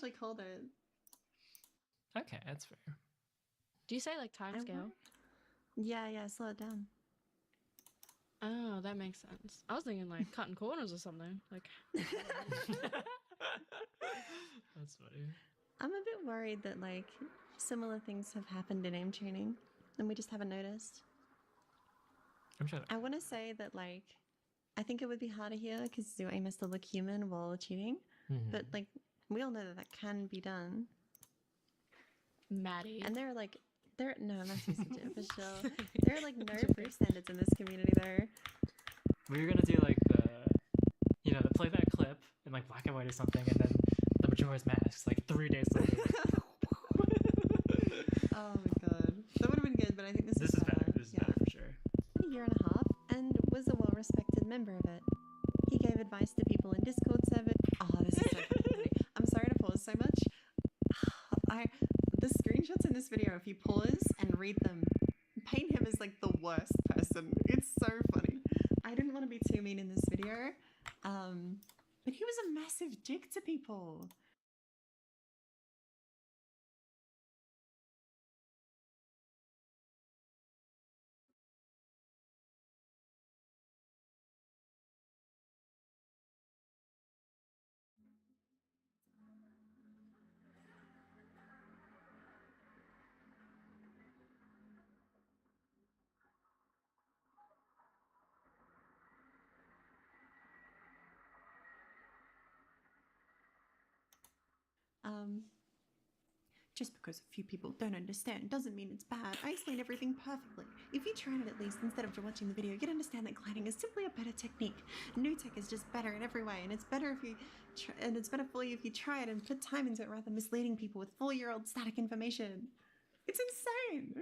actually called it. Okay, that's fair. Do you say like time scale? Yeah, slow it down. Oh, that makes sense. I was thinking like cutting corners or something. Like That's funny. I'm a bit worried that like similar things have happened in aim training and we just haven't noticed. I'm sure. I want to say that like I think it would be harder here because your aim has to look human while cheating, but like we all know that can be done. Maddie. And there are like no, Matthew's legit for sure. There are like no proof standards in this community though. We were gonna do like the playback clip in like black and white or something, and then the Majora's Mask like 3 days later. Oh my god, that would have been good, but I think this is better. This is better for sure. A year and a half, and was a well-respected member of it. He gave advice to people in Discord servers. Oh, this is so funny. I'm sorry to pause so much. The screenshots in this video, if you pause and read them, paint him as like the worst person. It's so funny. I didn't want to be too mean in this video, but he was a massive dick to people. Just because a few people don't understand doesn't mean it's bad. I explain everything perfectly. If you try it at least instead of watching the video, you'd understand that gliding is simply a better technique. New tech is just better in every way, and it's better if you it's better for you if you try it and put time into it rather than misleading people with 4-year-old static information. It's insane.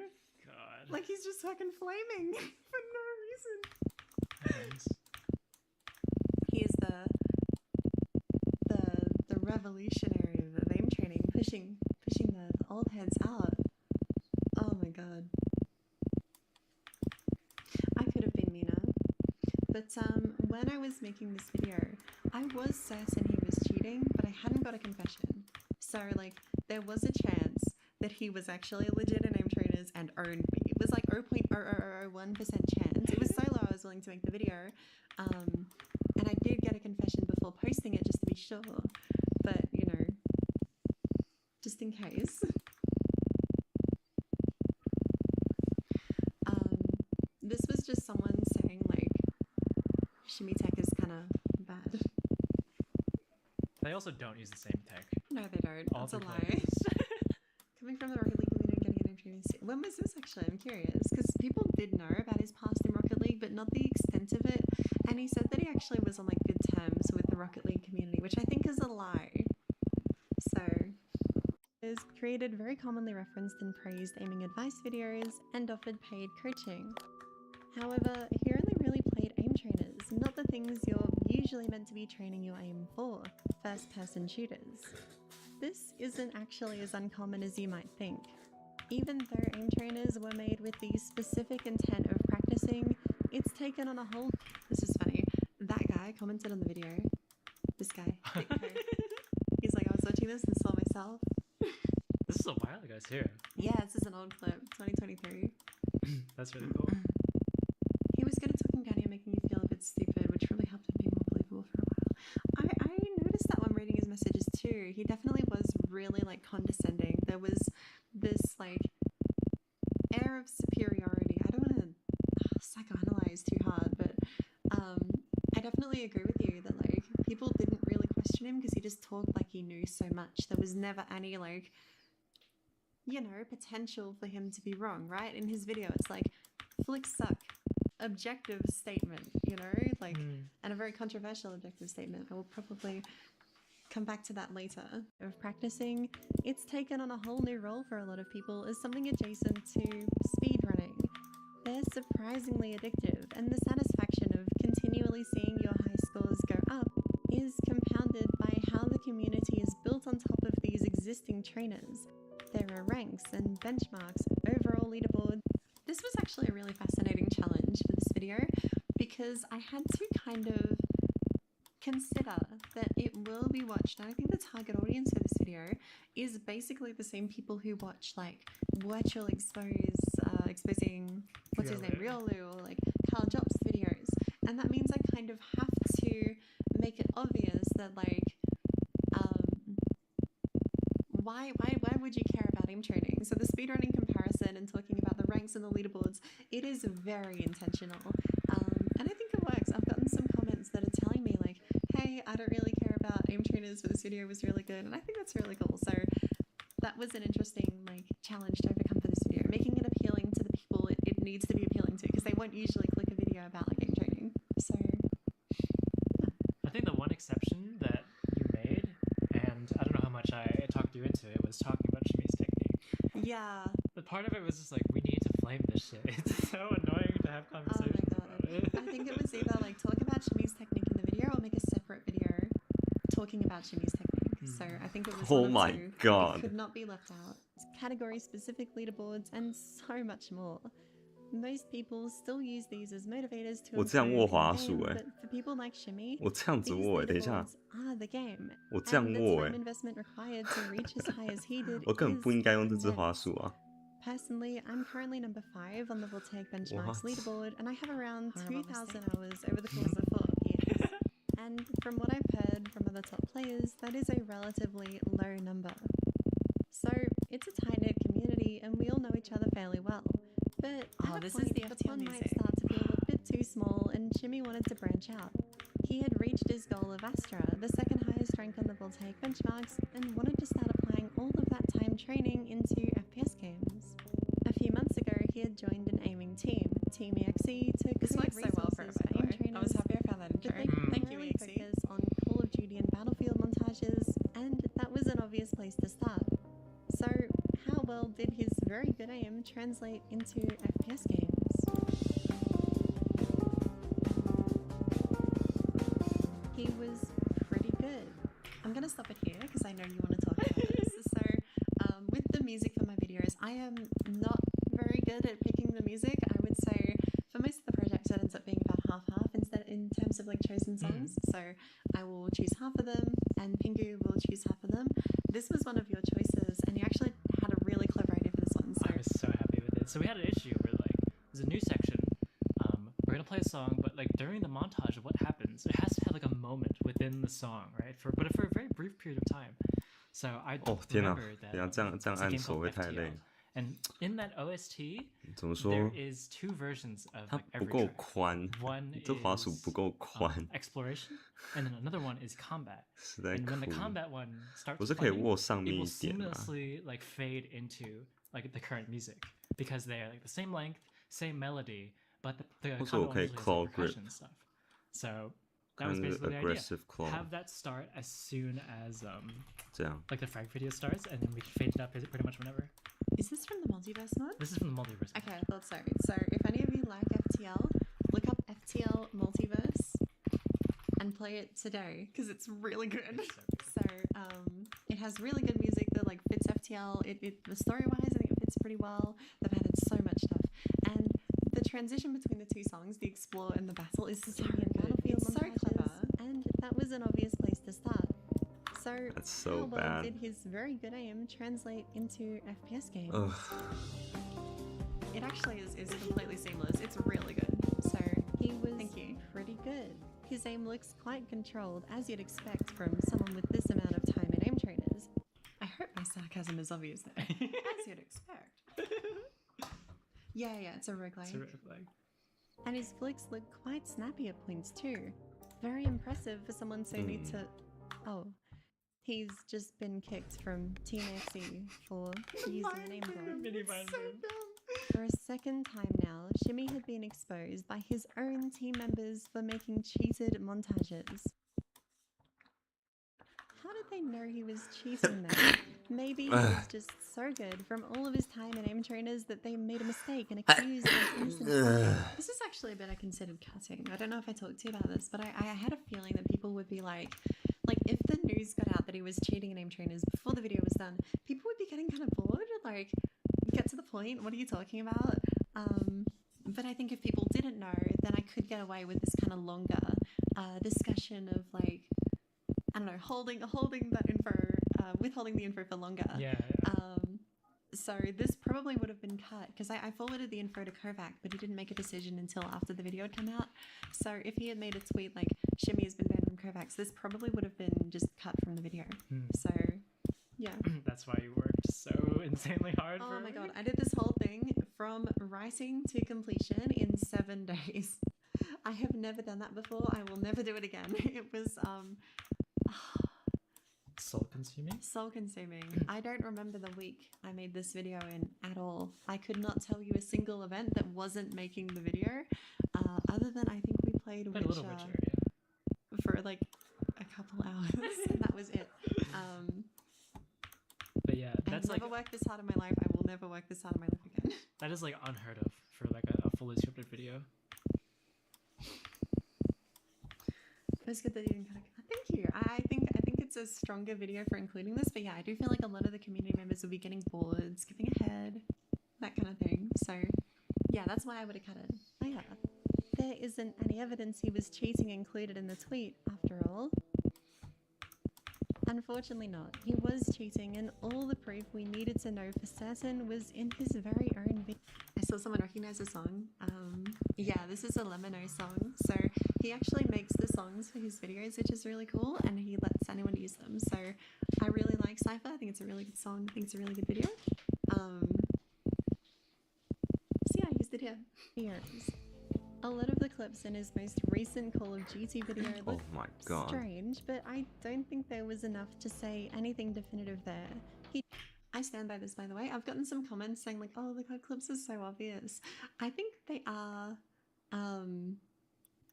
God. Like he's just fucking flaming for no reason. Thanks. He is the revolutionary of aim training, pushing the old heads out. Oh my god. I could have been meaner. But when I was making this video, I was certain he was cheating, but I hadn't got a confession. So like there was a chance that he was actually legit in aim trainers and owned me. It was like 0.0001% chance. It was so low I was willing to make the video. And I did get a confession before posting it just to be sure. But, you know, just in case. This was just someone saying, like, shimmy tech is kind of bad. They also don't use the same tech. No, they don't. All That's a the lie. players. Coming from the Rocket League community and getting an entry. When was this actually? I'm curious. Because people did know about his past in Rocket League, but not the extent of it. And he said that he actually was on like good terms with the Rocket League community, which I think is a lie. So, is created very commonly referenced and praised aiming advice videos and offered paid coaching. However, he only really played aim trainers, not the things you're usually meant to be training your aim for, first-person shooters. This isn't actually as uncommon as you might think. Even though aim trainers were made with the specific intent of practicing, it's taken on a whole... This is funny. That guy commented on the video. This guy. He's like, I was watching this and saw myself. This is a while ago too. Yeah, this is an old clip. 2023. That's really cool. He was good at talking down here, making you feel a bit stupid, which really helped him be more believable for a while. I noticed that when reading his messages too. He definitely was really like condescending. There was this like air of superiority. I don't want to psychoanalyze too hard, but I definitely agree with you that like people didn't really question him because he just talked like he knew so much. There was never any like, you know, potential for him to be wrong, right? In his video, it's like flicks suck. Objective statement, you know, like, and a very controversial objective statement. I will probably come back to that later. Of practicing, it's taken on a whole new role for a lot of people as something adjacent to speedrunning. They're surprisingly addictive, and the satisfaction of continually seeing your high scores go up is compounded by how the community is built on top of these existing trainers. There are ranks and benchmarks, overall leaderboard. This was actually a really fascinating challenge for this video because I had to kind of consider that it will be watched, and I think the target audience for this video is basically the same people who watch like virtual exposing what's his name, Riolu, or like Carl Jobs videos, and that means I kind of have to make it obvious that like why would you care about aim training? So the speedrunning comparison and talking about the ranks and the leaderboards, it is very intentional, and I think it works. I've gotten some comments that are telling me like, hey, I don't really care about aim trainers, but this video was really good, and I think that's really cool. So that was an interesting like challenge to overcome for this video, making it appealing to the people it needs to be appealing to, because they won't usually click a video about like aim training. So I think the one exception that you made, and I don't know how much I talked you into it, was talking about Shimi's technique. yeah. But part of it was just like, we need to flame this shit. It's so annoying to have conversations about it. I think it was either like talk about Shimi's technique in the video or make a separate video talking about Shimi's technique. So I think it was Oh one of my two. God. It could not be left out. Category specific leaderboards and so much more. Most people still use these as motivators to 我这样握 improve 滑 in 鼠 game, 欸 but for people like Shimi, 我这样子 these 握，等一下， leaderboards are the game. 我这样 And the 握 time 哎， investment required to reach as high as he did 我根本不应该用这只 is 滑 immense. 鼠啊。 Personally, I'm currently number 5 on the Voltaic Benchmarks What? leaderboard, and I have around Horrible 2,000 hours over the course of 4 years. And from what I've heard from other top players, that is a relatively low number. So it's a tight-knit community, and we all know each other fairly well. But Oh, at a this is point, the the FTL pond might music. start to feel a bit too small, and Shimmy wanted to branch out. He had reached his goal of Astra, the second highest rank on the Voltaic benchmarks, and wanted to start applying all of that time training into FPS games. A few months ago, he had joined an aiming team, Team EXE, to This create works so well for resources it, by the aim way. I trainers, was happy I found that but intro. they Thank you, primarily EXE. focus on Call of Duty and Battlefield montages, and that was an obvious place to start. So, how well did his very good aim translate into FPS games? He was pretty good. I'm gonna stop it here because I know you want to talk about this. So, with the music for my videos, I am not very good at picking the music. I would say for most of the projects, it ends up being about half-half instead in terms of like chosen songs. So I will choose half of them, and Pingu will choose half of them. This was one of your choices, and you actually had a really clever idea for this one. So I was so happy with it. So we had an issue where like there's a new section. We're gonna play a song, but like during the montage of what happens, it has to have like a moment within the song, right? But for a very brief period of time. So I 哦天哪， remember that 等一下这样 it's a 按 game 手 called 会太 FTL. 累， And in that OST, 怎么说？ there is 2 versions of 它 like 不 every 够 track. 宽， One 这滑鼠 is 不够宽， exploration, and then another one is combat. 实在 And when the 酷。 combat one starts 我是可以 playing, 握上 it 面 will 一点啊。 seamlessly like fade into like the current music because they are like the same length, same melody, but the 或者我 combat 可 one 以 usually has claw like grip percussion stuff. So that 看 was 那 basically 个 the idea. aggressive claw， Have that start as soon as 这样。 like the frag video starts, and then we can fade it up pretty much whenever. is this from the multiverse mod? This is from the multiverse. Okay, I thought so. So if any of you like FTL, look up FTL Multiverse and play it today because it's really good. So it has really good music that like fits FTL. The story-wise, I think it fits pretty well. They've added so much stuff, and the transition between the 2 songs, the explore and the battle, is so good. Battlefield It's so montages, clever. and that was an obvious place to start. So That's so how well bad. did his very good aim translate into FPS games? Ugh. It actually is completely seamless. It's really good. So he was Thank you. pretty good. His aim looks quite controlled, as you'd expect from someone with this amount of time in aim trainers. I hope my sarcasm is obvious there. As you'd expect. Yeah, it's a roguelike. It's a red flag. And his flicks look quite snappy at points too. Very impressive for someone so new to... Oh. He's just been kicked from Team XE for using an aim gun. Mini mind game. For a second time now, Shimmy had been exposed by his own team members for making cheated montages. How did they know he was cheating then? Maybe he was just so good from all of his time in aim trainers that they made a mistake and accused his innocent. This is actually a bit I considered cutting. I don't know if I talked to you about this, but I had a feeling that people would be like if the news got out that he was cheating in aim trainers before the video was done, people would be getting kind of bored. Like, get to the point. What are you talking about? But I think if people didn't know, then I could get away with this kind of longer discussion of like, I don't know, holding that info, withholding the info for longer. Yeah. So this probably would have been cut because I forwarded the info to Kovac, but he didn't make a decision until after the video had come out. So if he had made a tweet like Shimmy has been banned from Kovac, this probably would have been just cut from the video. So yeah. That's why you worked so insanely hard. Oh for my me. god, I did this whole thing from writing to completion in 7 days. I have never done that before. I will never do it again. It was soul consuming. I don't remember the week I made this video in at all. I could not tell you a single event that wasn't making the video, other than I think we played But a little Witcher Witcher, yeah. for like a couple hours, and that was it. But yeah, that's I've like never worked this hard in my life. I will never work this hard in my life again. that is like unheard of for like a fully scripted video. It was good that you didn't cut it. Thank you. I think it's a stronger video for including this, but yeah, I do feel like a lot of the community members will be getting bored, skipping ahead, that kind of thing. So yeah, that's why I would have cut it. Oh yeah, there isn't any evidence he was cheating included in the tweet after all. Unfortunately not. He was cheating, and all the proof we needed to know for certain was in his very own video. I saw someone recognize the song. Yeah, this is a Lemino song. So he actually makes the songs for his videos, which is really cool, and he lets anyone use them. So I really like Cypher. I think it's a really good song. I think it's a really good video. So yeah, I used it here. Here's a lot of the clips in his most recent Call of Duty video Oh look my god. strange, but I don't think there was enough to say anything definitive there. I stand by this, by the way. I've gotten some comments saying like, oh, the cut clips are so obvious. I think they are,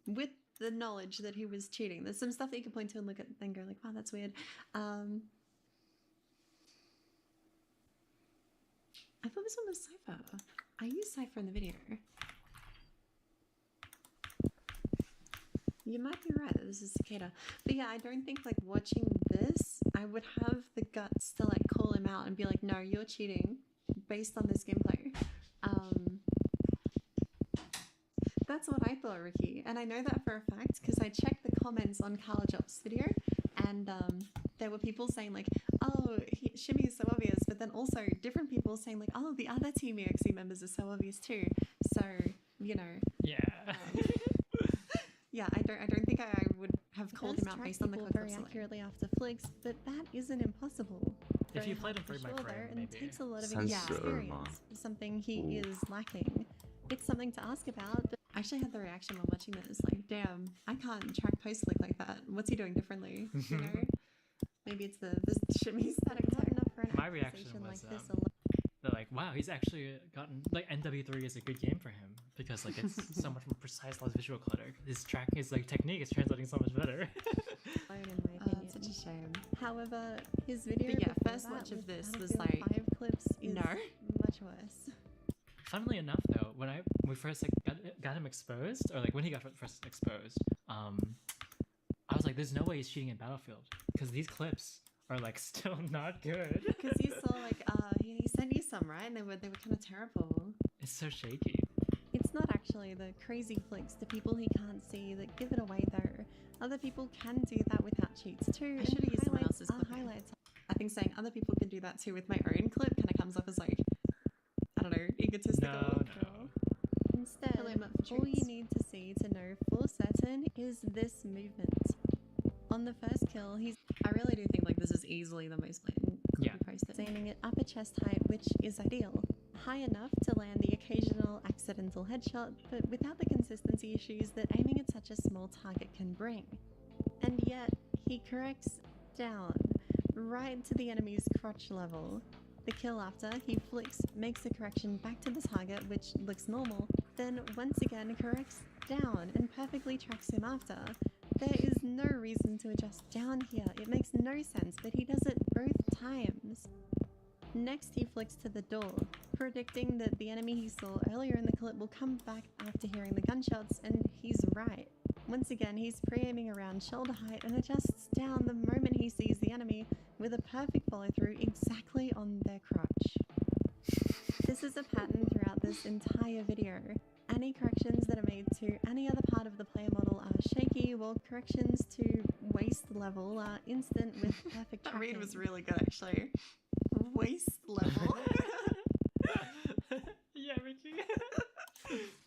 with the knowledge that he was cheating. There's some stuff that you can point to and look at and go like, wow, that's weird. I thought this one was Cypher. I used Cypher in the video. You might be right that this is Cicada. But yeah, I don't think like watching this, I would have the guts to like call him out and be like, no, you're cheating based on this gameplay. That's what I thought, Ricky. And I know that for a fact because I checked the comments on Carlajop's video, and there were people saying like, oh, Shimmy is so obvious, but then also different people saying like, oh, the other Team EXE members are so obvious too. So, you know. Yeah. Yeah, I don't think I would have called him out based on the clip very accurately after flicks, but that isn't impossible. If you played him frame by frame, and it maybe. takes a lot of Censor, experience, something he is lacking. It's something to ask about, but I actually had the reaction while watching this, like, damn, I can't track post-flick like that. What's he doing differently, you know? Maybe it's the shimmy static tech. My reaction was, they're like, wow, he's actually gotten, like, NW3 is a good game for him, because, like, it's so much more precise, less visual clutter. His tracking, his, like, technique is translating so much better. It's such a shame. However, his video, but yeah, first watch of this was like 5 clips is much worse. Funnily enough, though, when we first like, got him exposed, or like when he got first exposed, I was like, "There's no way he's cheating in Battlefield," because these clips are like still not good. Because you saw like he sent you some, right? And they were kind of terrible. It's so shaky. It's not actually the crazy flicks to people he can't see that give it away though. Other people can do that without cheats too. I should have used someone else's clip. Highlights. I think saying other people can do that too with my own clip kind of comes off as like, I don't know, egotistical. No. Instead, all you need to see to know for certain is this movement. On the first kill, I really do think like this is easily the most blatant clip he posted. Aiming at upper chest height, which is ideal. High enough to land the occasional accidental headshot, but without the consistency issues that aiming at such a small target can bring. And yet, he corrects down, right to the enemy's crotch level. The kill after, he flicks, makes the correction back to the target, which looks normal, then once again corrects down and perfectly tracks him after. There is no reason to adjust down here, it makes no sense, but he does it both times. Next he flicks to the door, predicting that the enemy he saw earlier in the clip will come back after hearing the gunshots, and he's right. Once again, he's pre-aiming around shoulder height and adjusts down the moment he sees the enemy with a perfect follow-through exactly on their crotch. This is a pattern throughout this entire video, Any corrections that are made to any other part of the player model are shaky, while corrections to waist level are instant with perfect That tracking. read was really good, actually. Waist level. Yeah, Ricky.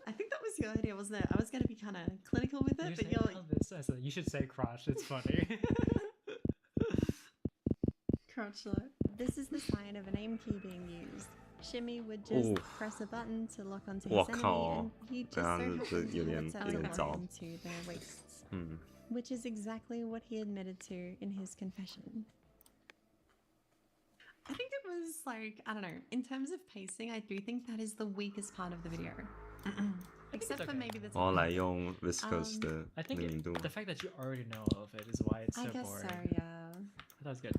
I think that was your idea, wasn't it? I was going to be kind of clinical with it, but you're... this as you should say crotch. It's funny. Crotchlet. This is the sign of an aim key being used. Shimmy would just Oof. press a button to lock onto Wow, his enemy,靠 and he just 对啊， so 这 happened to 有 have 点 it set 有 to 点 lock 糟。 into their waists, 嗯， which is exactly what he admitted to in his confession. I think it was like, I don't know, in terms of pacing, I do think that is the weakest part of the video. Except for okay. maybe the 然后来用 viscous 的 I 那 think 个密度。 the fact that you already know of it is why it's so I guess boring. so, yeah. I thought it was good.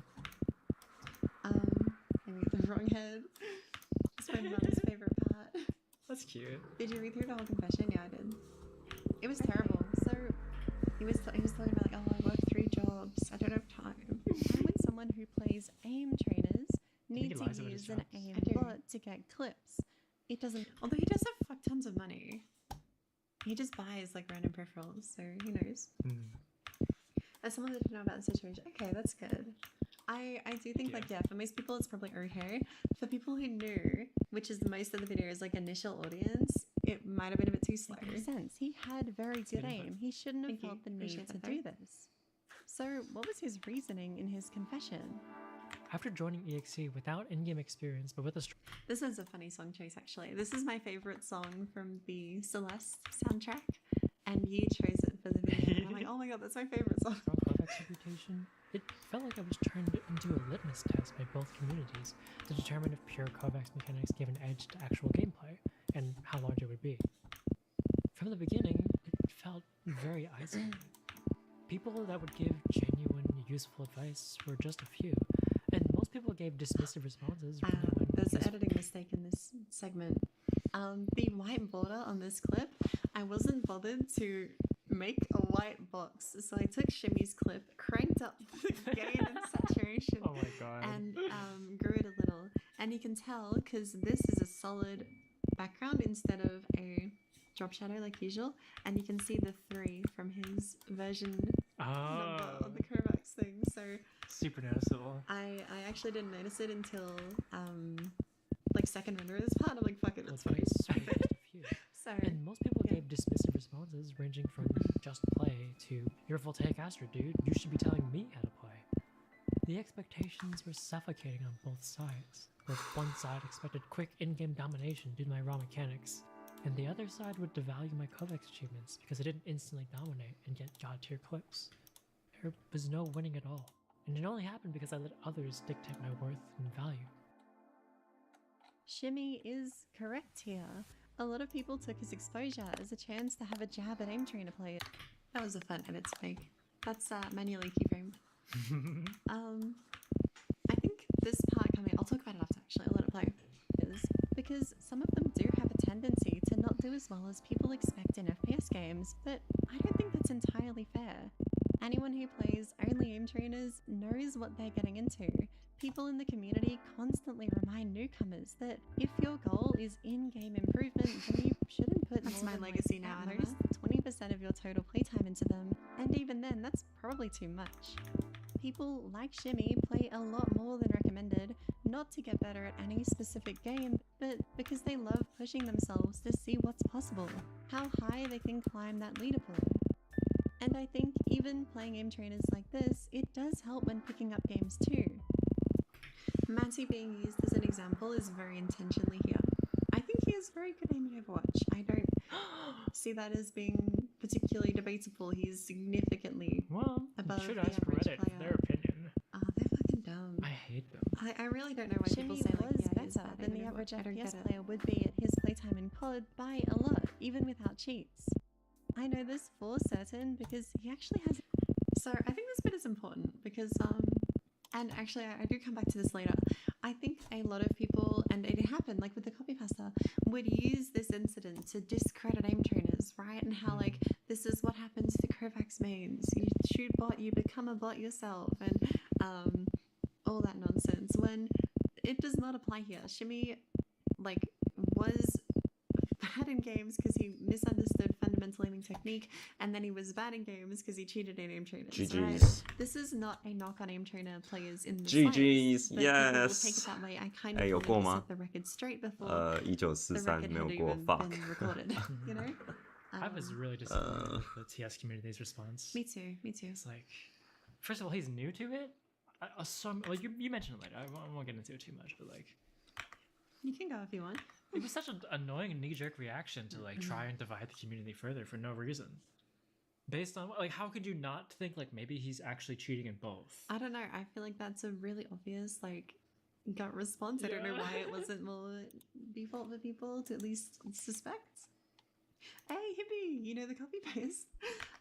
Maybe the wrong head. It's my mum's favorite part. That's cute. Did you read through the whole confession? Yeah, I did. It was terrible. So he was talking about like, oh, I work 3 jobs. I don't have time. Why would someone who plays aim trainers need he to lies about his use an jobs? aim I do. bot to get clips? It doesn't. Although he does have fuck tons of money. He just buys like random peripherals, so who knows? As someone that didn't know about the situation, okay, that's good. I do think, like, yeah, for most people it's probably okay. For people who knew, which is most of the video's like initial audience, it might have been a bit too slow. It makes sense. He had very good good input. aim. He shouldn't have Thank you. felt the need Appreciate to that, do though. this. So, what was his reasoning in his confession? After joining EXE without in-game experience, but with a this is a funny song choice actually. This is my favorite song from the Celeste soundtrack, and you chose it for the video. And I'm like, oh my god, that's my favorite song. Strong Kovacs reputation, it felt like I was turned into a litmus test by both communities to determine if pure Kovacs mechanics gave an edge to actual gameplay, and how large it would be. From the beginning, it felt very isolated. People that would give genuine, useful advice were just a few, and most people gave dismissive responses. There's an editing mistake in this segment. The white border on this clip, I wasn't bothered to make a white box, so I took Shimmy's clip, cranked up the gain and saturation, Oh my god. and grew it a little. And you can tell because this is a solid background instead of a drop shadow like usual, and you can see the 3 from his version number on the Kovacs thing. So super noticeable. I actually didn't notice it until like second render of this part. I'm like, fuck it, it's fine. Advice were just a few. So And most people Yeah. gave dismissive responses ranging from just play to you're a voltaic astro dude, you should be telling me how to play. The expectations were suffocating on both sides, where one side expected quick in-game domination due to my raw mechanics, and the other side would devalue my Kovacs achievements because I didn't instantly dominate and get god tier clips. There was no winning at all, and it only happened because I let others dictate my worth and value. Shimmy is correct here. A lot of people took his exposure as a chance to have a jab at aim trainer players. That was a fun edit to make. That's manually keyframed. I think this part coming, I'll talk about it after actually, I'll let it play. Is because some of them do have a tendency to not do as well as people expect in FPS games, but I don't think that's entirely fair. Anyone who plays only aim trainers knows what they're getting into. People in the community constantly remind newcomers that if your goal is in-game improvement, then you shouldn't put That's more my than, legacy like, now, at Anima. most 20% of your total playtime into them, and even then, that's probably too much. People like Shimmy play a lot more than recommended, not to get better at any specific game, but because they love pushing themselves to see what's possible, how high they can climb that leaderboard. And I think even playing aim trainers like this, it does help when picking up games too. Matty being used as an example is very intentionally here. I think he is very good aiming Overwatch. I don't see that as being particularly debatable. He's significantly Well, above should the ask average Reddit for player. their opinion. They're fucking dumb. I hate them. I really don't know why people Shimmy say like, was yeah, he's better bad than the aiming average Overwatch. I don't FPS get it. player would be at his playtime in COD by a lot, even without cheats. I know this for certain because he actually has. So I think this bit is important because and actually I do come back to this later. I think a lot of people, and it happened like with the copy pasta, would use this incident to discredit aim trainers, right? And how like this is what happens to Kovacs mains. You shoot bot, you become a bot yourself, and all that nonsense. When it does not apply here. Shimmy like was bad in games because he misunderstood fundamental aiming technique, and then he was bad in games because he cheated in aim trainers. Right? GG's. This is not a knock on aim trainer players in the GG's, slightest, but people will take yes. it that way. I kind of 哎，有 wanted 过 to 吗 set the record straight before 1943 the record 没有 had 过 even ，fuck。 been recorded. You know. I was really disappointed with the TS community's response. Me too. Me too. It's like, first of all, he's new to it. Like you mentioned it later. I won't get into it too much, but like, You can go if you want. it was such an annoying knee-jerk reaction to like try and divide the community further for no reason. Based on like, how could you not think like maybe he's actually cheating in both? I don't know. I feel like that's a really obvious like gut response. I don't know Yeah. why it wasn't more default for people to at least suspect. Hey, hippie, you know the copy paste.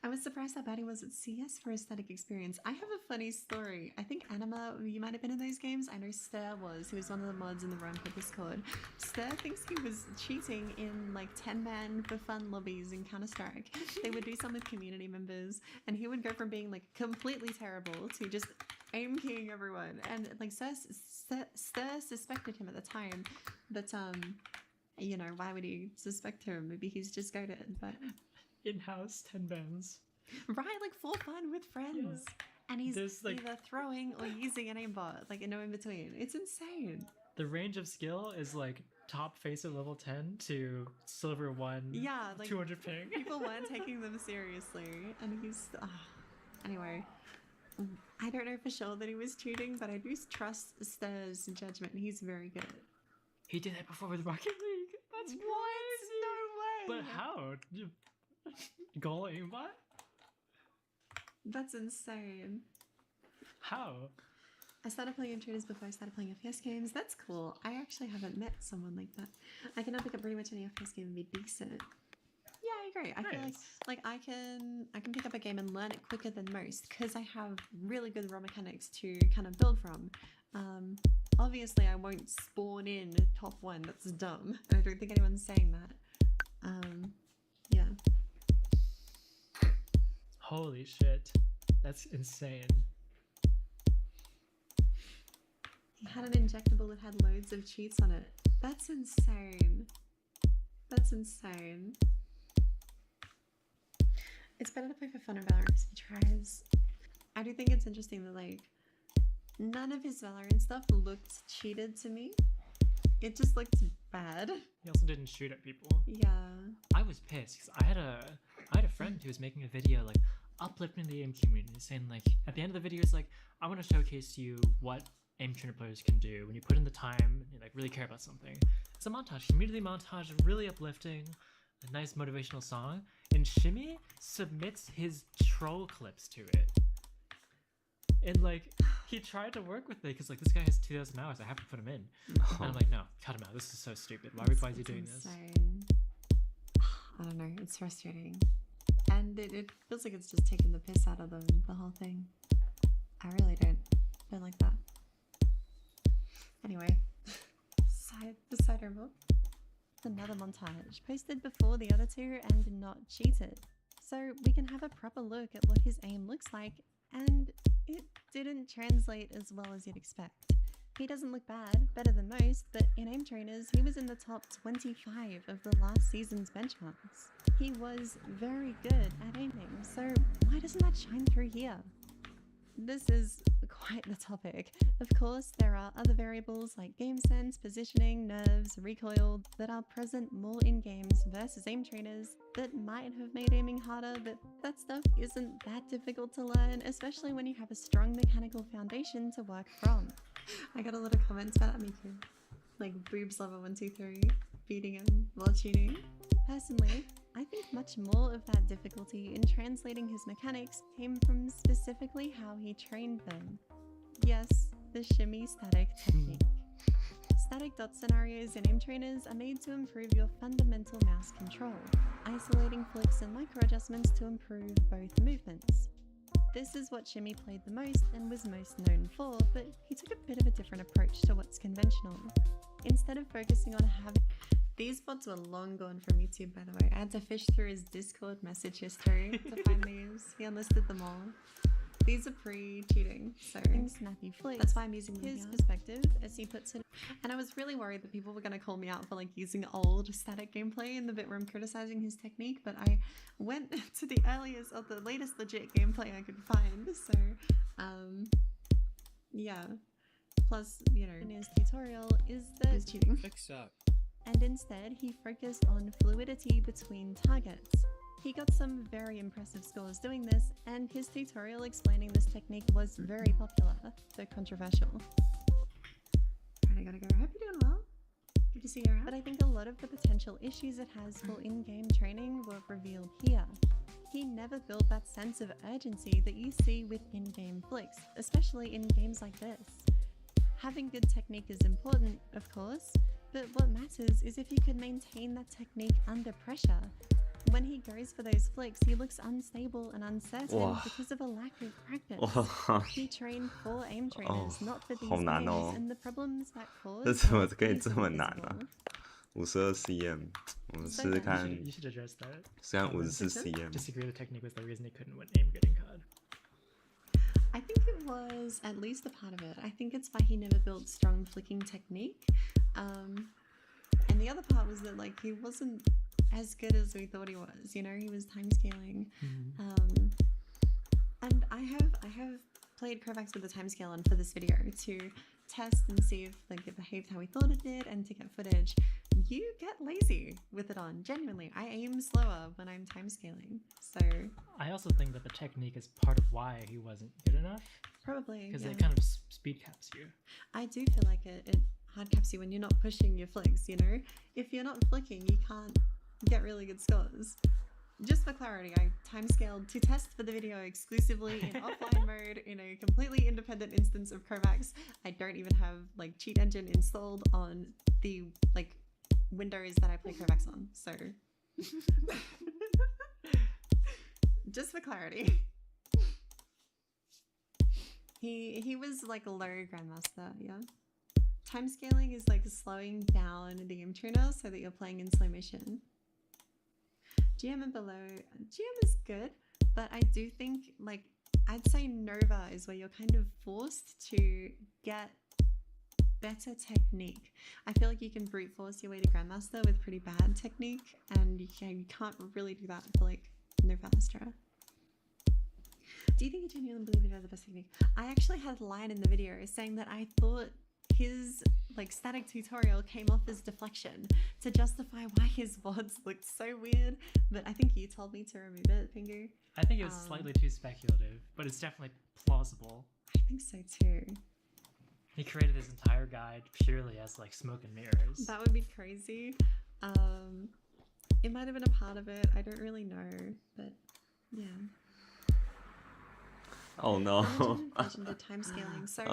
I was surprised how bad he was at CS for aesthetic experience. I have a funny story. I think Anima, you might have been in those games. I know Stir was, who was one of the mods in the Run for Discord. Stir thinks he was cheating in like 10-man for fun lobbies in Counter-Strike. They would do some with community members, and he would go from being like completely terrible to just aim keying everyone. And like Stir suspected him at the time, but you know, why would he suspect him? Maybe he's just goated, but In-house 10 bands. right, like for fun with friends. Yeah. And he's There's, like- either throwing or using an aimbot, like no in between. It's insane. The range of skill is like top facer level 10 to silver 1. Yeah, like 200 ping. people weren't taking them seriously, and he's anyway. I don't know for sure that he was cheating, but I do trust Stir's judgment. He's very good. He did that before with Rocket League. That's What? crazy. No way. But how? Goal aimbot? That's insane. How? I started playing Intruders before I started playing FPS games. That's cool. I actually haven't met someone like that. I can now pick up pretty much any FPS game and be decent. Yeah, I agree. I feel like I can pick up a game and learn it quicker than most because I have really good raw mechanics to kind of build from. Obviously, I won't spawn in top 1. That's dumb. And I don't think anyone's saying that. Yeah. Holy shit. That's insane. He had an injectable that had loads of cheats on it. That's insane. That's insane. It's better to play for fun in Valorant because he tries. I do think it's interesting that like none of his Valorant stuff looked cheated to me. It just looked bad. He also didn't shoot at people. Yeah. I was pissed because I had a friend who was making a video like uplifting the aim community, saying like at the end of the video, it's like I want to showcase to you what aim trainer players can do when you put in the time and you like really care about something. It's a montage, community montage, really uplifting, a nice motivational song, and Shimmy submits his troll clips to it. And like he tried to work with it because like this guy has 2,000 hours, I have to put him in. And I'm like, no, cut him out. This is so stupid. Why is he doing this? Insane. I don't know. It's frustrating, and it feels like it's just taking the piss out of the whole thing. I really don't like that. Anyway, side remote. Another montage posted before the other two and not cheated, so we can have a proper look at what his aim looks like, and it didn't translate as well as you'd expect. He doesn't look bad, better than most, but in aim trainers, he was in the top 25 of the last season's benchmarks. He was very good at aiming, so why doesn't that shine through here? This is quite the topic. Of course, there are other variables like game sense, positioning, nerves, recoil that are present more in games versus aim trainers that might have made aiming harder, but that stuff isn't that difficult to learn, especially when you have a strong mechanical foundation to work from. I got a lot of comments about that, me too. Like boobs lover 123 beating him while cheating. Personally, I think much more of that difficulty in translating his mechanics came from specifically how he trained them. Yes, the shimmy static technique. Static dot scenarios in aim trainers are made to improve your fundamental mouse control, isolating flicks and micro adjustments to improve both movements. This is what Shimmy played the most and was most known for, but he took a bit of a different approach to what's conventional. Instead of focusing on having... These bots were long gone from YouTube, by the way. I had to fish through his Discord message history to find these. He unlisted them all. These are pre-cheating, so snappy flicks. That's why I'm using his perspective as he puts it. And I was really worried that people were going to call me out for like using old static gameplay in the bit where I'm criticizing his technique, but I went to the earliest or the latest legit gameplay I could find. So, yeah. Plus, you know, in his tutorial is that he's cheating. Fix up. And instead, he focused on fluidity between targets. He got some very impressive scores doing this, and his tutorial explaining this technique was very popular, though controversial. Alright, I gotta go. I hope you're doing well. Good to see you around. But I think a lot of the potential issues it has for in-game training were revealed here. He never built that sense of urgency that you see with in-game flicks, especially in games like this. Having good technique is important, of course, but what matters is if you can maintain that technique under pressure. When he goes for those flicks, he looks unstable and uncertain Wow. because of a lack of practice. Wow. He trained for aim trainers, not for these 好难 games, 哦。 and the problems that cause 这怎么 are 可以 easily 这么难啊 visible. 52 cm，我们试试 So 看， You should address that. 试看54 cm。 Disagree the technique was the reason he couldn't win aim getting card. I think it was at least a part of it. I think it's why he never built strong flicking technique. And the other part was that like he wasn't as good as we thought he was. You know, he was time scaling. And I have played Kovacs with the time scale on for this video to test and see if like it behaved how we thought it did and to get footage. You get lazy with it on, genuinely. I aim slower when I'm time scaling. So I also think that the technique is part of why he wasn't good enough, probably because yeah. it kind of speed caps you. I do feel like it hard caps you when you're not pushing your flicks, you know? If you're not flicking, you can't get really good scores. Just for clarity, I time scaled to test for the video exclusively in offline mode in a completely independent instance of Kovacs. I don't even have like cheat engine installed on the like Windows that I play Kovacs on, so just for clarity. He was like a low grandmaster, yeah. Time scaling is like slowing down the aim tuner so that you're playing in slow motion. GM and below, GM is good, but I do think like I'd say Nova is where you're kind of forced to get better technique. I feel like you can brute force your way to Grandmaster with pretty bad technique, and you can't really do that for like Nova Astra. Do you think you genuinely believe it has the best technique? I actually had a line in the video saying that I thought his like static tutorial came off as deflection to justify why his VODs looked so weird, but I think you told me to remove it, Pingu. I think it was slightly too speculative, but it's definitely plausible. I think so too. He created his entire guide purely as like smoke and mirrors. That would be crazy. It might have been a part of it. I don't really know, but yeah. Oh no. The time scaling. So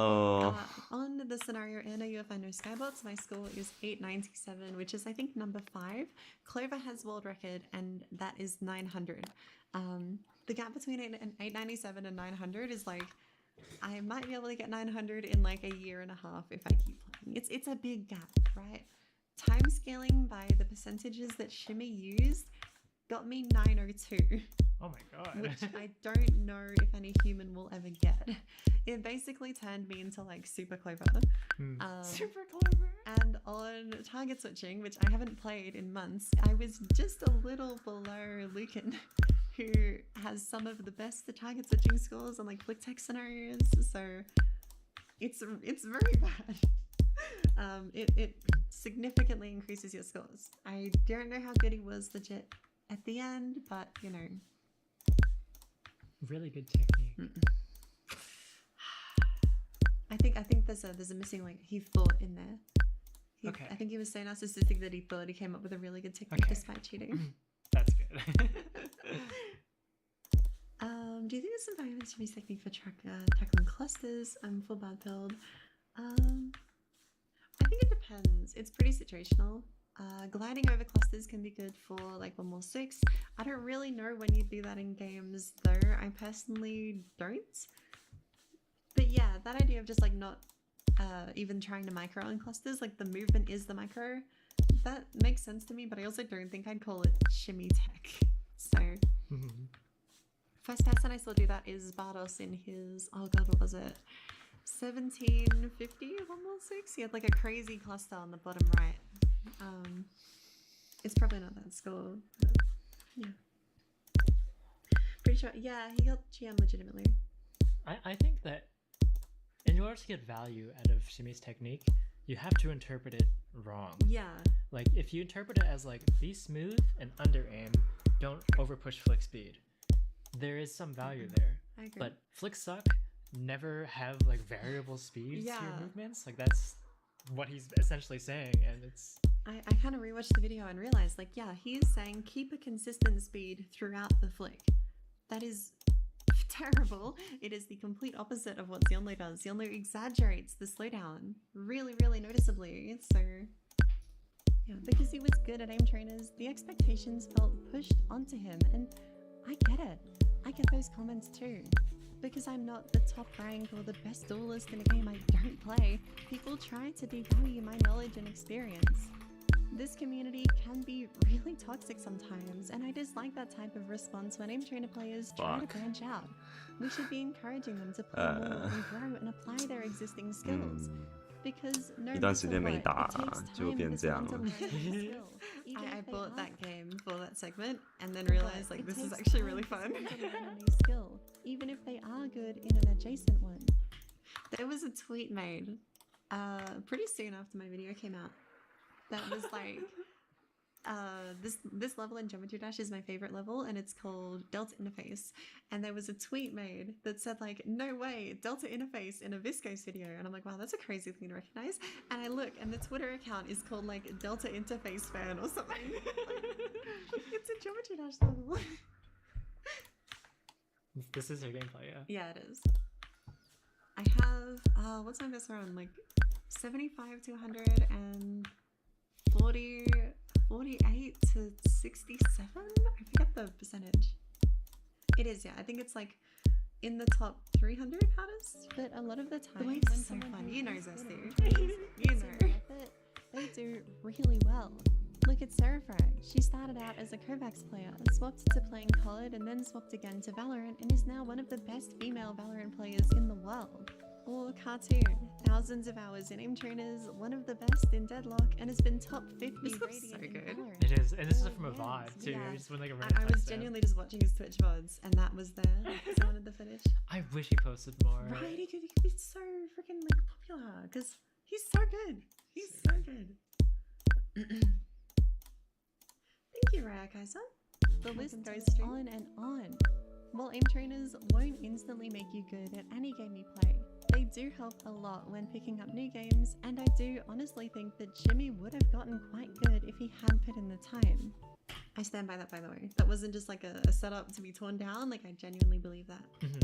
on the scenario Anna UFI no Skybots, my score is 897, which is I think number 5. Clover has world record, and that is 900. The gap between 897 and 900 is like I might be able to get 900 in like a year and a half if I keep playing. It's a big gap, right? Time scaling by the percentages that Shimmy used got me 902. Oh my god. Which I don't know if any human will ever get. It basically turned me into like super clever. Super clever. And on target switching, which I haven't played in months, I was just a little below Lucan, who has some of the best target switching scores on like flick tech scenarios. So it's very bad. It significantly increases your scores. I don't know how good he was legit at the end, but you know. Really good technique. I think there's a missing like he thought in there. Okay. I think he was so narcissistic that he thought he came up with a really good technique despite cheating. That's good. Do you think there's some value in Jimmy's technique for tackling clusters for bad build? I think it depends. It's pretty situational. Gliding over clusters can be good for like 1-6. I don't really know when you do that in games though. I personally don't. But yeah, that idea of just like not even trying to micro on clusters, like the movement is the micro, that makes sense to me, but I also don't think I'd call it shimmy tech. So First person I saw do that is Bardos in his, oh god, what was it? 1750 116. He had like a crazy cluster on the bottom right. It's probably not that score, but yeah. Pretty sure, yeah, he got GM legitimately. I think that in order to get value out of Shimi's technique, you have to interpret it wrong. Yeah. Like, if you interpret it as like, be smooth and under aim, don't over push flick speed, there is some value there. I agree. But flick suck, never have like variable speeds to your Yeah. movements. Like, that's what he's essentially saying, and it's I kind of rewatched the video and realized, like, yeah, he is saying keep a consistent speed throughout the flick. That is terrible. It is the complete opposite of what Xionlu does. Xionlu exaggerates the slowdown really, really noticeably. So, yeah, because he was good at aim trainers, the expectations felt pushed onto him, and I get it. I get those comments too. Because I'm not the top rank or the best duelist in a game I don't play, people try to devalue my knowledge and experience. This community can be really toxic sometimes, and I dislike that type of response when aim trainer players try to Fuck. branch out. We should be encouraging them to play more and grow and apply their existing skills. Because no 一段 matter 时间没 what, 打 it takes 就 time 变 for 这样 someone to 了。 learn a skill. Even I if they bought are Oh. that game for that segment and then realized like It this is takes actually time really for fun. Oh. someone to learn a new skill, even if they are good in an adjacent one. There was a tweet made pretty soon after my video came out that was like this level in Geometry Dash is my favorite level, and it's called Delta Interface. And there was a tweet made that said like, no way, Delta Interface in a Viscose video. And I'm like, wow, that's a crazy thing to recognize. And I look, and the Twitter account is called like Delta Interface Fan or something. Like, it's a Geometry Dash level. this is your gameplay, yeah. Yeah, it is. I have what's my best run? Like 75 to 100 and 48 to 67? I forget the percentage. It is, yeah. I think it's like in the top 300 hardest. But a lot of the time, wave's when so someone fun. who You know is good Zesty. at it, You puts in know. the effort, they do really well. Look at Seraphrag. She started out as a Kovacs player, swapped to playing COD, and then swapped again to Valorant, and is now one of the best female Valorant players in the world. Or Cartoon, thousands of hours in aim trainers, one of the best in Deadlock, and has been top 50 This looks radiant so in good. Valorant. It is, and this is Oh, from a yes, VOD too. yeah. Just when like a I random was timestamp. genuinely just watching his Twitch VODs, and that was there because I wanted the footage. I wish he posted more. Right, he could be so freaking like popular because he's so good. He's so good. Thank you, Raya Kaiser. The list goes on and on. While aim trainers won't instantly make you good at any game you play, they do help a lot when picking up new games, and I do honestly think that Jimmy would have gotten quite good if he had put in the time. I stand by that, by the way. That wasn't just like a setup to be torn down, like I genuinely believe that. Mhm.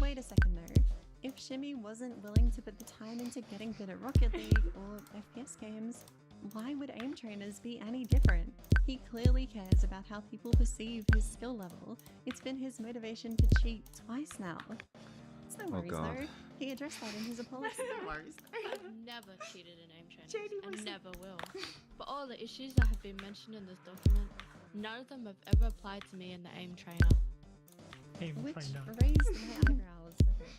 Wait a second though. If Shimmy wasn't willing to put the time into getting good at Rocket League or FPS games, why would aim trainers be any different? He clearly cares about how people perceive his skill level. It's been his motivation to cheat twice now. It's no worries God. though. He addressed that in his apology. No worries though. I've never cheated in aim trainers JD was and a- never will. But all the issues that have been mentioned in this document, none of them have ever applied to me in the aim trainer. Aim Which trainer. raised my eyebrows a bit.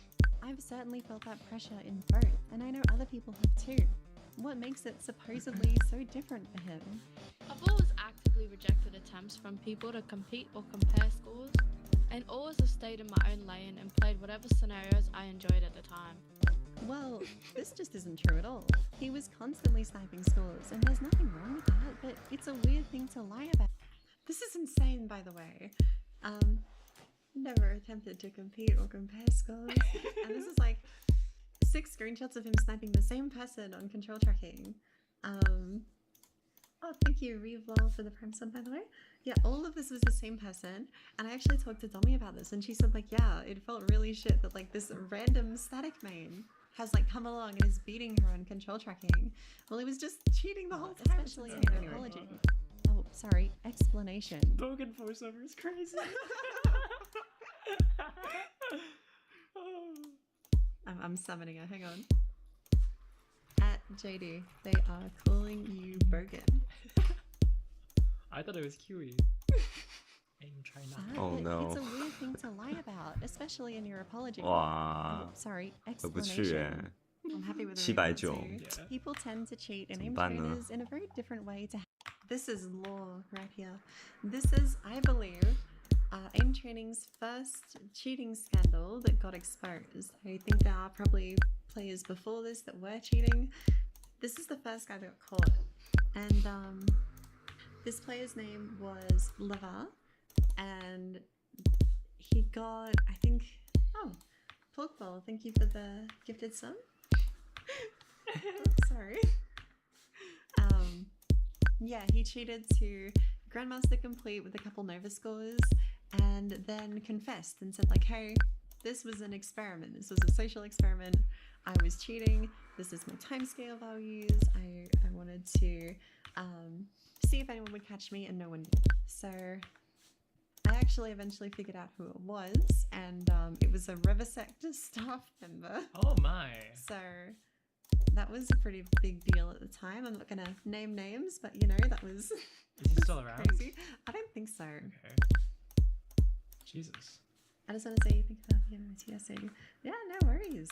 I've certainly felt that pressure in both, and I know other people have too. What makes it supposedly so different for him? I've always actively rejected attempts from people to compete or compare scores, and always have stayed in my own lane and played whatever scenarios I enjoyed at the time. Well, this just isn't true at all. He was constantly sniping scores, and there's nothing wrong with that, but it's a weird thing to lie about. This is insane, by the way. Never attempted to compete or compare scores. And this is like 6 screenshots of him sniping the same person on control tracking. Oh, thank you, Revol, for the prime sub, by the way. Yeah, all of this was the same person, and I actually talked to Domi about this, and she said, like, yeah, it felt really shit that, like, this random static main has, like, come along and is beating her on control tracking. Well, he was just cheating the whole time. Especially in in her the apology. Oh, sorry, explanation. Bogan voiceover is crazy. I'm summoning her, hang on. At JD, they are calling you Bogan. I thought it was QE. Aim try not. Oh, but no. It's a weird thing to lie about, especially in your apology. Wow. Sorry, 回不去哎 explanation. I'm happy with the $700 too. Yeah. People tend to cheat in aim 怎么办呢？ trainers in a very different way to. This is law right here. This is, I believe, aim training's first cheating scandal that got exposed. I think there are probably players before this that were cheating. This is the first guy that got caught, and this player's name was Lava, and he got, I think, oh, Porkball, thank you for the gifted sub. Sorry. Yeah, he cheated to Grandmaster Complete with a couple Nova scores and then confessed and said like, hey, this was an experiment. This was a social experiment. I was cheating. This is my timescale values. I wanted to see if anyone would catch me, and no one did. So I actually eventually figured out who it was, and it was a Revisect staff member. Oh my. So that was a pretty big deal at the time. I'm not gonna name names, but you know, that was Is he still around? crazy. I don't think so. Okay. Jesus. I just want to say thank you for the MOTS. Yeah, no worries.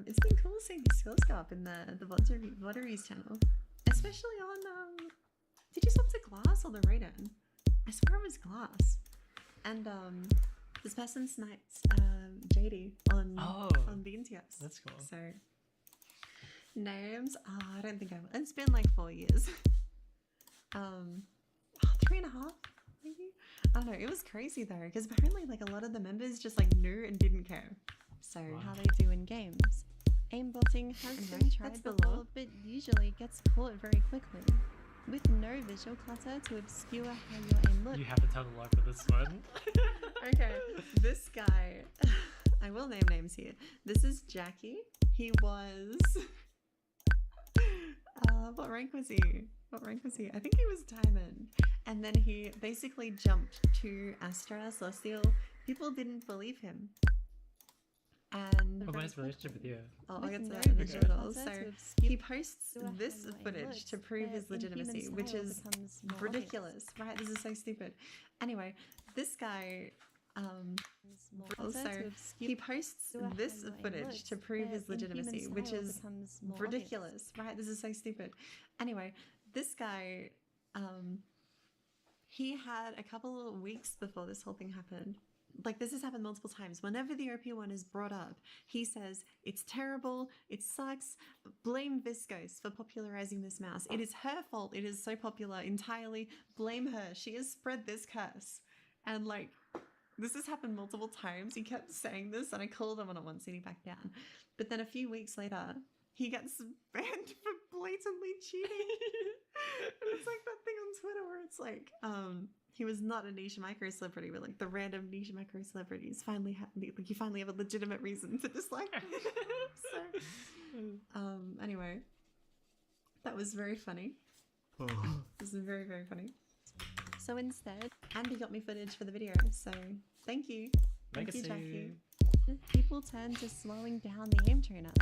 It's been cool seeing the skills go up in the Votaries channel, especially on did you swap to Glass or the Raiden? I swear it was Glass. And this person snipes JD on BNTS. That's cool. So names? I don't think I will. It's been like 4 years. 3.5 maybe. I don't know. It was crazy though, because apparently like a lot of the members just like knew and didn't care. So how they do in games. Aimbotting has been tried before, but usually gets caught very quickly, with no visual clutter to obscure how your aim looks. You have to tell the lore for this one. Okay, this guy, I will name names here. This is Jackie. He was, what rank was he? I think he was Diamond. And then he basically jumped to Astra, Celestial. People didn't believe him. And What about his relationship with you? I'll With get to no that in a visual little. clutter So to obscure he posts how this your aim footage looks, to prove his their inhuman legitimacy, which style is becomes more ridiculous, right? This is so stupid. Anyway, this guy, also, he posts this footage to prove his legitimacy, which is ridiculous, right? This is so stupid. Anyway, this guy, he had a couple of weeks before this whole thing happened. Like, this has happened multiple times. Whenever the OP1 is brought up, he says, it's terrible, it sucks, blame Viscose for popularizing this mouse. It is her fault, it is so popular entirely, blame her, she has spread this curse. And like, this has happened multiple times. He kept saying this, and I called him on it once and he backed down. But then a few weeks later, he gets banned for blatantly cheating. And it's like that thing on Twitter where it's like, he was not a niche micro celebrity, but like the random niche micro celebrities finally have, like, you finally have a legitimate reason to dislike him. So, anyway, that was very funny. This is very, very funny. So instead, Andy got me footage for the video, so thank you. Thank you, Jackie. People turn to slowing down the aim trainer.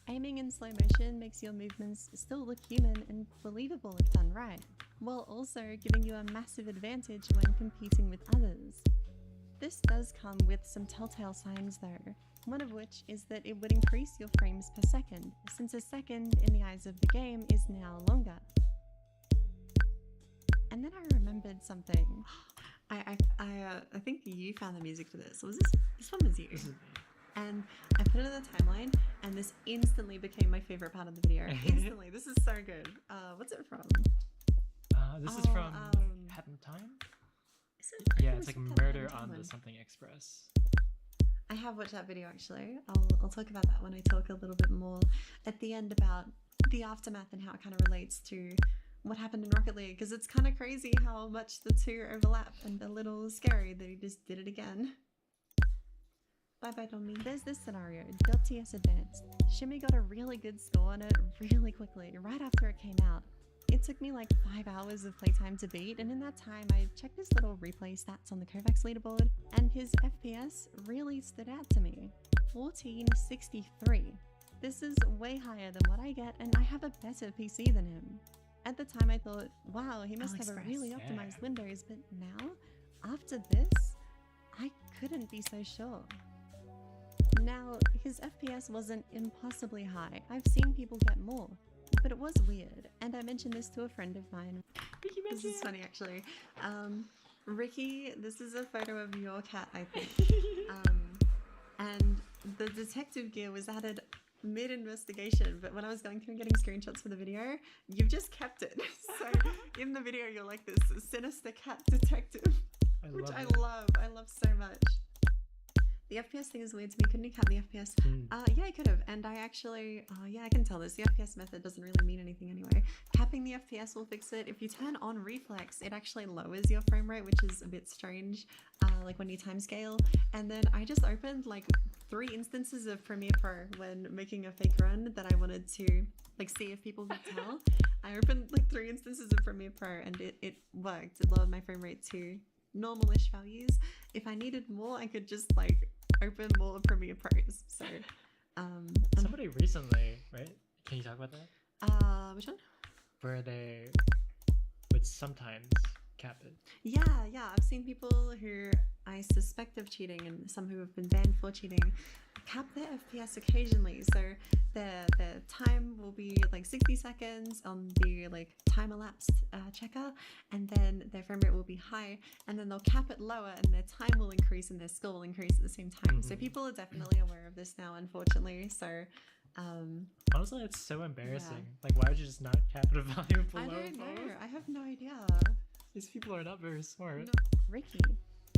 Aiming in slow motion makes your movements still look human and believable if done right, while also giving you a massive advantage when competing with others. This does come with some telltale signs though, one of which is that it would increase your frames per second, since a second in the eyes of the game is now longer. And then I remembered something. I think you found the music for this. Was this one was you? And I put it in the timeline, and this instantly became my favorite part of the video. Instantly, this is so good. What's it from? This is from Patent Time? Yeah, it's like Murder on the Something Express. I have watched that video actually. I'll talk about that when I talk a little bit more at the end about the aftermath and how it kind of relates to what happened in Rocket League, because it's kind of crazy how much the two overlap and a little scary that he just did it again. Bye bye, Tommy. There's this scenario, .ts Advanced. Shimmy got a really good score on it really quickly, right after it came out. It took me like 5 hours of playtime to beat, and in that time I checked his little replay stats on the Kovacs leaderboard, and his FPS really stood out to me. 1463. This is way higher than what I get, and I have a better PC than him. At the time I thought, wow, he must have a really optimized Windows, but now After this, I couldn't be so sure. Now, his FPS wasn't impossibly high. I've seen people get more, but it was weird, and I mentioned this to a friend of mine. This is funny, actually. Ricky, this is a photo of your cat, I think. And the detective gear was added mid-investigation, but when I was going through and getting screenshots for the video, you've just kept it. So in the video, you're like this sinister cat detective, which I love so much. The FPS thing is weird to me. Couldn't you cap the FPS? Yeah, I could have. And I actually, yeah, I can tell this. The FPS method doesn't really mean anything anyway. Capping the FPS will fix it. If you turn on reflex, it actually lowers your frame rate, which is a bit strange, like when you timescale. And then I just opened like 3 instances of Premiere Pro when making a fake run that I wanted to like see if people could tell. I opened like 3 instances of Premiere Pro and it worked. It lowered my frame rate to normal-ish values. If I needed more, I could just like open more Premiere Pros. So Somebody recently, right? Can you talk about that? Which one? Where they would sometimes cap it. Yeah, I've seen people who I suspect of cheating and some who have been banned for cheating cap their FPS occasionally. So their time will be like 60 seconds on the like time elapsed checker, and then their frame rate will be high, and then they'll cap it lower and their time will increase and their score will increase at the same time. So people are definitely aware of this now, unfortunately. So honestly, it's so embarrassing. Like, why would you just not cap it a value below? I don't know. I have no idea. These people are not very smart. No. Ricky,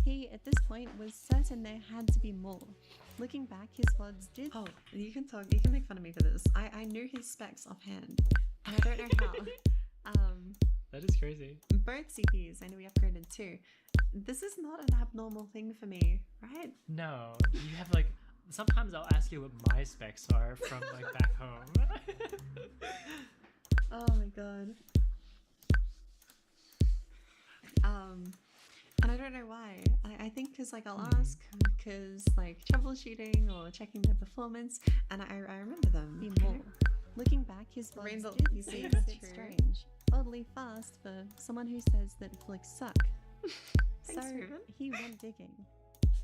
he at this point was certain there had to be more. Looking back, his VODs did. Oh, you can talk. You can make fun of me for this. I knew his specs offhand, and I don't know how. That is crazy. Both CPUs I know we upgraded too. This is not an abnormal thing for me, right? No, you have like. Sometimes I'll ask you what my specs are from like back home. Oh my god. And I don't know why. I think because like I'll ask because like troubleshooting or checking their performance, and I remember them be more. Looking back, his VODs did seem a bit strange, oddly fast for someone who says that flicks suck. So he went digging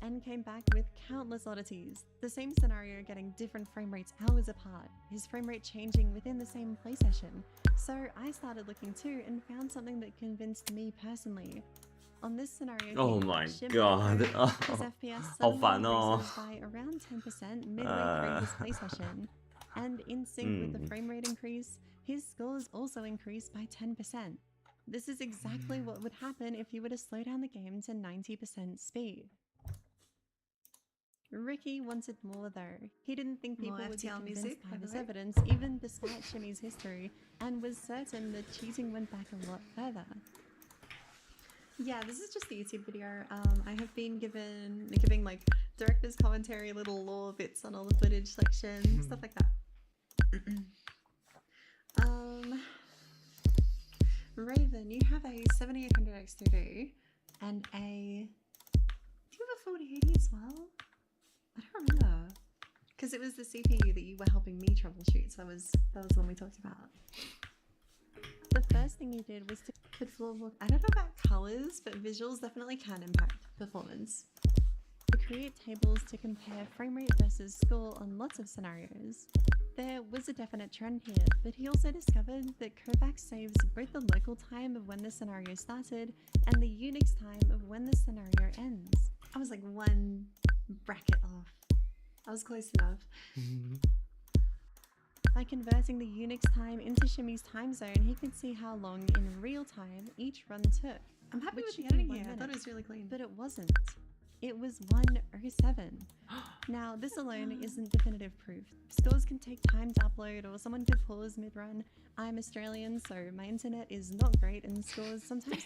and came back with countless oddities. The same scenario getting different frame rates hours apart, his frame rate changing within the same play session. So I started looking too and found something that convinced me personally. On this scenario, Oh my god. his FPS suddenly increases by around 10% midway through his play session. And in sync with the frame rate increase, his scores also increase by 10%. This is exactly what would happen if you were to slow down the game to 90% speed. Ricky wanted more though. He didn't think people would be convinced by this evidence, even despite Shimmy's history, and was certain that cheating went back a lot further. Yeah, this is just the YouTube video. I have been giving like director's commentary, little lore bits on all the footage section, stuff like that. Raven, you have a 7800 X3D and a. Do you have a 4080 as well? I don't remember, because it was the CPU that you were helping me troubleshoot. So that was the one we talked about. The first thing you did was to put floorboard. I don't know about colors, but visuals definitely can impact performance. To create tables to compare frame rate versus score on lots of scenarios. There was a definite trend here, but he also discovered that Kovac saves both the local time of when the scenario started and the Unix time of when the scenario ends. I was like one bracket off. I was close enough. By converting the Unix time into Shimmy's time zone, he could see how long in real time each run took. I'm happy with the editing here. I thought it was really clean. But it wasn't. It was 107. Now, this alone isn't definitive proof. Scores can take time to upload, or someone could pause mid-run. I'm Australian, so my internet is not great, and scores sometimes...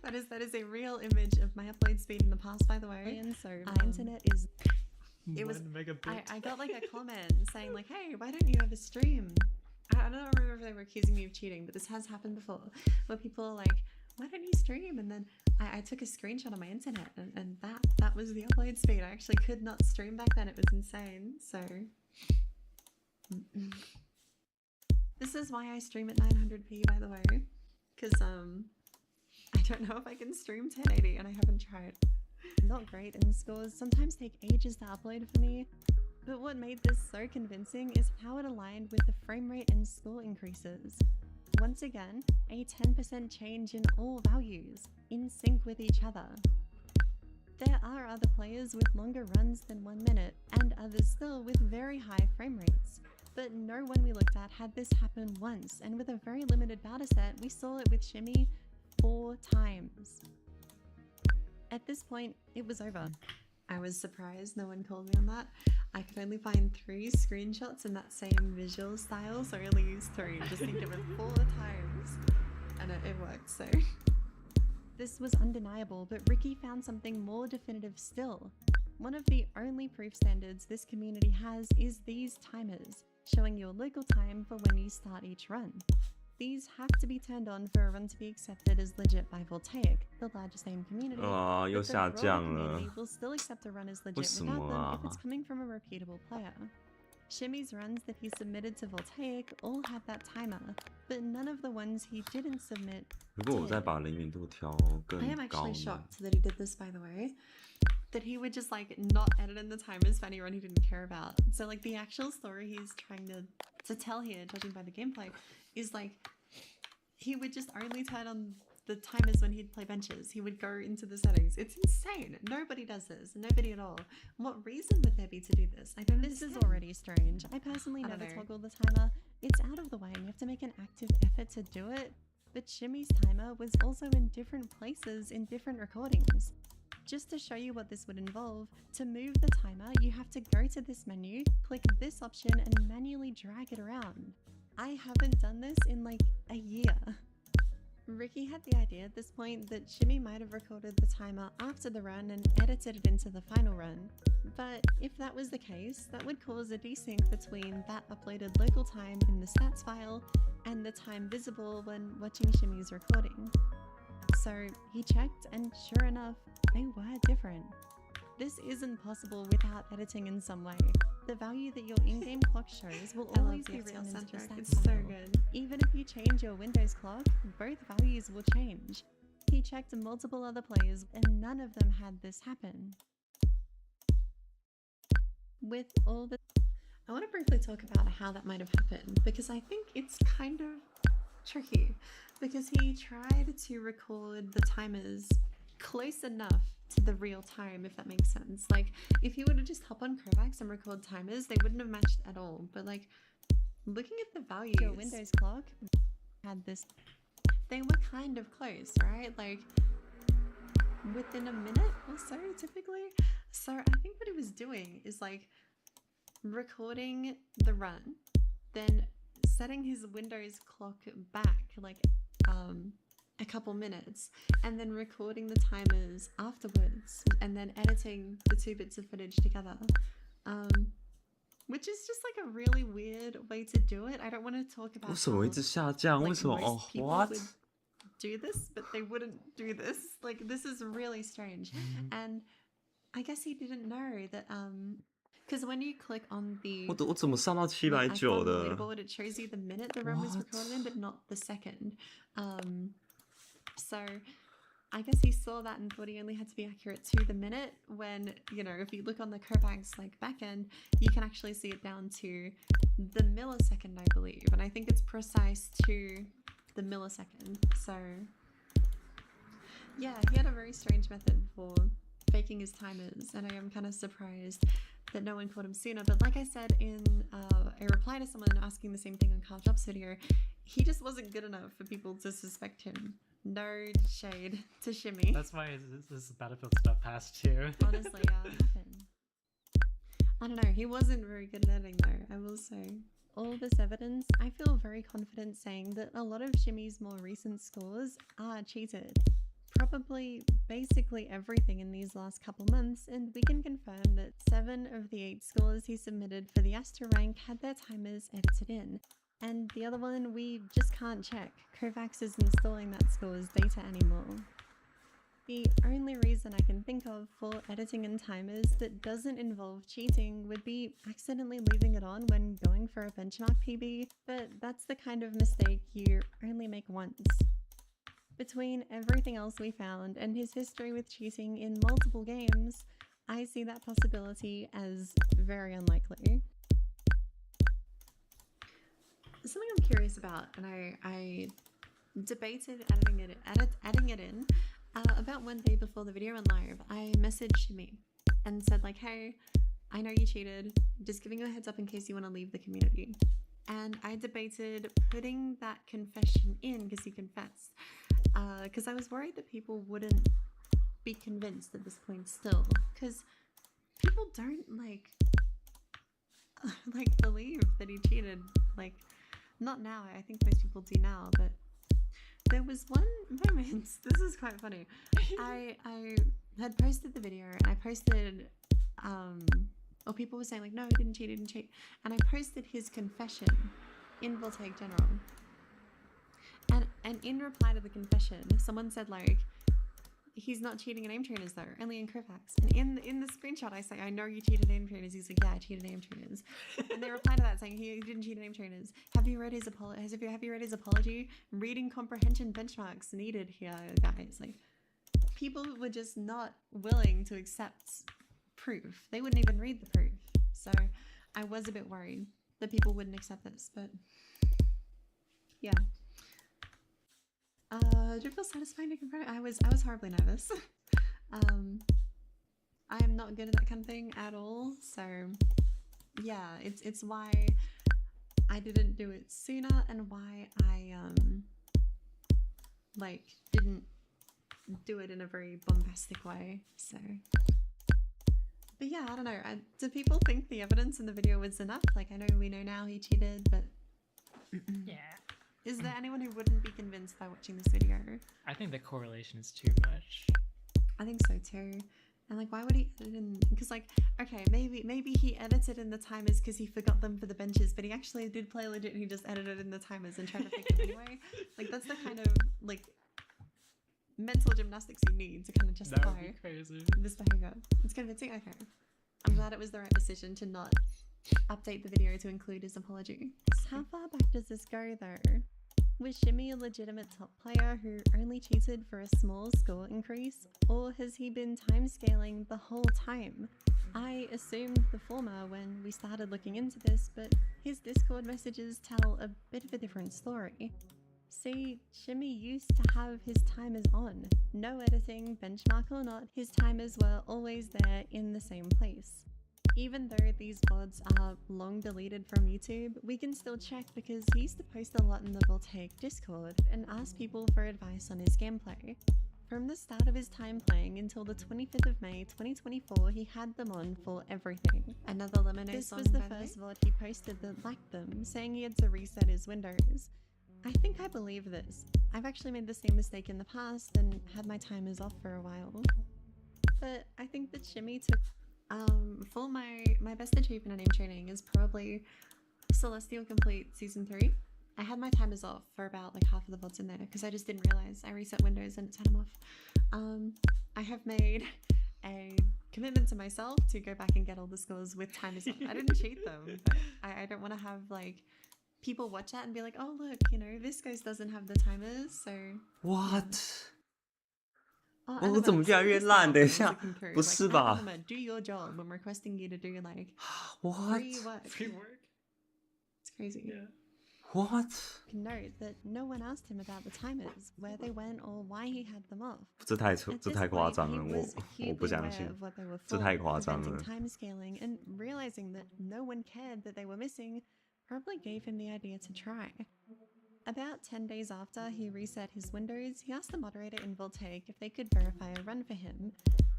that is a real image of my upload speed in the past, by the way. And so my internet is... It was... I got like a comment saying like, hey, why don't you have a stream? I don't remember if they were accusing me of cheating, but this has happened before, where people are like, why don't you stream? And then I took a screenshot of my internet, and that was the upload speed. I actually could not stream back then. It was insane. So this is why I stream at 900p, by the way, because I don't know if I can stream 1080 and I haven't tried. Not great, and scores sometimes take ages to upload for me. But what made this so convincing is how it aligned with the frame rate and score increases. Once again, a 10% change in all values, in sync with each other. There are other players with longer runs than 1 minute, and others still with very high frame rates. But no one we looked at had this happen once, and with a very limited data set, we saw it with Shimmy 4 times. At this point, it was over. I was surprised no one called me on that. I could only find 3 screenshots in that same visual style, so I only used 3. Just think of it 4 times. And it worked, so. This was undeniable, but Ricky found something more definitive still. One of the only proof standards this community has is these timers, showing your local time for when you start each run. These have to be turned on for a run to be accepted as legit by Voltaic, the largest name community. 啊，又 but the 下 broader 降了 community，will still accept a run as 为 legit 什 without 么 them 啊 if it's coming from a reputable player. Shimmy's runs that he submitted to Voltaic all had that timer, but none of the ones he didn't submit 如果我 did. 再把灵敏度调 I am 更高 actually 呢？ shocked that he did this, by the way. That he would just like not edit in the timers for any run he didn't care about. So like the actual story he's trying to tell here, judging by the gameplay, is like he would just only turn on the timers when he'd play benches. He would go into the settings. It's insane. Nobody does this. Nobody at all. What reason would there be to do this? I don't This is already strange. I personally never toggle the timer. It's out of the way and you have to make an active effort to do it. But Shimmy's timer was also in different places in different recordings. Just to show you what this would involve, to move the timer, you have to go to this menu, click this option, and manually drag it around. I haven't done this in like a year. Ricky had the idea at this point that Shimmy might have recorded the timer after the run and edited it into the final run. But if that was the case, that would cause a desync between that uploaded local time in the stats file and the time visible when watching Shimmy's recording. So he checked, and sure enough, they were different. This isn't possible without editing in some way. The value that your in-game clock shows will always be written into the stats It's so Oh. good. file. Even if you change your Windows clock, both values will change. He checked multiple other players, and none of them had this happen. With all the... I want to briefly talk about how that might have happened, because I think it's kind of tricky, because he tried to record the timers close enough to the real time, if that makes sense. Like, if you were to just hop on Kovacs and record timers, they wouldn't have matched at all. But like, looking at the values, your Windows clock had this. They were kind of close, right? Like, within a minute or so, typically. So I think what he was doing is like recording the run, then setting his Windows clock back like a couple minutes, and then recording the timers afterwards, and then editing the 2 bits of footage together, which is just like a really weird way to do it. I don't want to talk about 为什么一直下降？ like 为什么？ most 哦 people ，what？ would do this, but they wouldn't do this. Like, this is really strange. And I guess he didn't know that because when you click on the 我怎么上到the icon 790的？ leaderboard, it shows you the minute the run was What? recorded in, but not the second. So I guess he saw that and thought he only had to be accurate to the minute, when, you know, if you look on the Kovacs like backend, you can actually see it down to the millisecond, I believe. And I think it's precise to the millisecond. So yeah, he had a very strange method for faking his timers, and I am kind of surprised that no one caught him sooner. But like I said in a reply to someone asking the same thing on Carl Job's video, he just wasn't good enough for people to suspect him. No shade to Shimmy. That's why this Battlefield stuff passed too. Honestly, yeah, it happened. I don't know, he wasn't very good at editing though, I will say. All this evidence, I feel very confident saying that a lot of Shimmy's more recent scores are cheated. Probably basically everything in these last couple months, and we can confirm that 7 of the 8 scores he submitted for the Astro rank had their timers edited in. And the other one we just can't check. Kovacs isn't storing that score's data anymore. The only reason I can think of for editing in timers that doesn't involve cheating would be accidentally leaving it on when going for a benchmark PB, but that's the kind of mistake you only make once. Between everything else we found and his history with cheating in multiple games, I see that possibility as very unlikely. Something I'm curious about, and I debated adding it in about one day before the video went live. I messaged me and said like, hey, I know you cheated, just giving you a heads up in case you want to leave the community. And I debated putting that confession in because he confessed, because I was worried that people wouldn't be convinced at this point still, because people don't like believe that he cheated. Like, not now, I think most people do now, but there was one moment, this is quite funny. I had posted the video and I posted or people were saying like, no, he didn't cheat, and I posted his confession in Voltaic General, and in reply to the confession someone said like, he's not cheating in aim trainers though, only in Kovacs. And in the screenshot I say, I know you cheated in aim trainers. He's like, yeah, I cheated in aim trainers. And they reply to that saying he didn't cheat in aim trainers. Have you read his apology? Reading comprehension benchmarks needed here, guys. Like, people were just not willing to accept proof. They wouldn't even read the proof. So I was a bit worried that people wouldn't accept this, but yeah. Do you feel satisfying to confront? I was horribly nervous. I am not good at that kind of thing at all. So yeah, it's why I didn't do it sooner and why I like didn't do it in a very bombastic way. So, but yeah, I don't know. Do people think the evidence in the video was enough? Like, I know we know now he cheated, but Yeah. is there anyone who wouldn't be convinced by watching this video? I think the correlation is too much. I think so too. And like, why would he edit in? Because like, okay, maybe he edited in the timers because he forgot them for the benches, but he actually did play legit and he just edited in the timers and tried to fix them anyway. Like, that's the kind of like mental gymnastics you need to kind of That would justify be crazy. this behavior. It's convincing. Okay, I'm glad it was the right decision to not update the video to include his apology. How far back does this go though? Was Shimmy a legitimate top player who only cheated for a small score increase, or has he been time scaling the whole time? I assumed the former when we started looking into this, but his Discord messages tell a bit of a different story. See, Shimmy used to have his timers on. No editing, benchmark or not, his timers were always there in the same place. Even though these VODs are long deleted from YouTube, we can still check because he used to post a lot in the Voltaic Discord and ask people for advice on his gameplay. From the start of his time playing until the 25th of May 2024, he had them on for everything. Another Lemonade This song Oh, was the by the way? first VOD he posted that lacked them, saying he had to reset his windows. I think I believe this. I've actually made the same mistake in the past and had my timers off for a while. But I think that Shimmy took for my best achievement in aim training is probably Celestial Complete Season 3. I had my timers off for about like half of the VODs in there because I just didn't realize I reset windows and it turned them off. I have made a commitment to myself to go back and get all the scores with timers off. I didn't cheat them, but I don't want to have like people watch that and be like, oh look, you know, this ghost doesn't have the timers, so What？ Oh, 我 Anima, 怎么越来 this 越 is 烂？ what 等 I 一 was 下， looking through. 不 Like, 是吧 Anima, do your job when requesting you to do like？What？ free work. Free work? It's crazy. Yeah. What？ You can note that no one asked him about the timers, where they went, or why he had them off. 这太 At 这 this 太夸 point, 张 he 了， was 我不 acutely 相 aware 信 of what they were 这 for, 太夸张 preventing 了。 time scaling, and realizing that no one cared that they were missing probably gave him the idea to try. About 10 days after he reset his windows, he asked the moderator in Voltaic if they could verify a run for him.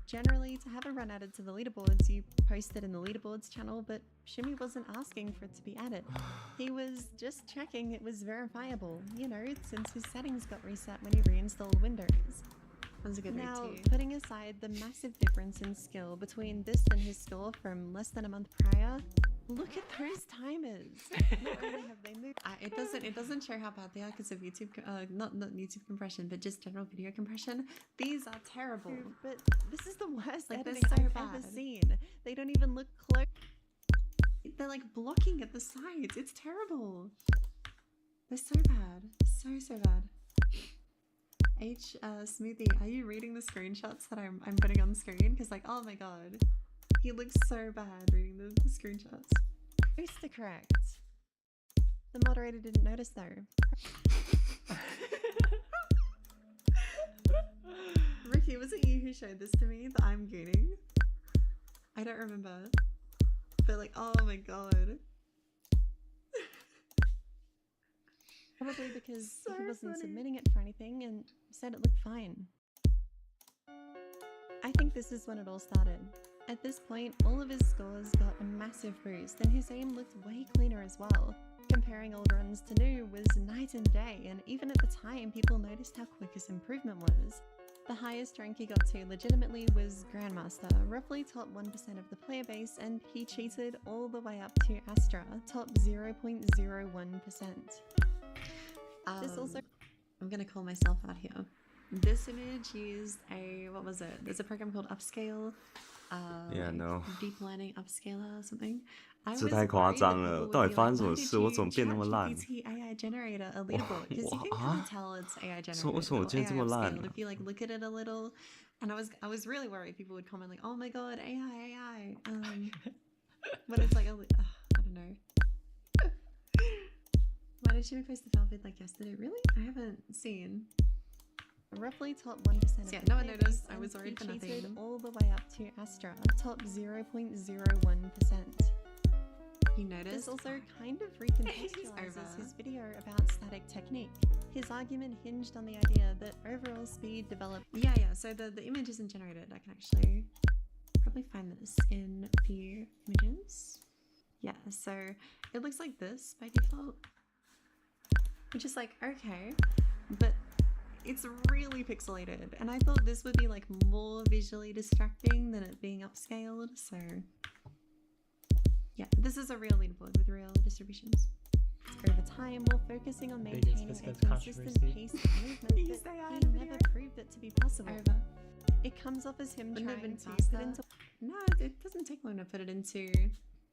Generally, to have a run added to the leaderboards, you post it in the leaderboards channel, but Shimmy wasn't asking for it to be added. He was just checking it was verifiable, you know, since his settings got reset when he reinstalled Windows. That's a good read Now, too. putting aside the massive difference in skill between this and his score from less than a month prior, look at those timers. Not only have they moved, It doesn't show how bad they are because of YouTube, not YouTube compression, but just general video compression. These are terrible. but this is the worst Like, they're editing so I've ever bad. seen. They don't even look close. They're like blocking at the sides. It's terrible. They're so bad. So bad. Smoothie, are you reading the screenshots that I'm putting on screen? Because like, oh my god, he looks so bad reading the screenshots. Booster correct. The moderator didn't notice though. Ricky, was it you who showed this to me that I'm gooning? I don't remember. But like, oh my god. Probably because So he wasn't funny. submitting it for anything and said it looked fine. I think this is when it all started. At this point, all of his scores got a massive boost and his aim looked way cleaner as well. Comparing old runs to new was night and day, and even at the time, people noticed how quick his improvement was. The highest rank he got to legitimately was Grandmaster, roughly top 1% of the player base, and he cheated all the way up to Astra, top 0.01%. This also... I'm gonna call myself out here. This image used what was it? There's a program called Upscale. Yeah, no. Deep Learning Upscaler or something. I 这 was 太夸 worried that 张了， people 到 would 底 be 发 like, 生什 why 么 did 事？我 you 怎么变那么烂？ ChatGPT AI generator a leaderboard? Because you Wow. can kind of tell it's AI generated 为什么我 or 今天这 AI 么烂 upscaled if you like look at it a little. And I was really worried people would comment like, oh my god, AI. But it's like, I don't know. Why did she post the Falvid like yesterday? Really? I haven't seen. Roughly top 1% of Yeah, the no one player noticed. base, I was and worried he for cheated nothing. all the way up to Astra, top 0.01%. You noticed? This also kind of recontextualizes over. his video about static technique. His argument hinged on the idea that overall speed developed... Yeah, so the image isn't generated. I can actually probably find this in view images. Yeah, so it looks like this by default. Which is like, okay, but it's really pixelated, and I thought this would be like more visually distracting than it being upscaled, so yeah, this is a real leaderboard with real distributions. Over time, while focusing on Biggest maintaining a Biscuits consistent controversy. pace of movement, You but say I he in the never video? proved it to be possible. Over. It comes off as him Wouldn't it have trying been to put faster? it into... No, it doesn't take long to put it into...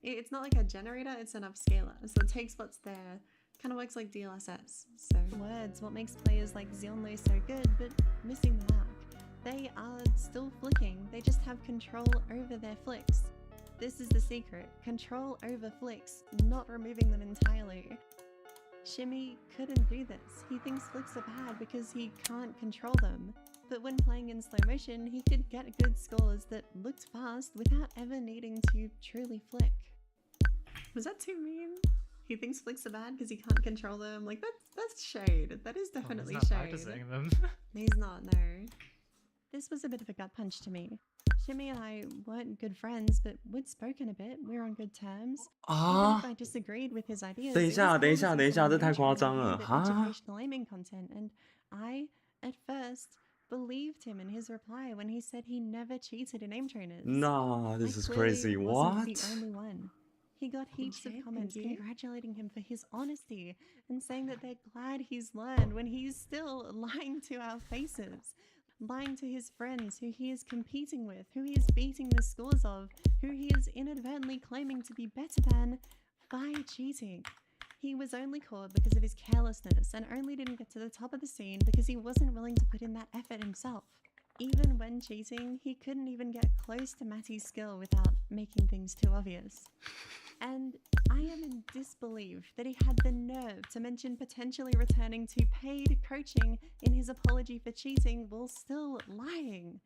It's not like a generator, it's an upscaler, so it takes what's there. Kind of works like DLSS. So words, what makes players like Xionlu so good, but missing the mark. They are still flicking, they just have control over their flicks. This is the secret, control over flicks, not removing them entirely. Shimmy couldn't do this. He thinks flicks are bad because he can't control them. But when playing in slow motion, he could get good scores that looked fast without ever needing to truly flick. Was that too mean? He thinks flicks are bad because he can't control them. Like that's shade. That is definitely he's not shade. practicing them. He's not, no. This was a bit of a gut punch to me. Shimmy and I weren't good friends, but we'd spoken a bit. We're on good terms. Even 啊 if I disagreed with his ideas, 等一 it was 下，等一 always 下， with 等一下，这 someone 太夸 neutral 张 and 了 aimed at 哈！ educational aiming content, and I, at first, believed him in his reply when he said he never cheated in aim trainers. Nah, this I is clearly crazy. wasn't What? the only one. He got heaps of Okay, comments thank you. congratulating him for his honesty and saying that they're glad he's learned when he's still lying to our faces. Lying to his friends who he is competing with, who he is beating the scores of, who he is inadvertently claiming to be better than by cheating. He was only caught because of his carelessness and only didn't get to the top of the scene because he wasn't willing to put in that effort himself. Even when cheating, he couldn't even get close to Matty's skill without making things too obvious. And I am in disbelief that he had the nerve to mention potentially returning to paid coaching in his apology for cheating while still lying.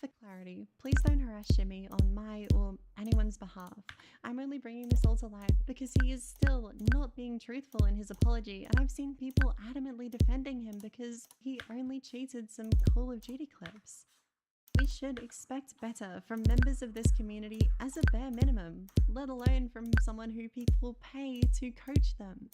For clarity, please don't harass Shimmy on my or anyone's behalf. I'm only bringing this all to light because he is still not being truthful in his apology, and I've seen people adamantly defending him because he only cheated some Call of Duty clips. We should expect better from members of this community as a bare minimum, let alone from someone who people pay to coach them.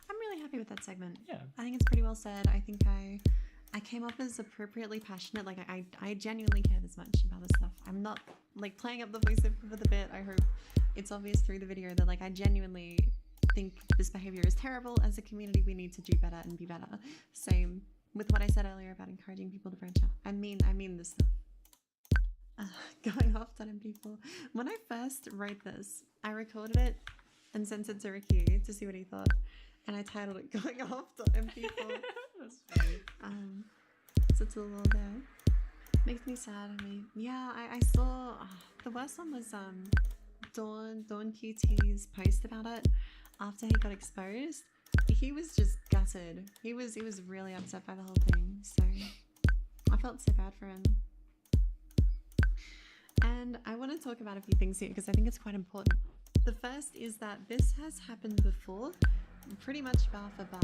I'm really happy with that segment. Yeah. I think it's pretty well said. I think I came off as appropriately passionate. Like I genuinely care this much about this stuff. I'm not like playing up the voiceover for the bit. I hope it's obvious through the video that like I genuinely think this behavior is terrible. As a community, we need to do better and be better. Same with what I said earlier about encouraging people to branch out. I mean this stuff. Going off on people. When I first wrote this, I recorded it and sent it to Ricky to see what he thought. and I titled it "Going After M People." That's funny. So it's a little there. Makes me sad. I mean, yeah, I saw the worst one was Dawn QT's post about it after he got exposed. He was just gutted. He was really upset by the whole thing. So I felt so bad for him. And I want to talk about a few things here because I think it's quite important. The first is that this has happened before, pretty much bar for bar.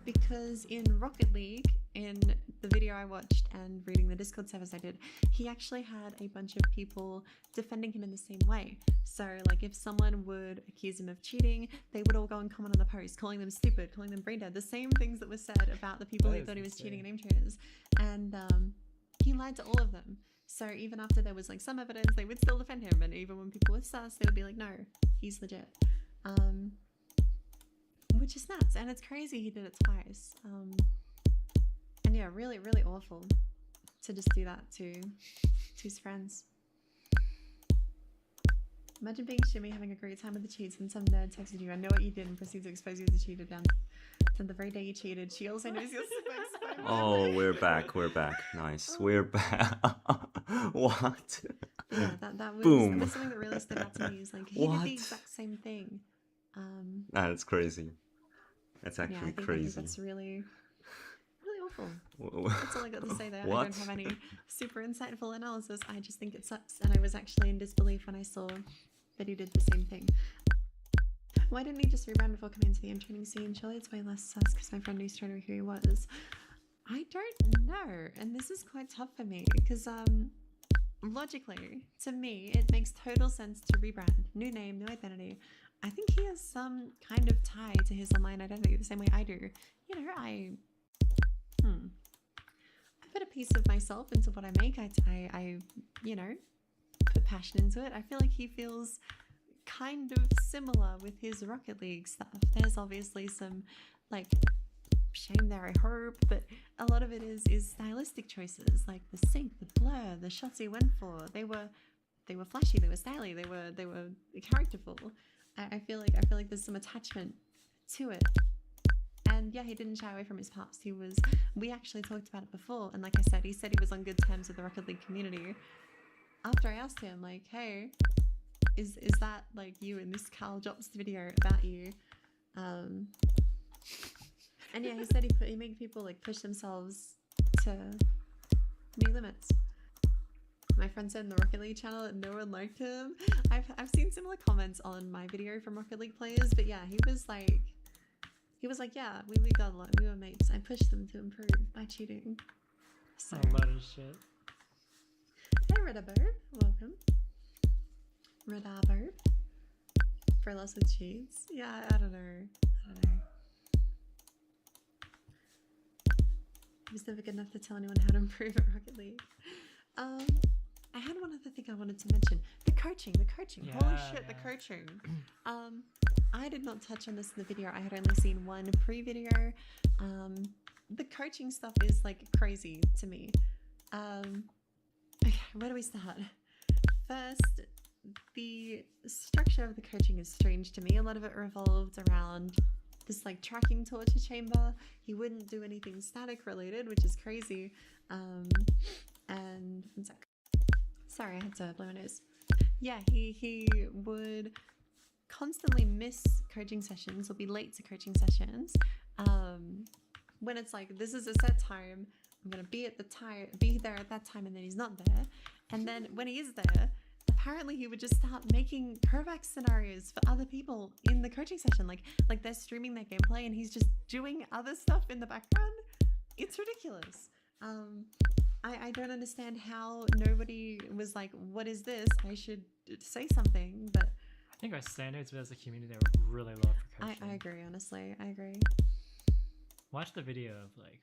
Because in Rocket League, in the video I watched and reading the Discord servers I did, he actually had a bunch of people defending him in the same way. So like if someone would accuse him of cheating, they would all go and comment on the post, calling them stupid, calling them brain dead, the same things that were said about the people who thought he was cheating in name trainers. And he lied to all of them. So even after there was like some evidence, they would still defend him. And even when people were sus, they would be like, no, he's legit. Which is nuts. And it's crazy he did it twice. And yeah, really, really awful to just do that to his friends. Imagine being Shimmy, having a great time with the cheats, and some nerd texted you, "I know what you did," and proceeds to expose you as a cheater down. Then the very day you cheated, she also knows you're super exposed. Oh, we're back. We're back. Nice. We're back. What? Yeah, that was, Boom. that was something that really stood out to me. Is like he did the exact same thing. That's crazy. That's Yeah, I actually think crazy. that's really, really awful. Wha- That's all I got to say there. I What? don't have any super insightful analysis. I just think it sucks, and I was actually in disbelief when I saw that he did the same thing. Why didn't he just rebrand before coming into the M training scene? Surely it's way less sus because my friend knew straight away who he was. I don't know, and this is quite tough for me because logically, to me, it makes total sense to rebrand. New name, new identity. I think he has some kind of tie to his online identity the same way I do. You know, I put a piece of myself into what I make. I you know, put passion into it. I feel like he feels kind of similar with his Rocket League stuff. There's obviously some like shame there, I hope, but a lot of it is stylistic choices, like the sync, the blur, the shots he went for. They were flashy, they were stylish, they were characterful. I feel like there's some attachment to it. And yeah, he didn't shy away from his past. We actually talked about it before, and like I said, he said he was on good terms with the Rocket League community. After I asked him, like, hey, is that like you in this Carl Jobs video about you? And yeah, he said he made people like push themselves to new limits. My friend said in the Rocket League channel that no one liked him. I've seen similar comments on my video from Rocket League players, but yeah, he was like, yeah, we got along, we were mates. I pushed them to improve by cheating. So, A lot of shit. hey Redaburb, welcome. Redaburb. For lots of cheats. Yeah, I don't know. I was never good enough to tell anyone how to improve at Rocket League. I had one other thing I wanted to mention. The coaching. Holy shit, the coaching. I did not touch on this in the video. I had only seen one pre-video. The coaching stuff is like crazy to me. Okay, where do we start? First, the structure of the coaching is strange to me. A lot of it revolved around this like tracking torture chamber. He wouldn't do anything static related, which is crazy. And one sec. Sorry, I had to blow my nose. Yeah, he would constantly miss coaching sessions or be late to coaching sessions. When it's like, this is a set time, I'm gonna be there at that time, and then he's not there. And then when he is there, apparently he would just start making Kovac scenarios for other people in the coaching session. Like they're streaming their gameplay and he's just doing other stuff in the background. It's ridiculous. I don't understand how nobody was like, what is this? I should say something, but I think our standards as a community are really low for coaching. I agree, honestly. I agree. Watch the video of like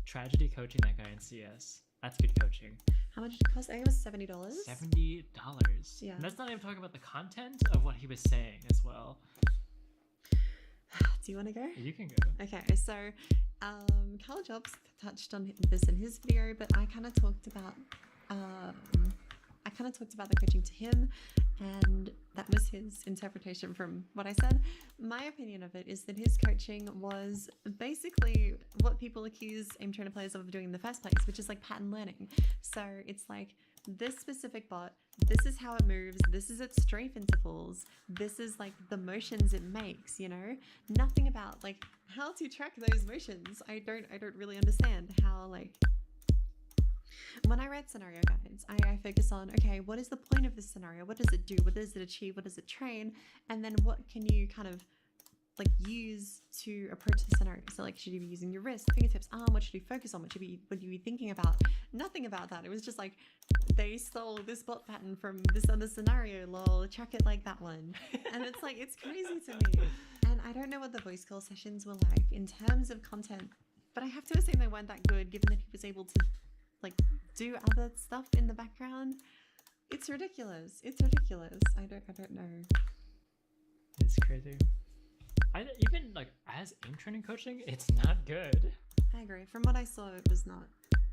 Tragedy coaching that guy in CS. That's good coaching. How much did it cost? I think it was $70. $70. Yeah. And that's not even talking about the content of what he was saying as well. Do you want to go? You can go. Okay, so Carl Jobs touched on this in his video, but I kind of talked about the coaching to him, And that was his interpretation from what I said. My opinion of it is that his coaching was basically what people accuse aim trainer players of doing in the first place, which is like pattern learning. So it's like, this specific bot, this is how it moves, this is its strafe intervals, this is like the motions it makes, you know? Nothing about like how to track those motions. I don't really understand how, like, when I read scenario guides, I focus on, okay, what is the point of this scenario? What does it do? What does it achieve? What does it train? And then what can you kind of like use to approach the scenario? So like, should you be using your wrist, fingertips, arm? What should you focus on? What you be thinking about? Nothing about that. It was just like, they stole this bot pattern from this other scenario, lol, track it like that one. And it's like, it's crazy to me. And I don't know what the voice call sessions were like in terms of content, but I have to assume they weren't that good given that he was able to like do other stuff in the background. It's ridiculous. It's ridiculous. I don't know. It's crazy. Even like as aim training coaching, it's not good. I agree. From what I saw, it was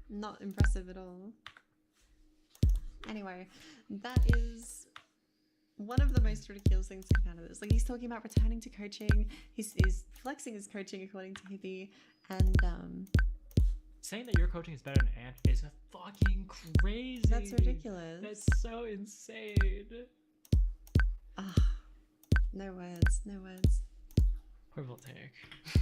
not impressive at all. Anyway, that is one of the most ridiculous things to come out of this. Like, he's talking about returning to coaching. He's flexing his coaching according to Hippie, and saying that your coaching is better than Ant is fucking crazy. That's ridiculous. That's so insane. No words. No words. Horrible take.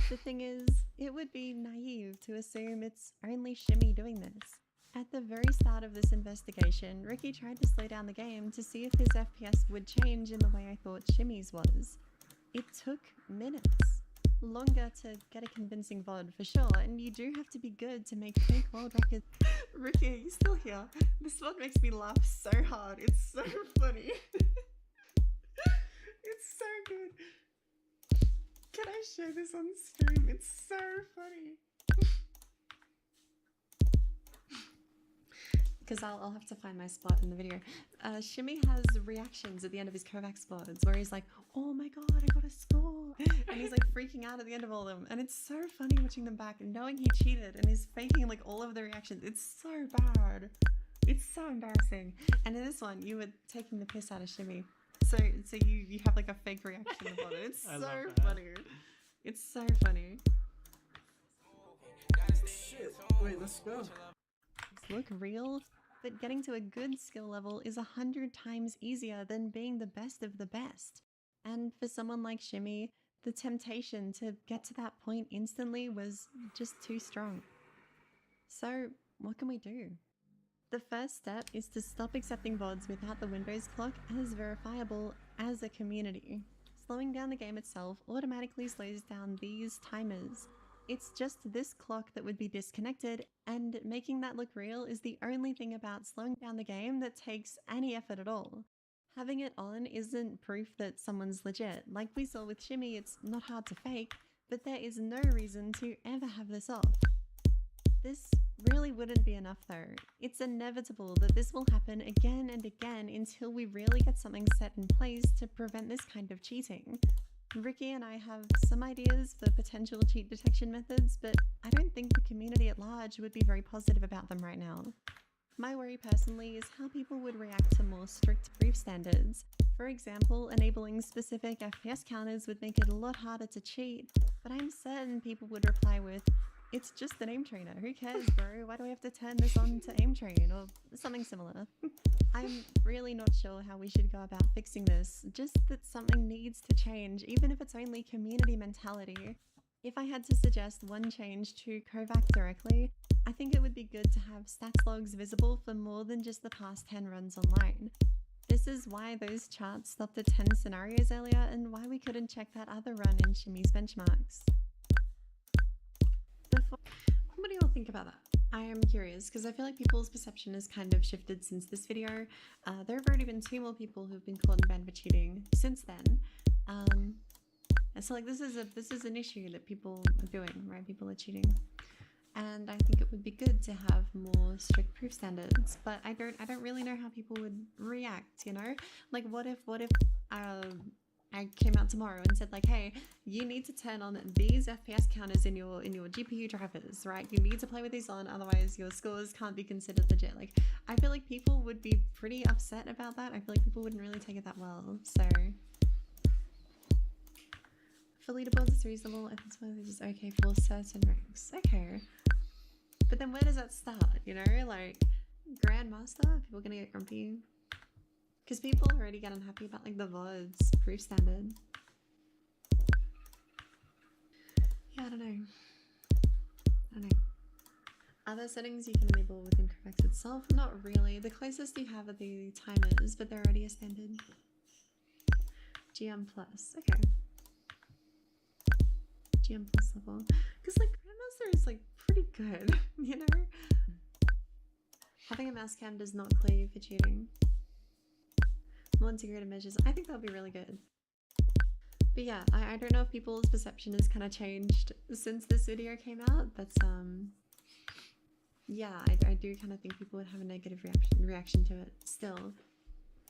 The thing is, it would be naive to assume it's only Shimmy doing this. At the very start of this investigation, Ricky tried to slow down the game to see if his FPS would change in the way I thought Shimmy's was. It took minutes. Longer to get a convincing VOD for sure, and you do have to be good to make fake world records. Ricky, are you still here? This VOD makes me laugh so hard. It's so funny. It's so good. Can I share this on stream? It's so funny. Because I'll have to find my spot in the video. Shimmy has reactions at the end of his Kovacs VODs where he's like, oh my god, I got a score. And he's like freaking out at the end of all of them. And it's so funny watching them back and knowing he cheated and he's faking like all of the reactions. It's so bad. It's so embarrassing. And in this one, you were taking the piss out of Shimmy. So you have like a fake reaction about it. It's so funny. It's so funny. Shit. Wait, let's go. Look real, but getting to a good skill level is 100 times easier than being the best of the best. And for someone like Shimmy, the temptation to get to that point instantly was just too strong. So what can we do? The first step is to stop accepting VODs without the Windows clock as verifiable as a community. Slowing down the game itself automatically slows down these timers. It's just this clock that would be disconnected, and making that look real is the only thing about slowing down the game that takes any effort at all. Having it on isn't proof that someone's legit. Like we saw with Shimmy, it's not hard to fake, but there is no reason to ever have this off. This really wouldn't be enough though. It's inevitable that this will happen again and again until we really get something set in place to prevent this kind of cheating. Ricky and I have some ideas for potential cheat detection methods, but I don't think the community at large would be very positive about them right now. My worry personally is how people would react to more strict proof standards. For example, enabling specific FPS counters would make it a lot harder to cheat, but I'm certain people would reply with, "It's just an aim trainer, who cares bro, why do I have to turn this on to aim train?" or something similar. I'm really not sure how we should go about fixing this, just that something needs to change, even if it's only community mentality. If I had to suggest one change to Kovac directly, I think it would be good to have stats logs visible for more than just the past 10 runs online. This is why those charts stopped at 10 scenarios earlier and why we couldn't check that other run in Shimmy's benchmarks. What do you all think about that? I am curious because I feel like people's perception has kind of shifted since this video. There have already been 2 more people who've been caught and banned for cheating since then. And so like this is an issue that people are doing, right? People are cheating. And I think it would be good to have more strict proof standards, but I don't really know how people would react, you know? Like what if I came out tomorrow and said like, hey, you need to turn on these FPS counters in your GPU drivers, right? You need to play with these on, otherwise your scores can't be considered legit. Like, I feel like people would be pretty upset about that. I feel like people wouldn't really take it that well. So for leaderboards, it's reasonable. I think it's just okay for certain ranks. Okay, but then where does that start? You know, like Grandmaster, people gonna get grumpy. Because people already get unhappy about like the VOD's proof standard. Yeah, I don't know. Other settings you can enable within Corvex itself? Not really. The closest you have are the timers, but they're already a standard. GM plus. Okay. GM plus level. Because like Grandmaster is like pretty good, you know? Having a mouse cam does not clear you for cheating. More integrated measures. I think that'll be really good. But yeah, I don't know if people's perception has kind of changed since this video came out, but yeah, I do kind of think people would have a negative reaction to it still.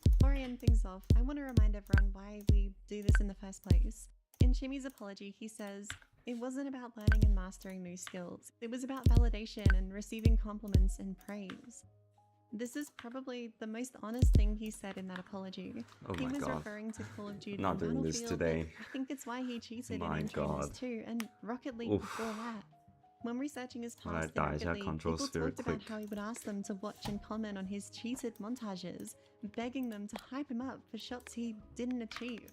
Before I end things off, I want to remind everyone why we do this in the first place. In Chimmy's apology, he says, it wasn't about learning and mastering new skills. It was about validation and receiving compliments and praise. This is probably the most honest thing he said in that apology. Oh he my was god. referring to Call of Duty Not and doing this Battlefield, today. but I think it's why he cheated My in Trainers god. too, and Rocket League Oof. before that. When researching his When I past in die, Rocket I League, control people sphere talked about click. how he would ask them to watch and comment on his cheated montages, begging them to hype him up for shots he didn't achieve.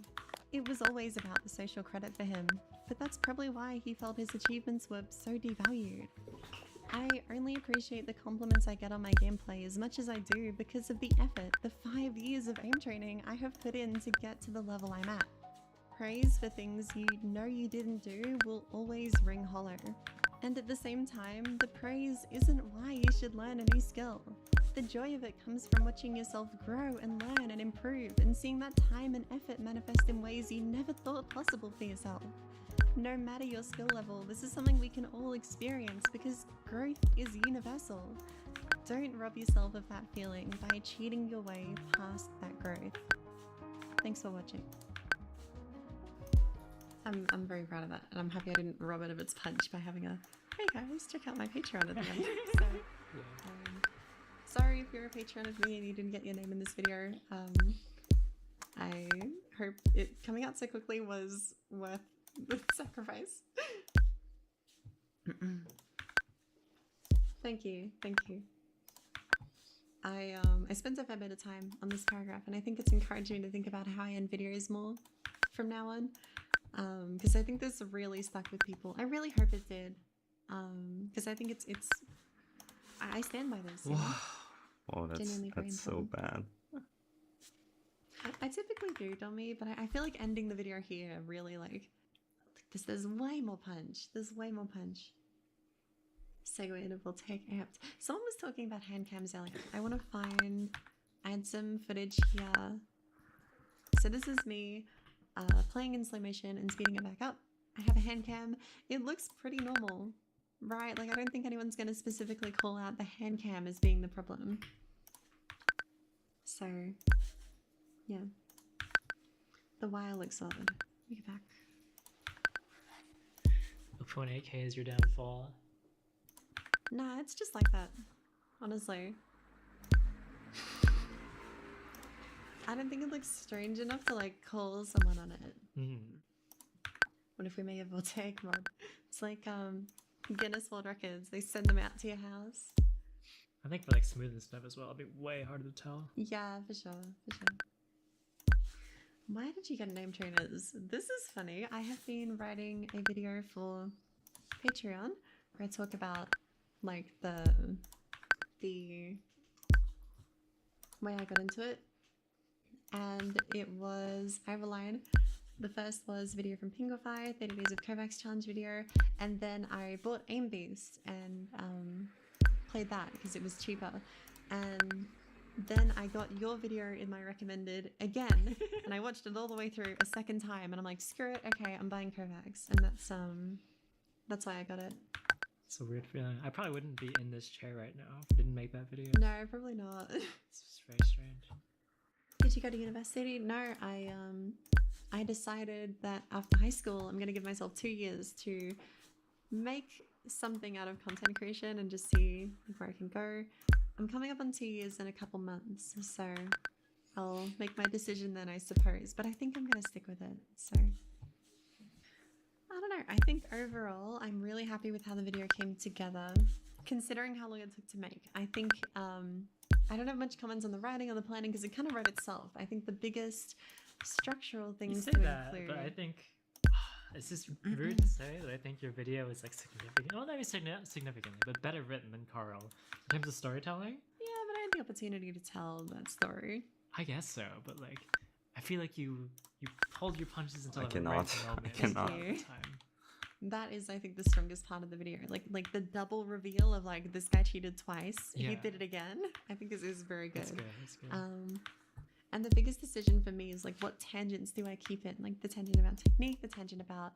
It was always about the social credit for him, but that's probably why he felt his achievements were so devalued. I only appreciate the compliments I get on my gameplay as much as I do because of the effort, the 5 years of aim training I have put in to get to the level I'm at. Praise for things you know you didn't do will always ring hollow. And at the same time, the praise isn't why you should learn a new skill. The joy of it comes from watching yourself grow and learn and improve and seeing that time and effort manifest in ways you never thought possible for yourself. No matter your skill level, this is something we can all experience because growth is universal. Don't rob yourself of that feeling by cheating your way past that growth. Thanks for watching. I'm very proud of that, and I'm happy I didn't rob it of its punch by having a, hey guys, check out my Patreon at the end. So, sorry if you're a patron of me and you didn't get your name in this video. I hope it coming out so quickly was worth the sacrifice. Thank you. I spent a fair bit of time on this paragraph, and I think it's encouraging to think about how I end videos more from now on, because I think this really stuck with people. I really hope it did, because I think it's I stand by this. You know? Oh, Genuinely very that's so important. bad. I typically do, Dommy, but I feel like ending the video here really like there's way more punch. There's way more punch. Segue into Voltaic amped. Someone was talking about hand cams earlier. I want to add some footage here. So this is me playing in slow motion and speeding it back up. I have a hand cam. It looks pretty normal, right? Like I don't think anyone's going to specifically call out the hand cam as being the problem. So, yeah. The wire looks solid. Let me get back. 0.8K is your downfall. Nah, it's just like that. Honestly. I don't think it looks strange enough to like call someone on it. What if we make a Voltaic mod? It's like Guinness World Records. They send them out to your house. I think for like smooth and stuff as well, it'd be way harder to tell. Yeah, for sure. Why did you get name trainers? This is funny. I have been writing a video for Patreon where I talk about like the way I got into it, and it was I have a line. The first was a video from Pingify, 30 Days of Kovacs Challenge video, and then I bought Aim Beast and played that because it was cheaper, and then I got your video in my recommended again, and I watched it all the way through a second time, and I'm like, screw it, okay, I'm buying Kovacs, and that's why I got it. It's a weird feeling. I probably wouldn't be in this chair right now if I didn't make that video. No, probably not. It's just very strange. Did you go to university? No, I I decided that after high school, I'm gonna give myself 2 years to make something out of content creation and just see where I can go. I'm coming up on 2 years in a couple months, so I'll make my decision then, I suppose. But I think I'm gonna stick with it. So I don't know. I think overall, I'm really happy with how the video came together, considering how long it took to make. I think I don't have much comments on the writing or the planning because it kind of wrote itself. I think the biggest structural You things say to that, include. but I think it's just rude to say that I think your video is like significant. Well, not significantly, but better written than Carl in terms of storytelling. Yeah, but I had the opportunity to tell that story. I guess so, but like, I feel like you pulled your punches until I the cannot. right I moment. cannot. all the time. That is, I think, the strongest part of the video. Like the double reveal of like this guy cheated twice. Yeah. He did it again. I think this is very good. That's good. That's good. And the biggest decision for me is like, what tangents do I keep in? Like the tangent about technique, the tangent about,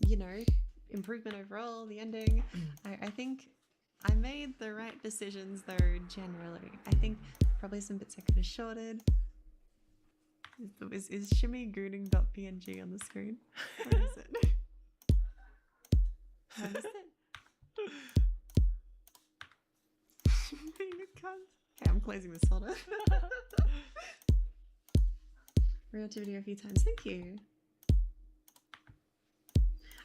you know, improvement overall, the ending. I think I made the right decisions though, generally. I think probably some bits I could have shorted. Is shimmygooning.png on the screen? Where is it? I missed it. Being a cunt. Okay, I'm closing this folder. Rewatched the video a few times. Thank you.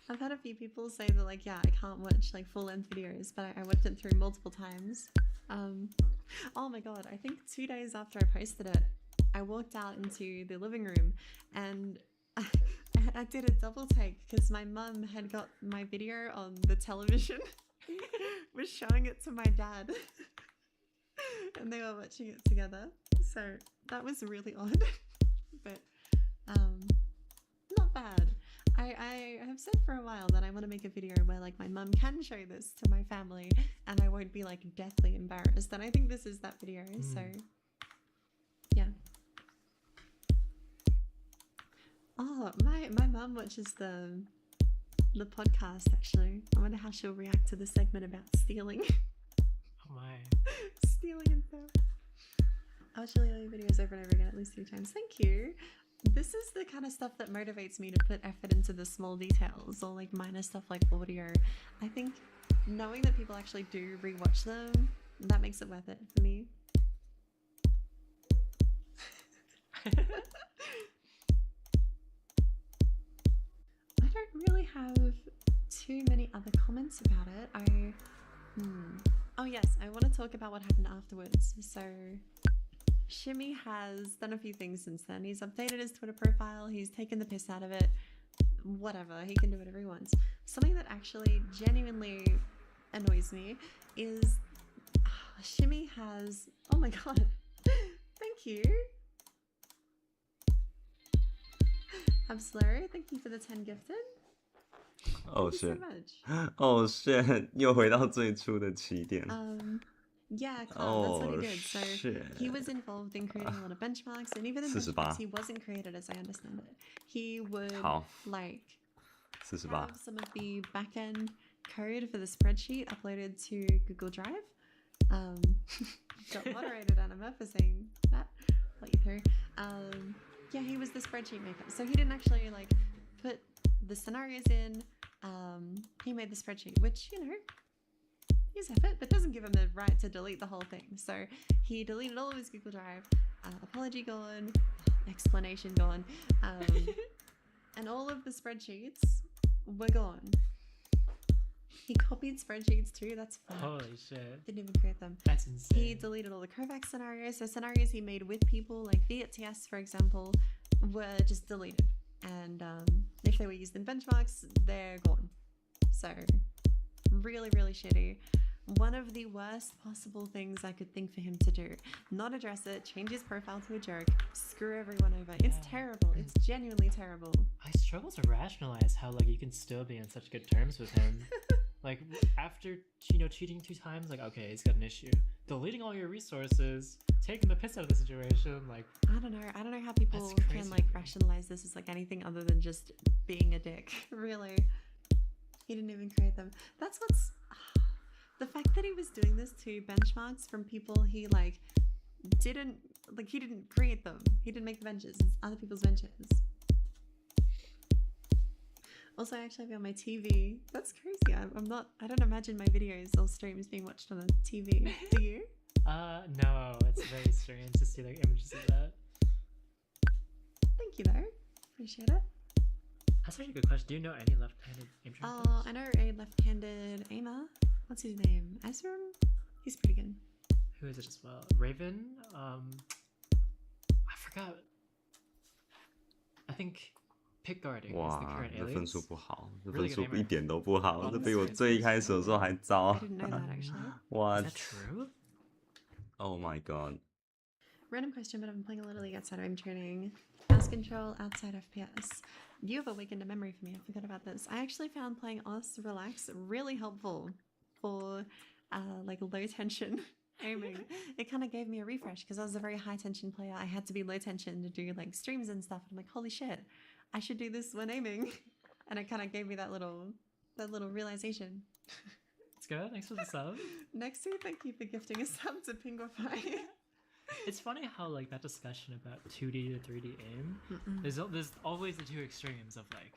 I've had a few people say that, like, yeah, I can't watch like full-length videos, but I watched it through multiple times. Oh my god, I think 2 days after I posted it, I walked out into the living room and I did a double take because my mum had got my video on the television, was showing it to my dad, and they were watching it together. So that was really odd, but not bad. I have said for a while that I want to make a video where like my mum can show this to my family and I won't be like deathly embarrassed, and I think this is that video. So yeah. Oh, my mum watches the podcast actually. I wonder how she'll react to the segment about stealing. Oh my. Stealing and theft. I watch your videos over and over again at least 3 times. Thank you. This is the kind of stuff that motivates me to put effort into the small details or like minor stuff like audio. I think knowing that people actually do rewatch them, that makes it worth it for me. I don't really have too many other comments about it. Oh yes, I want to talk about what happened afterwards. So Shimmy has done a few things since then. He's updated his Twitter profile, he's taken the piss out of it, whatever, he can do whatever he wants. Something that actually genuinely annoys me is Shimmy has, oh my god, thank you. Absolutely, thank you for the 10 gifted. Oh Thank you shit! so much. Oh shit! 又回到最初的起点。 Yeah, Carl, that's what he did. So shit. he was involved in creating a lot of benchmarks, and even in 48 benchmarks, he wasn't created as I understand it. He would好 like 48 have some of the back-end code for the spreadsheet uploaded to Google Drive. Got moderated Anima for saying that. Let you through. Yeah, he was the spreadsheet maker. So he didn't actually like put the scenarios in. He made the spreadsheet, which, you know, is effort, but doesn't give him the right to delete the whole thing. So he deleted all of his Google Drive, apology gone, explanation gone, and all of the spreadsheets were gone. He copied spreadsheets too, that's fine. Holy shit. Didn't even create them. That's insane. He deleted all the Kovac scenarios, so scenarios he made with people, like VTS for example, were just deleted. And if they were used in benchmarks, they're gone. So really, really shitty. One of the worst possible things I could think for him to do. Not address it, change his profile to a joke, screw everyone over. It's terrible. It's genuinely terrible. I struggle to rationalize how like you can still be on such good terms with him. Like after, you know, cheating 2 times, like okay, he's got an issue. Deleting all your resources, taking the piss out of the situation, like I don't know how people That's crazy. can like rationalize this as like anything other than just being a dick. Really. He didn't even create them. That's what's the fact that he was doing this to benchmarks from people he like didn't like he didn't create them. He didn't make the benches. It's other people's benches. Also, I actually have it on my TV. That's crazy. I'm not. I don't imagine my videos or streams being watched on a TV. Do you? No. It's very strange to see like images of that. Thank you, though. Appreciate it. That's actually a good question. Do you know any left-handed aim training Oh, I know a left-handed aimer. What's his name? Azram? He's pretty good. Who is it as well? Raven? I forgot. I think pick guarding is the 哇， current 你的分数 alias. 不好，这 Really 分数 good aimer. 一点都不好， Oh, 这 that's 比我 good. 最一开始的时候还糟 I。didn't know that, actually. What? Is that true? Oh my god. Random question, but I've been playing a little league outside aim training. Mouse control outside FPS. You have awakened a memory for me. I forgot about this. I actually found playing OS Relax really helpful for like low tension aiming. It kind of gave me a refresh because I was a very high tension player. I had to be low tension to do like streams and stuff. I'm like, holy shit, I should do this when aiming. And it kind of gave me that little realization. It's good. Thanks for the sub. Next to thank you for gifting a sub to Pinguify. It's funny how like that discussion about 2D to 3D aim. Mm-mm. There's always the two extremes of like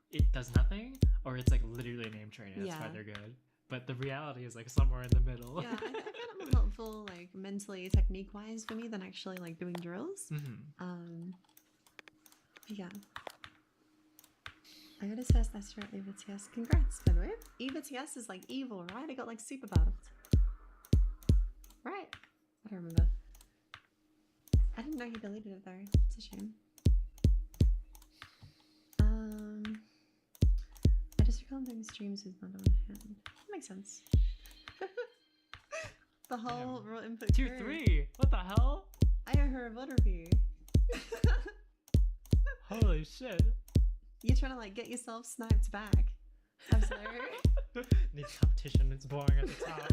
it does nothing or it's like literally an aim training. That's why Yeah. they're good. But the reality is like somewhere in the middle. Yeah, I found it more helpful, like mentally, technique-wise for me than actually like doing drills. Yeah. I got a test Astro at EVTS. Congrats, by the way. EVTS is like evil, right? I got like super buffed. Right? I don't remember. I didn't know he deleted it though. It's a shame. I just recall him doing streams with not on hand. That makes sense. The whole raw input. Tier crew. 3. What the hell? I owe her a VOD review. Holy shit. You're trying to like get yourself sniped back. Absolutely. Needs competition. It's boring at the top.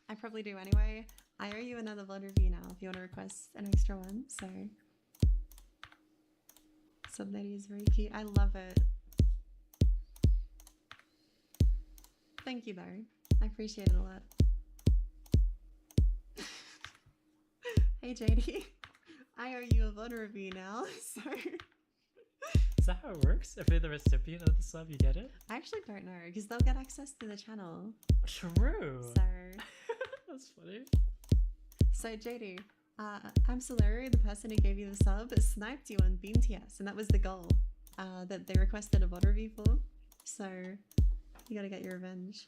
I probably do anyway. I owe you another VOD review now if you want to request an extra one. So Subnetty is very cute. I love it. Thank you though. I appreciate it a lot. Hey JD, I owe you a VOD review now. So Is that how it works? If you're the recipient of the sub, you get it? I actually don't know because they'll get access to the channel. True. So That's funny. So JD, Absolutely, the person who gave you the sub sniped you on BeamTS, and that was the goal that they requested a VOD review for. So you gotta get your revenge.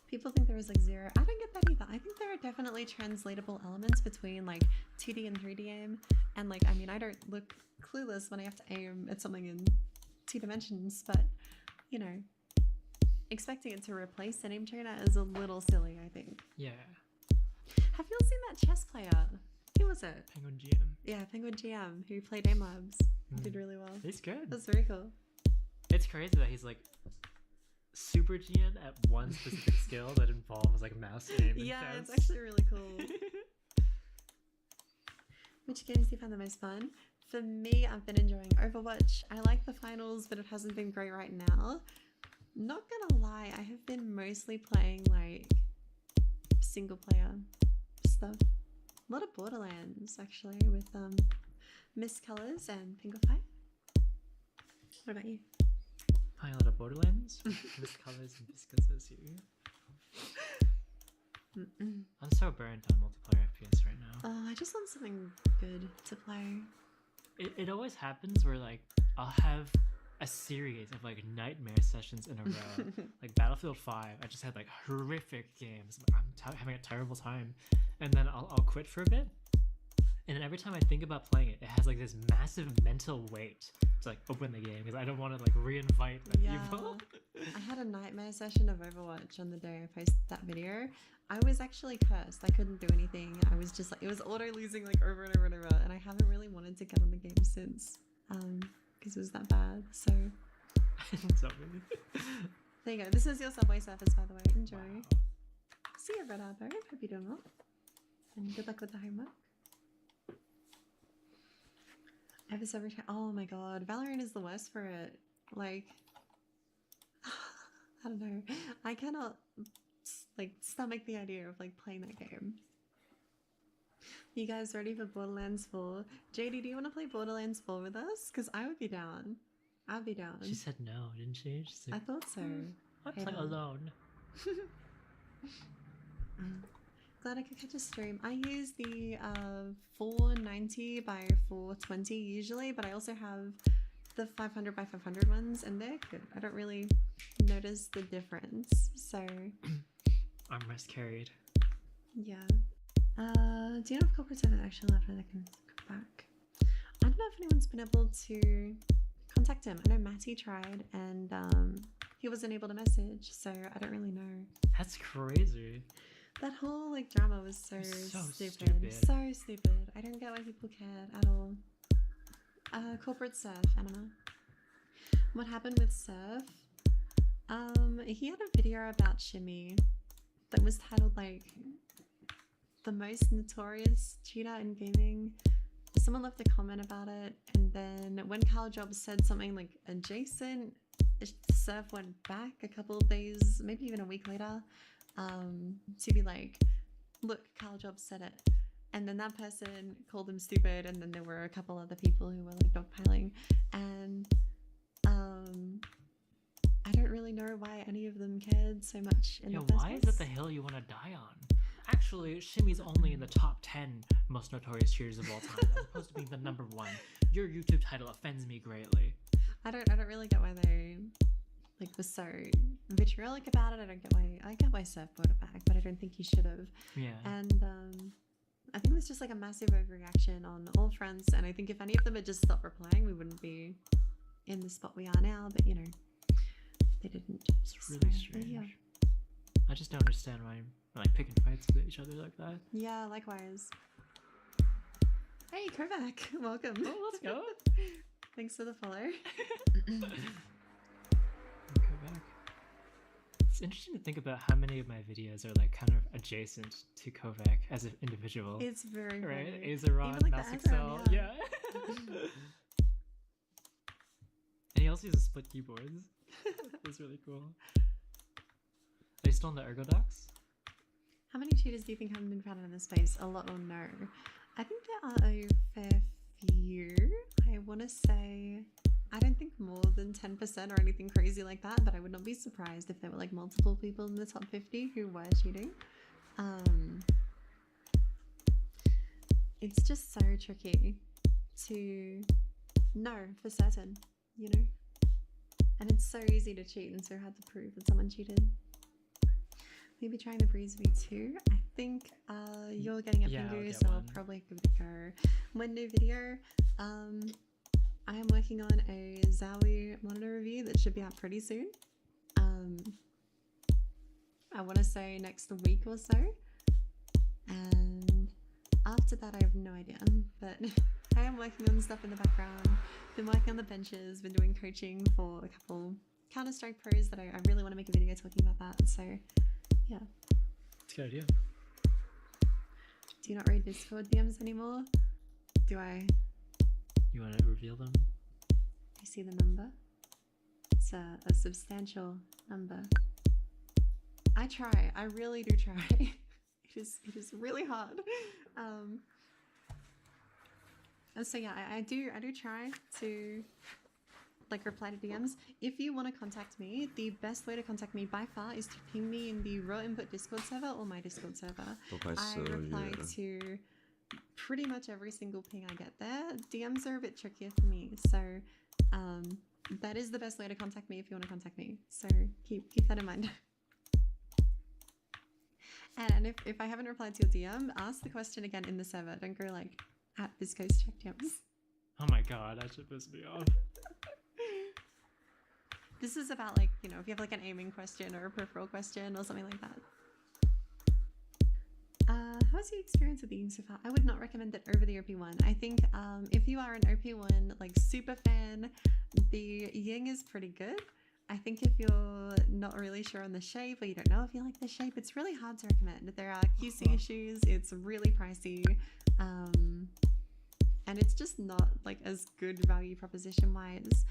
People think there is like zero. I don't get that either. I think there are definitely translatable elements between like 2D and 3D aim, and like I mean I don't look clueless when I have to aim at something in 2 dimensions, but you know, expecting it to replace an aim trainer is a little silly, I think. Yeah. Have you all seen that chess player? Who was it? Penguin GM. Yeah, Penguin GM, who played Aim Labs. He did really well. He's good. That's very cool. It's crazy that he's like super GM at one specific skill that involves like mouse aim. And Yeah, fence. it's actually really cool. Which games do you find the most fun? For me, I've been enjoying Overwatch. I like the finals, but it hasn't been great right now. Not gonna lie, I have been mostly playing like single player stuff. A lot of Borderlands actually with Mist Colors and Pinguify. What about you? Playing a lot of Borderlands. Mist colors and biscuits as you. I'm so burnt on multiplayer FPS right now. Oh, I just want something good to play. It always happens where like I'll have a series of like nightmare sessions in a row. Like Battlefield 5, I just had like horrific games. I'm having a terrible time, and then I'll quit for a bit. And then every time I think about playing it, it has like this massive mental weight to like open the game because I don't want to like re-invite the evil. I had a nightmare session of Overwatch on the day I posted that video. I was actually cursed. I couldn't do anything. I was just like, it was auto losing like over and over and over, and I haven't really wanted to get on the game since because it was that bad. So So many. there you go. This is your Subway Surfers, by the way. Enjoy. Wow. See you, Red Arbo. Hope you're doing well. And good luck with the homework. Ever every time. Oh my god. Valorant is the worst for it. Like, I don't know. I cannot like stomach the idea of like playing that game. You guys ready for Borderlands 4? JD, do you want to play Borderlands 4 with us? Because I would be down. I'd be down. She said no, didn't she? She's I like, thought so. I Hey, play Dom. alone. Glad I could catch a stream. I use the 490 by 420 usually, but I also have the 500 by 500 ones, and they're good. I don't really notice the difference. So, Armrest carried. yeah. Do you know if corporate seven actually left and I can come back? I don't know if anyone's been able to contact him. I know Matty tried, and he wasn't able to message, so I don't really know. That's crazy. That whole like drama was so, So stupid. stupid. So stupid. I don't get why people cared at all. Corporate Surf, Anima. What happened with Surf? He had a video about Shimmy that was titled like the most notorious cheater in gaming. Someone left a comment about it, and then when Carl Jobs said something like adjacent, Surf went back a couple of days, maybe even a week later, to be like, look, Carl Jobs said it. And then that person called him stupid, and then there were a couple other people who were like dogpiling. And I don't really know why any of them cared so much in Yeah, the first why is place. that the hill you want to die on? Actually, Shimmy's only in the top 10 most notorious cheaters of all time, as opposed to being the number one. Your YouTube title offends me greatly. I don't really get why they like were so vitriolic about it. I get why Surf brought it back, but I don't think he should have. Yeah. And I think there's just like a massive overreaction on all fronts, and I think if any of them had just stopped replying, we wouldn't be in the spot we are now. But you know, they didn't. It's really So, strange. yeah. I just don't understand why we're like picking fights with each other like that. Yeah, likewise. Hey, Kovac, welcome. Oh, let's go. Thanks for the follow. Go back. It's interesting to think about how many of my videos are like kind of adjacent to Kovac as an individual. It's very right? funny. Azeron, Even, like, Mouse the Excel. background, Yeah. And he also uses split keyboards. That's really cool. Are you still on the Ergodocs? How many cheaters do you think haven't been found in this space? A lot or no? I think there are a fair few. I want to say, I don't think more than 10% or anything crazy like that, but I would not be surprised if there were like multiple people in the top 50 who were cheating. It's just so tricky to know for certain, you know? And it's so easy to cheat and so hard to prove that someone cheated. Maybe trying the Breeze V2. I think you're getting a Yeah, I'll Pingu, get so I'll one. probably give it a go. One new video. I am working on a Zowie monitor review that should be out pretty soon. I want to say next week or so. And after that, I have no idea. But I am working on stuff in the background. Been working on the benches. Been doing coaching for a couple Counter-Strike pros that I really want to make a video talking about that. So, yeah. It's a good idea. Do you not read Discord DMs anymore? Do I? You want to reveal them? You see the number? It's a substantial number. I try. I really do try. It is really hard. And so yeah, I do try to like reply to DMs. If you want to contact me, the best way to contact me by far is to ping me in the Raw Input Discord server or my Discord server. I reply to pretty much every single ping I get there. DMs are a bit trickier for me, so that is the best way to contact me if you want to contact me. So keep that in mind. And if I haven't replied to your DM, ask the question again in the server. Don't go like at Visco's check DMs. Oh my god, that should piss me off. This is about like, you know, if you have like an aiming question or a peripheral question or something like that. How's your experience with the game so far? I would not recommend it over the OP1. I think if you are an OP1 like super fan, the Ying is pretty good. I think if you're not really sure on the shape or you don't know if you like the shape, it's really hard to recommend. There are QC issues, it's really pricey, and it's just not like as good value proposition wise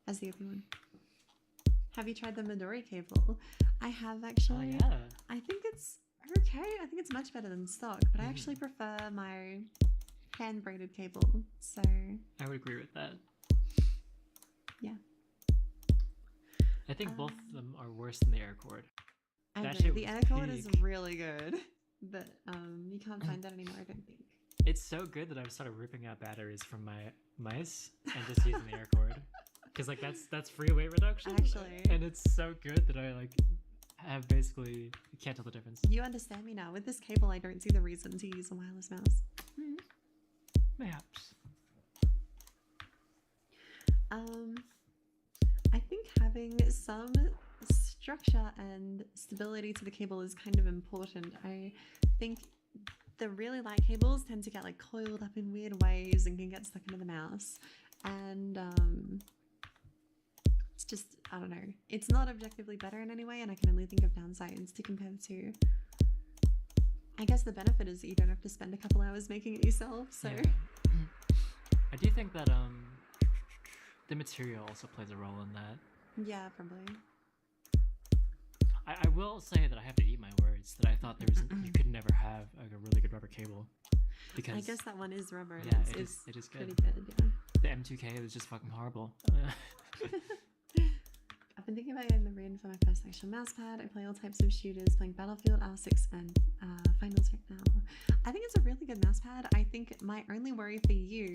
as the OP1. Have you tried the Midori cable? I have Oh actually. yeah. I think it's okay. I think it's much better than stock, but I actually prefer my hand braided cable. So I would agree with that. yeah, I think both of them are worse than the air cord. I That agree. shit The was Anacord is peak. really good, but you can't find that anymore. I don't think. It's so good that I've started ripping out batteries from my mice and just using the air cord. Because like that's free weight reduction. Actually. And it's so good that I like have basically can't tell the difference. You understand me now. With this cable, I don't see the reason to use a wireless mouse. Perhaps. I think having some structure and stability to the cable is kind of important. I think the really light cables tend to get like coiled up in weird ways and can get stuck into the mouse. And it's just, I don't know. It's not objectively better in any way, and I can only think of downsides to compare the two. I guess the benefit is that you don't have to spend a couple hours making it yourself, so. Yeah. I do think that the material also plays a role in that. Yeah, probably. I will say that I have to eat my words that I thought there was you could never have like a really good rubber cable. Because I guess that one is rubber. And yeah, it's it is pretty good. good, yeah. The M2K was just fucking horrible. I've been thinking about getting the Rin for my first actual mouse pad. I play all types of shooters, playing Battlefield, R6, and Finals right now. I think it's a really good mouse pad. I think my only worry for you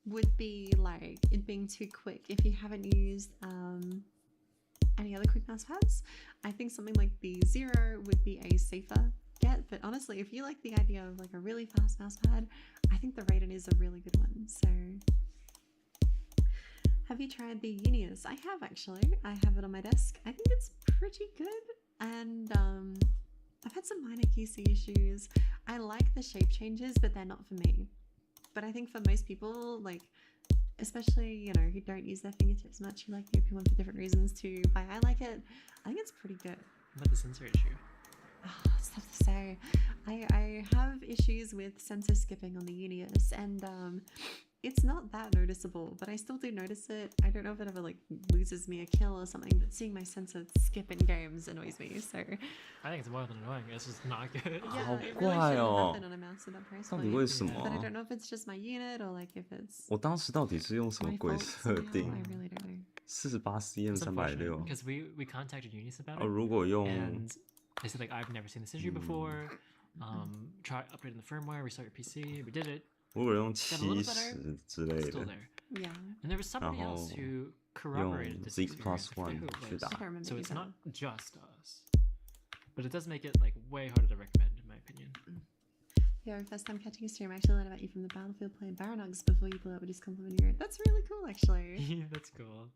would be like it being too quick if you haven't used any other quick mouse pads. I think something like the Zero would be a safer get, but honestly, if you like the idea of like a really fast mouse pad, I think the Raiden is a really good one. So have you tried the Unius? I have actually. I have it on my desk. I think it's pretty good, and I've had some minor QC issues. I like the shape changes, but they're not for me. But I think for most people, like, especially, you know, who don't use their fingertips much, who like the open one for different reasons to why I like it, I think it's pretty good. What about the sensor issue? Oh, it's tough to say. I have issues with sensor skipping on the Unius, and it's not that noticeable, but I still do notice it. I don't know if it ever like loses me a kill or something, but seeing my sensor skip in games annoys me. So I think it's more than annoying. It's just not good. yeah, 好 it really 怪 shouldn't 哦 happen on a mouse at that price 到底 point. 为什么 But I 啊 don't know if it's just my unit or like if it's 我当时到底是用什么 my 鬼 fault 设 somehow. 定 I really don't know. ？48 cm It's unfortunate 360 because we contacted Unis about 哦， it, 如果用 and they said like I've never seen this issue before. Try upgrading the firmware, restart your PC. We did it. 如果用 Got a little better, 70之类 Still 的， there. Yeah, And there was somebody else 然后 who corroborated 用 this Zeke experience. plus I forget one who it 去 was. 打 I。don't remember. So it's either. not just us, but it does make it like way harder to recommend, in my opinion. Yeah, first time catching a stream, I actually learned about you from the Battlefield player Baranox before you blew up with his compliment ear. That's really cool, actually. Yeah, that's cool.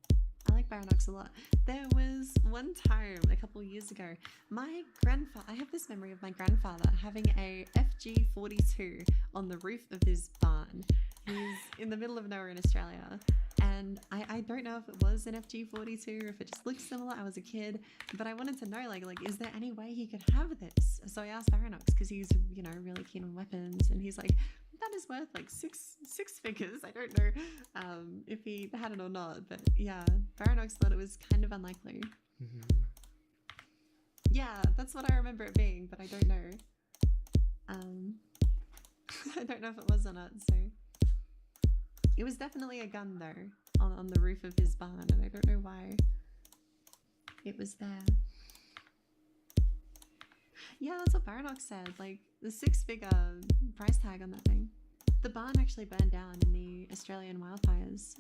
I like Baranox a lot. There was one time a couple years ago, my grandfather, I have this memory of my grandfather having a FG42 on the roof of his barn. He's in the middle of nowhere in Australia. And I don't know if it was an FG42 or if it just looks similar. I was a kid, but I wanted to know, like, is there any way he could have this? So I asked Baranox because he's, you know, really keen on weapons, and he's like, that is worth like six figures. I don't know if he had it or not, but yeah, Baranox thought it was kind of unlikely. Yeah, that's what I remember it being, but I don't know. I don't know if it was or not, so. It was definitely a gun though, on the roof of his barn, and I don't know why it was there. Yeah, that's what Baranox said, like the 6-figure price tag on that thing. The barn actually burned down in the Australian wildfires.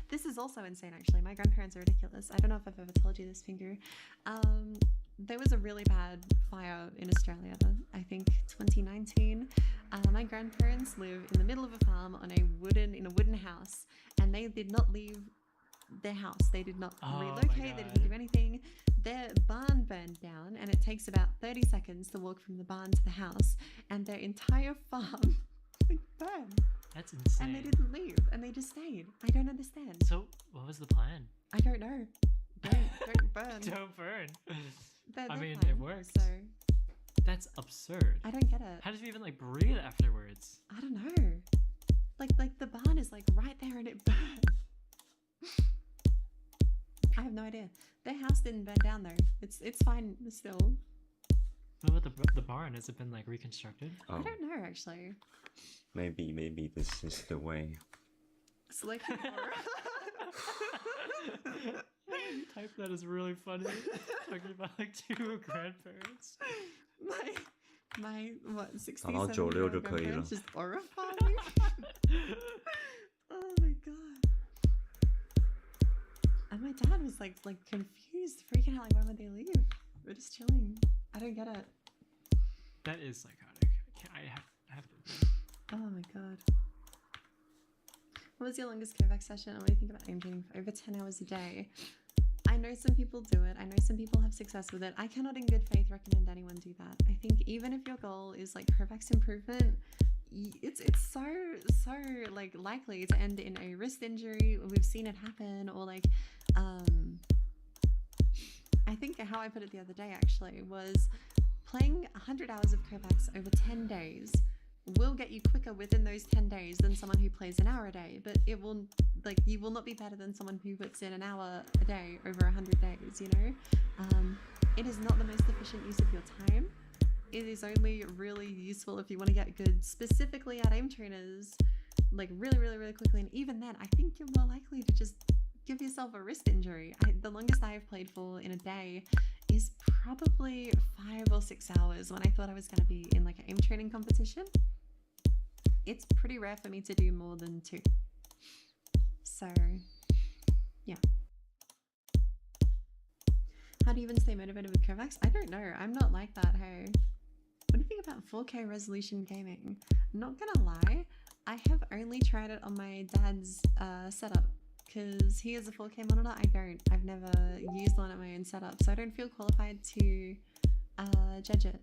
This is also insane, actually. My grandparents are ridiculous. I don't know if I've ever told you this, Finger. There was a really bad fire in Australia, I think 2019. My grandparents live in the middle of a farm in a wooden house, and they did not leave their house. They did not Oh my relocate. They didn't God. do anything. Their barn burned down, and it takes about 30 seconds to walk from the barn to the house, and their entire farm burned. That's And they insane. didn't leave, and they just stayed. I don't understand. So what was the plan? I don't know. Don't burn. Don't burn. They're I mean, fine, it worked. So That's absurd. I don't get it. How did you even like breathe afterwards? I don't know. Like the barn is like right there, and it burned. I have no idea. house didn't burn down though. It's fine still. What about the barn? Has it been like reconstructed? I Oh, don't know actually. maybe this is the way. It's like Type that is really funny. Talking about like two grandparents. my what 60, 打到 70 96就可以了。 grandparents just horrifying. Oh my god. And my dad was like confused, freaking out, like why would they leave? We're just chilling. I don't get it. That is psychotic. I have to. Oh my god. What was your longest Kovac session? What do you think about aim training for over 10 hours a day? I know some people do it. I know some people have success with it. I cannot in good faith recommend anyone do that. I think even if your goal is like Kovac's improvement, it's so like likely to end in a wrist injury. We've seen it happen, or like I think how I put it the other day actually was playing 100 hours of Kovacs over 10 days will get you quicker within those 10 days than someone who plays an hour a day, but it will like you will not be better than someone who puts in an hour a day over 100 days, you know. It is not the most efficient use of your time. It is only really useful if you want to get good specifically at aim trainers like really quickly, and even then I think you're more likely to just give yourself a wrist injury. The longest I have played for in a day is probably 5 or 6 hours when I thought I was going to be in like an aim training competition. It's pretty rare for me to do more than 2. So, yeah. How do you even stay motivated with Kovacs? I don't know. I'm not like that, hey. What do you think about 4K resolution gaming? Not gonna lie, I have only tried it on my dad's setup because he has a 4K monitor. I don't. I've never used one at my own setup, so I don't feel qualified to judge it.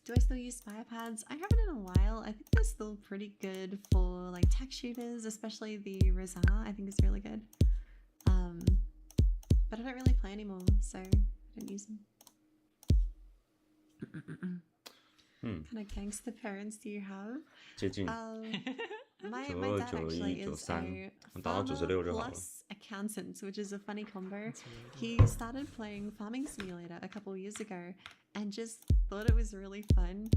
Do I still use spire pads? I haven't in a while. I think they're still pretty good for like tech shooters, especially the Rosanna. I think is really good. But I don't really play anymore, so I don't use them. Kind of gangster parents do you have? 接近 My dad actually is a 91打到 farmer 96就好了。 plus accountant, which is a funny combo. That's really He cool. started playing Farming Simulator a couple years ago and just thought it was really fun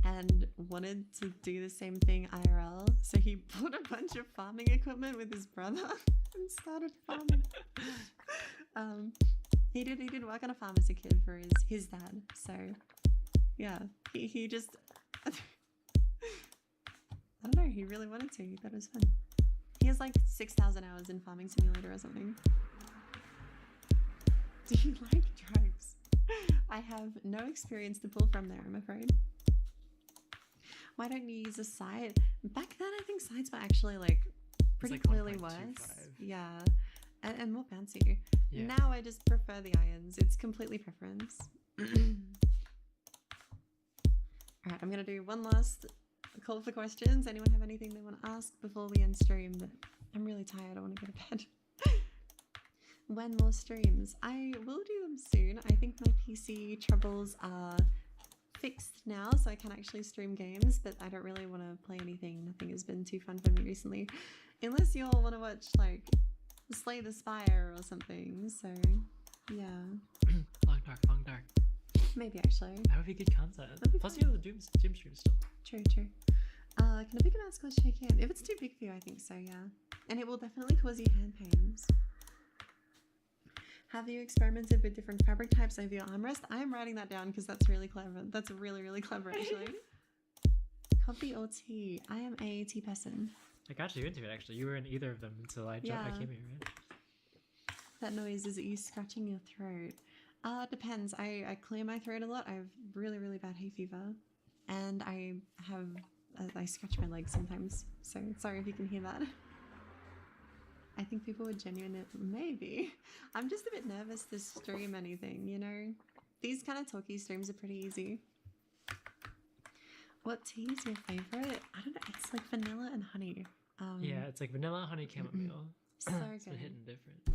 and wanted to do the same thing IRL. So he bought a bunch of farming equipment with his brother and started farming. He did work on a farm as a kid for his dad. So yeah, he just I don't know, he really wanted to. He thought it was fun. He has like 6,000 hours in Farming Simulator or something. Do you like drugs? I have no experience to pull from there, I'm afraid. Why don't you use a site? Back then, I think sites were actually like pretty like clearly 1.25. worse. Yeah, and more bouncy. Yeah. Now I just prefer the irons. It's completely preference. Alright, I'm gonna do one last call for questions. Anyone have anything they want to ask before we end stream? But I'm really tired. I want to go to bed. When more streams? I will do them soon. I think my PC troubles are fixed now, so I can actually stream games, but I don't really want to play anything. Nothing has been too fun for me recently. Unless you all want to watch, like, Slay the Spire or something, so, yeah. Long dark. Maybe, actually. That would be good content. That'd be Plus fun. you have the Doom stream still. True. Can a big mouse cause shake hand? If it's too big for you, I think so, yeah. And it will definitely cause you hand pains. Have you experimented with different fabric types over your armrest? I'm writing that down because that's really clever. That's really clever, actually. Coffee or tea? I am a tea person. I got you into it actually. You were in either of them until I Yeah. came here, right? That noise is you scratching your throat. Depends. I clear my throat a lot. I have really bad hay fever, and I scratch my legs sometimes. So sorry if you can hear that. I think people would genuinely maybe. I'm just a bit nervous to stream anything, you know. These kind of talky streams are pretty easy. What tea is your favorite? I don't know. It's like vanilla and honey. Yeah, it's like vanilla, honey, chamomile. So It's been good. hitting different.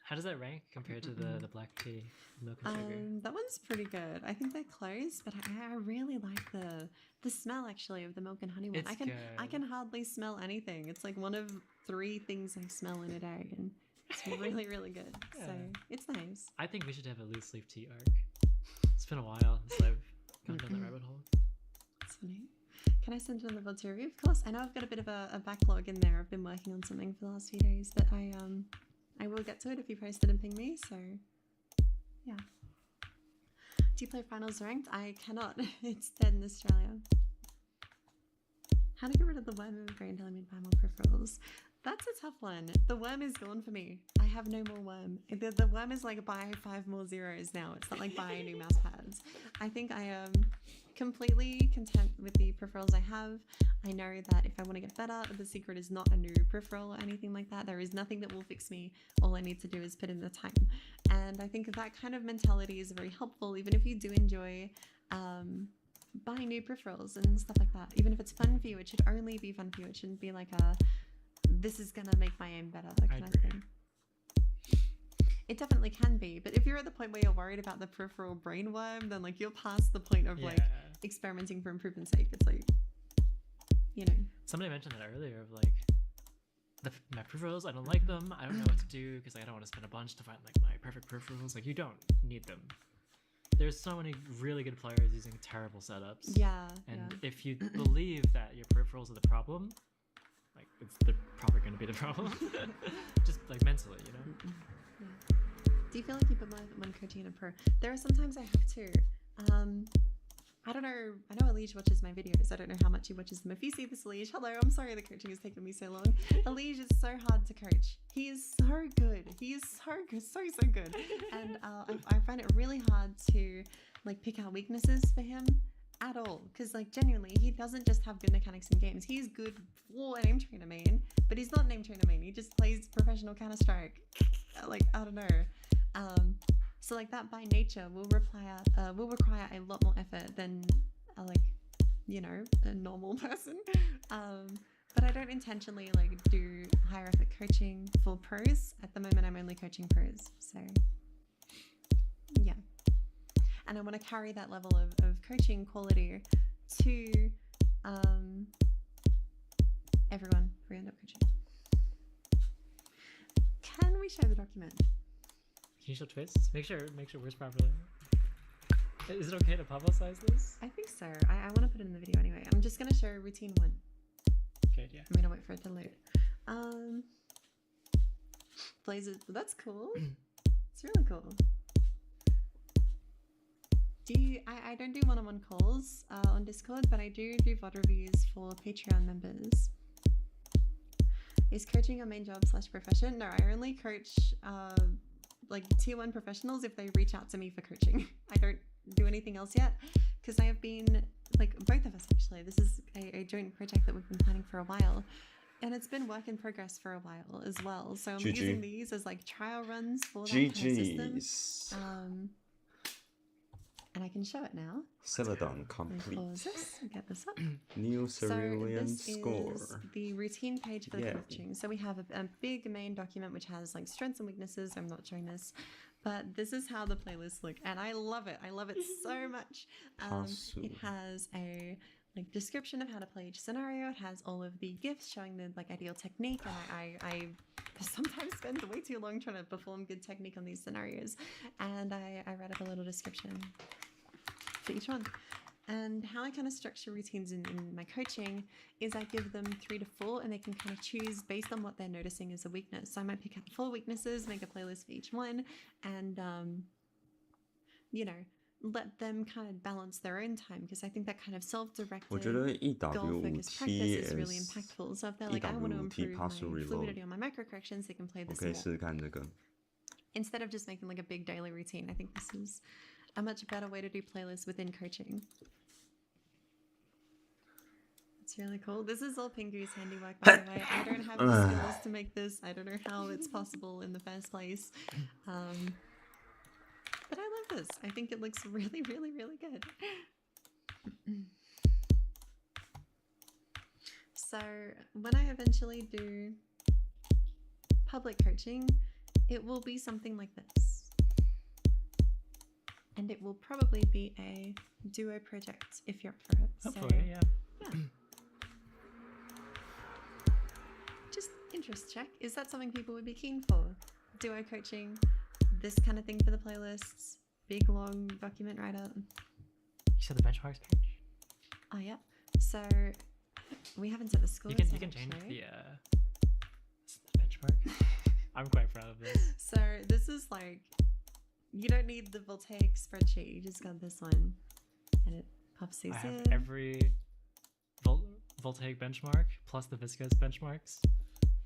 How does that rank compared to the black tea, milk and sugar? That one's pretty good. I think they're close, but I really like the smell actually of the milk and honey one. It's I good. can hardly smell anything. It's like one of 3 things I smell in a day, and it's really really good. So Yeah. it's nice. I think we should have a loose leaf tea arc. It's been a while since I've gone down that rabbit hole. That's funny. Can I send it on the VOD to review? Of course. I know I've got a bit of a backlog in there. I've been working on something for the last few days, but I will get to it if you post it and ping me. So yeah. Do you play finals ranked? I cannot. It's dead in Australia. How to get rid of the worm in brain until I made buy more peripherals? That's a tough one. The worm is gone for me. I have no more worm. The worm is like buy 5 more zeros now. It's not like buy new mouse pads. I think I am completely content with the peripherals I have. I know that if I want to get better, the secret is not a new peripheral or anything like that. There is nothing that will fix me. All I need to do is put in the time. And I think that kind of mentality is very helpful, even if you do enjoy buying new peripherals and stuff like that. Even if it's fun for you, it should only be fun for you. It shouldn't be like this is gonna make my aim better, that kind of thing. It definitely can be, but if you're at the point where you're worried about the peripheral brain worm, then like you're past the point of like experimenting for improvement's sake. It's like, you know. Somebody mentioned that earlier of like my peripherals. I don't like them. I don't know what to do because I don't want to spend a bunch to find like my perfect peripherals. Like you don't need them. There's so many really good players using terrible setups. Yeah. And if you believe that your peripherals are the problem, like they're probably going to be the problem. Just like mentally, you know. Yeah. Do you feel like you put more effort when coaching in a pro? There are sometimes I have to. I don't know. I know Elige watches my videos. I don't know how much he watches them. If you see this, Elige, hello. I'm sorry the coaching has taken me so long. Elige is so hard to coach. He is so good. He is so good, so good. And I find it really hard to like pick out weaknesses for him at all, because like genuinely he doesn't just have good mechanics in games. He's good for an aim trainer main, but he's not an aim trainer main. He just plays professional Counter-Strike. Like I don't know. So like that by nature will require a lot more effort than like, you know, a normal person. But I don't intentionally like do higher effort coaching for pros. At the moment I'm only coaching pros. So yeah. And I want to carry that level of coaching quality to everyone who end up coaching. Can we share the document? Can you show twists? Make sure it works properly. Is it okay to publicize this? I think so. I want to put it in the video anyway. I'm just going to show routine 1. Okay, yeah. I'm going to wait for it to load. Blazers. That's cool. It's really cool. I don't do one-on-one calls on Discord, but I do VOD reviews for Patreon members. Is coaching your main job / profession? No, I only coach like tier 1 professionals if they reach out to me for coaching. I don't do anything else yet because I have been, like both of us actually, this is a joint project that we've been planning for a while, and it's been work in progress for a while as well. So I'm using these as like trial runs for that kind of system. And I can show it now. Celadon complete. Pause this and get this up. New cerulean score. This is the routine page for the coaching. So we have a big main document which has like strengths and weaknesses. I'm not showing this, but this is how the playlists look, and I love it. I love it so much. It has a like description of how to play each scenario. It has all of the gifts showing the like ideal technique, and I sometimes spend way too long trying to perform good technique on these scenarios, and I write up a little description for each one. And how I kind of structure routines in my coaching is I give them 3 to 4, and they can kind of choose based on what they're noticing as a weakness. So I might pick out 4 weaknesses, make a playlist for each one, and you know, let them kind of balance their own time, because I think that kind of self-directed goal-focused practice is really impactful. So if they're like, I want to improve my fluidity on my micro corrections, they can play this more. Instead of just making like a big daily routine. I think this is a much better way to do playlists within coaching. It's really cool. This is all Pingu's handiwork, by the way. I don't have the skills to make this. I don't know how it's possible in the first place. But I love this. I think it looks really, really, really good. So when I eventually do public coaching, it will be something like this. And it will probably be a duo project if you're up for it. Hopefully, yeah. Yeah. Just interest check. Is that something people would be keen for? Duo coaching, this kind of thing for the playlists, big long document write-up. You said the benchmarks page? Oh yeah. So we haven't set the scores. You can yet, change actually. the benchmark. I'm quite proud of this. So this is like, you don't need the voltaic spreadsheet. You just got this one, and it pops these I have in. every voltaic benchmark plus the viscose benchmarks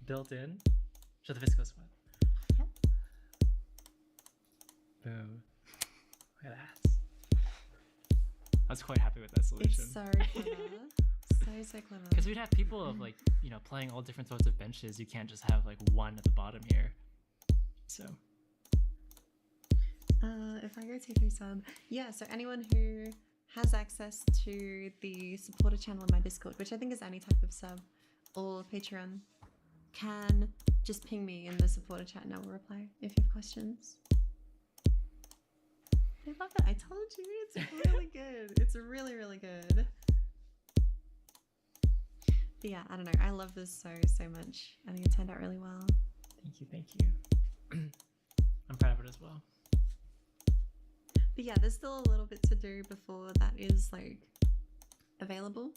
built in. Show the viscose one. Yep. Boom. Look at that. I was quite happy with that solution. It's so clever. So clever. Because we'd have people of like, you know, playing all different sorts of benches. You can't just have like one at the bottom here. So. If I go T3 sub, yeah, so anyone who has access to the supporter channel in my Discord, which I think is any type of sub or Patreon, can just ping me in the supporter chat and I will reply if you have questions. I love it. I told you, it's really good. It's really, really good. But yeah, I don't know. I love this so much. I think it turned out really well. Thank you. I'm proud of it as well. But yeah, there's still a little bit to do before that is like available.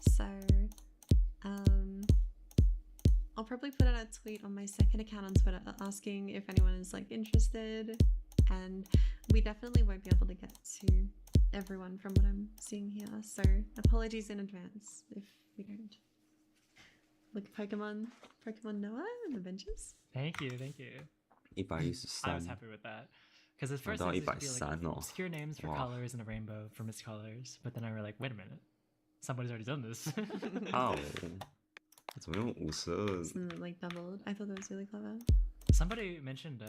So I'll probably put out a tweet on my second account on Twitter asking if anyone is like interested, and we definitely won't be able to get to everyone from what I'm seeing here, so apologies in advance if we don't. Look, Pokemon Noah and the benches. Thank you. I was 113 happy with that. Because at first到it used to be like 130哦 obscure names for Wow. colors and a rainbow for missed colors, but then I were like, wait a minute, somebody's already done this. 哦，怎么用52 Isn't it like doubled? I thought that was really clever. Somebody mentioned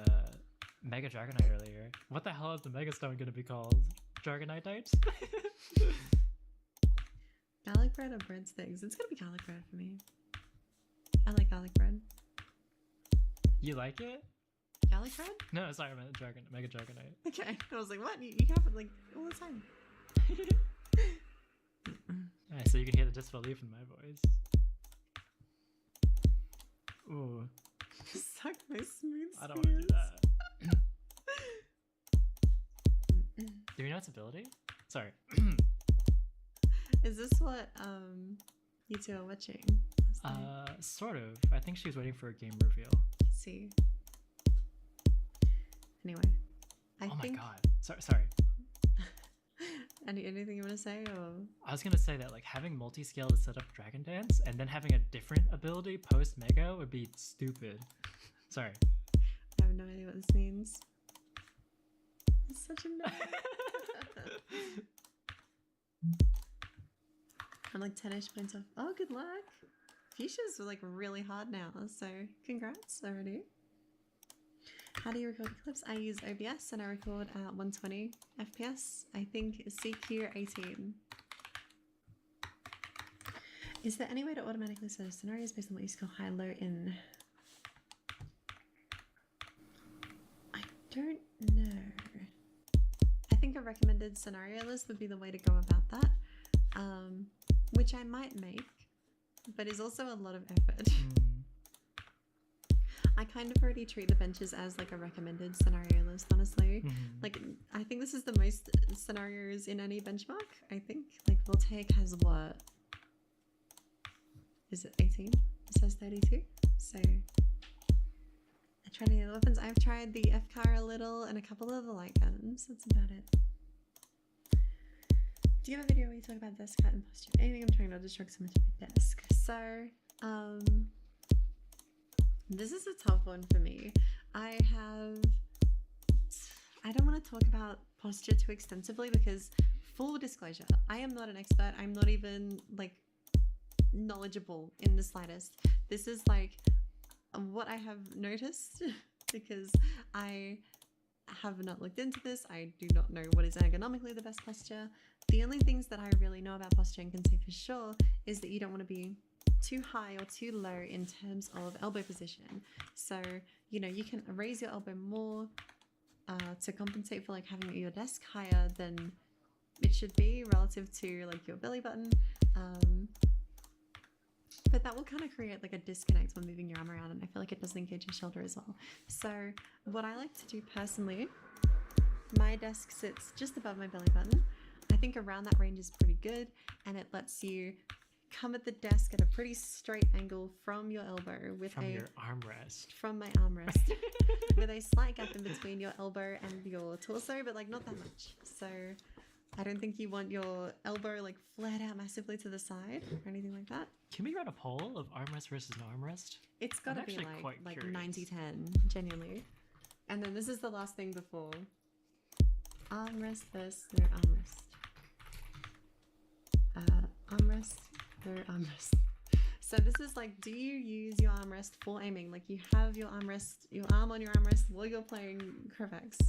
Mega Dragonite earlier. What the hell is the Mega Stone going to be called? Dragonite Knight? Garlic bread or breadsticks? It's gonna be garlic bread for me. I like garlic bread. You like it? Garlic bread? No, sorry, I meant Mega Dragonite. Okay. I was like, what? You have it like all the time. Alright, so you can hear the disbelief in my voice. Ooh, Suck my smooth I don't want to do spears. that. Do you know its ability? Sorry. Is this what you two are watching? last night? Sort of. I think she was waiting for a game reveal. Let's see. Anyway, I Oh my think. god. Sorry. Anything you want to say, or I was gonna say that like having multi-scale to set up Dragon Dance and then having a different ability post Mega would be stupid. Sorry. I have no idea what this means. It's such a no. I'm like 10ish points off. Oh, good luck. Fuchsia's like really hard now, so congrats already. How do you record clips? I use OBS and I record at 120 FPS. I think CQ 18. Is there any way to automatically set scenarios based on what you score high, low in? I don't know. I think a recommended scenario list would be the way to go about that, which I might make, but is also a lot of effort. I kind of already treat the benches as like a recommended scenario list, honestly. Like, I think this is the most scenarios in any benchmark. I think like Voltaic has what? Is it 18? It says 32. So I tried any other weapons. I've tried the FCAR a little and a couple of the light guns. That's about it. Do you have a video where you talk about desk height and posture? Anything I'm trying not to distract someone to my desk. So, this is a tough one for me. I don't want to talk about posture too extensively because, full disclosure, I am not an expert. I'm not even like knowledgeable in the slightest. This is like what I have noticed because I have not looked into this. I do not know what is ergonomically the best posture. The only things that I really know about posture and can say for sure is that you don't want to be too high or too low in terms of elbow position. So, you know, you can raise your elbow more to compensate for like having your desk higher than it should be relative to like your belly button. But that will kind of create like a disconnect when moving your arm around, and I feel like it doesn't engage your shoulder as well. So what I like to do personally, my desk sits just above my belly button. I think around that range is pretty good, and it lets you come at the desk at a pretty straight angle from your elbow with From your armrest. From my armrest with a slight gap in between your elbow and your torso, but like not that much. So I don't think you want your elbow like flared out massively to the side or anything like that. Can we run a poll of armrest versus no armrest? It's got to be like 90-10, genuinely. And then this is the last thing before armrest versus no armrest. Armrest, no armrest. So this is like, do you use your armrest for aiming? Like you have your armrest, your arm on your armrest while you're playing Corvex.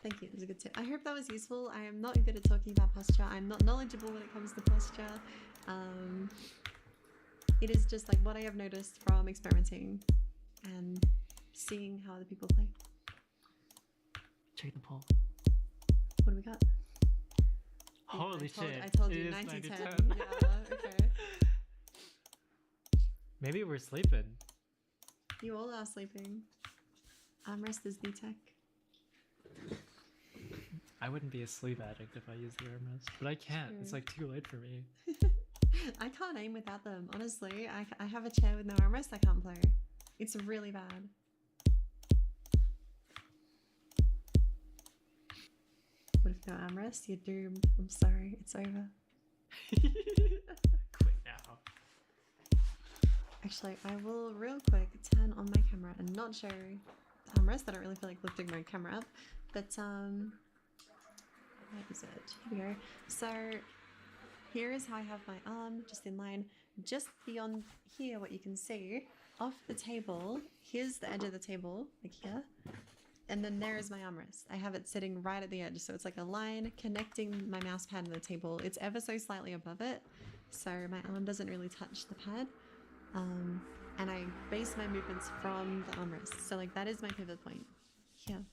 Thank you. It was a good tip. I hope that was useful. I am not good at talking about posture. I'm not knowledgeable when it comes to posture. It is just like what I have noticed from experimenting and seeing how other people play. Check the poll. What do we got? Holy shit. I told you It is 90-10. 90-10. Yeah, okay. Maybe we're sleeping. You all are sleeping. Armrest is the tech. I wouldn't be a sleep addict if I used the armrest, but I can't. True. It's like too late for me. I can't aim without them, honestly. I have a chair with no armrest, I can't play. It's really bad. What if no armrest? You're doomed. I'm sorry, it's over. Quit now. Actually, I will real quick turn on my camera and not show the armrest. I don't really feel like lifting my camera up, but where is it? Here we go. So here is how I have my arm just in line. Just beyond here, what you can see off the table, here's the edge of the table, like here. And then there is my armrest. I have it sitting right at the edge. So it's like a line connecting my mouse pad to the table. It's ever so slightly above it. So my arm doesn't really touch the pad. And I base my movements from the armrest. So like that is my pivot point here.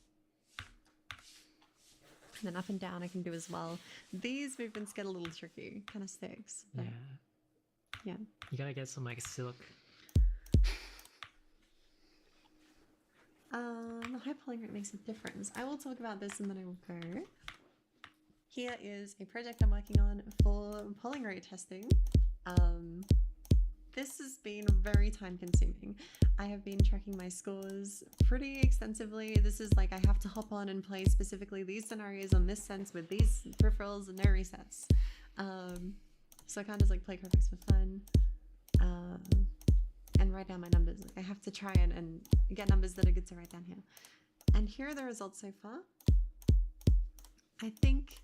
And then up and down I can do as well. These movements get a little tricky, kind of sticks. But yeah. You gotta get some like silk. The high polling rate makes a difference. I will talk about this and then I will go. Here is a project I'm working on for polling rate testing. This has been very time consuming. I have been tracking my scores pretty extensively. This is like I have to hop on and play specifically these scenarios on this sense with these peripherals and no resets. So I can't just like play Corvex for fun and write down my numbers. Like I have to try and get numbers that are good to write down here. And here are the results so far. I think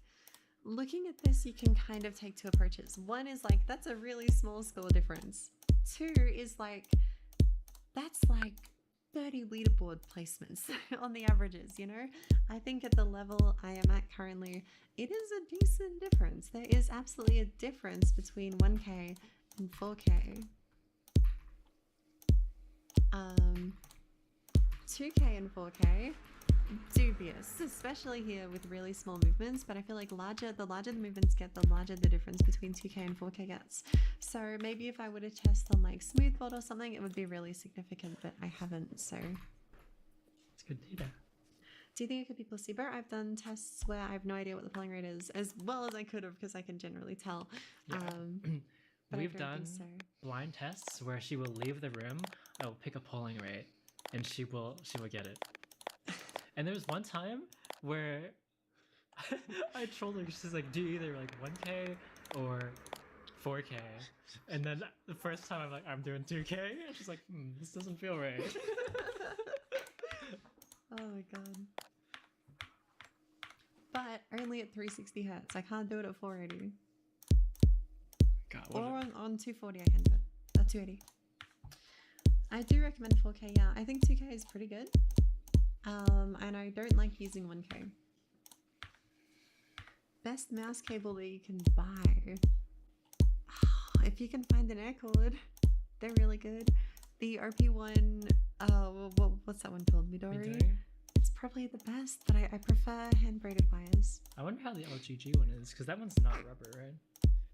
looking at this, you can kind of take two approaches. One is like, that's a really small score difference. Two is like, that's like 30 leaderboard placements on the averages, you know? I think at the level I am at currently, it is a decent difference. There is absolutely a difference between 1K and 4K. 2K and 4K, dubious, especially here with really small movements, but I feel like the larger the movements get, the larger the difference between 2K and 4K gets. So maybe if I were to test on like smoothboard or something, it would be really significant, but I haven't, so. It's good data. Do you think it could be placebo? I've done tests where I have no idea what the polling rate is, as well as I could have, because I can generally tell. Yeah. But We've I don't done think so. blind tests where she will leave the room, I will pick a polling rate, and she will get it. And there was one time where I trolled her. She's like, do either like 1K or 4K. And then the first time I'm like, I'm doing 2K. And she's like, this doesn't feel right. Oh my god. But only at 360 hertz. I can't do it at 480. God, Or on 240 I can do it. At 280. I do recommend 4K, yeah. I think 2K is pretty good. And I don't like using 1K. best mouse cable that you can buy. If you can find an air cord, they're really good. The OP1, what's that one called? Midori? Midori? It's probably the best, but I prefer hand braided wires. I wonder how the LGG one is, because that one's not rubber, right?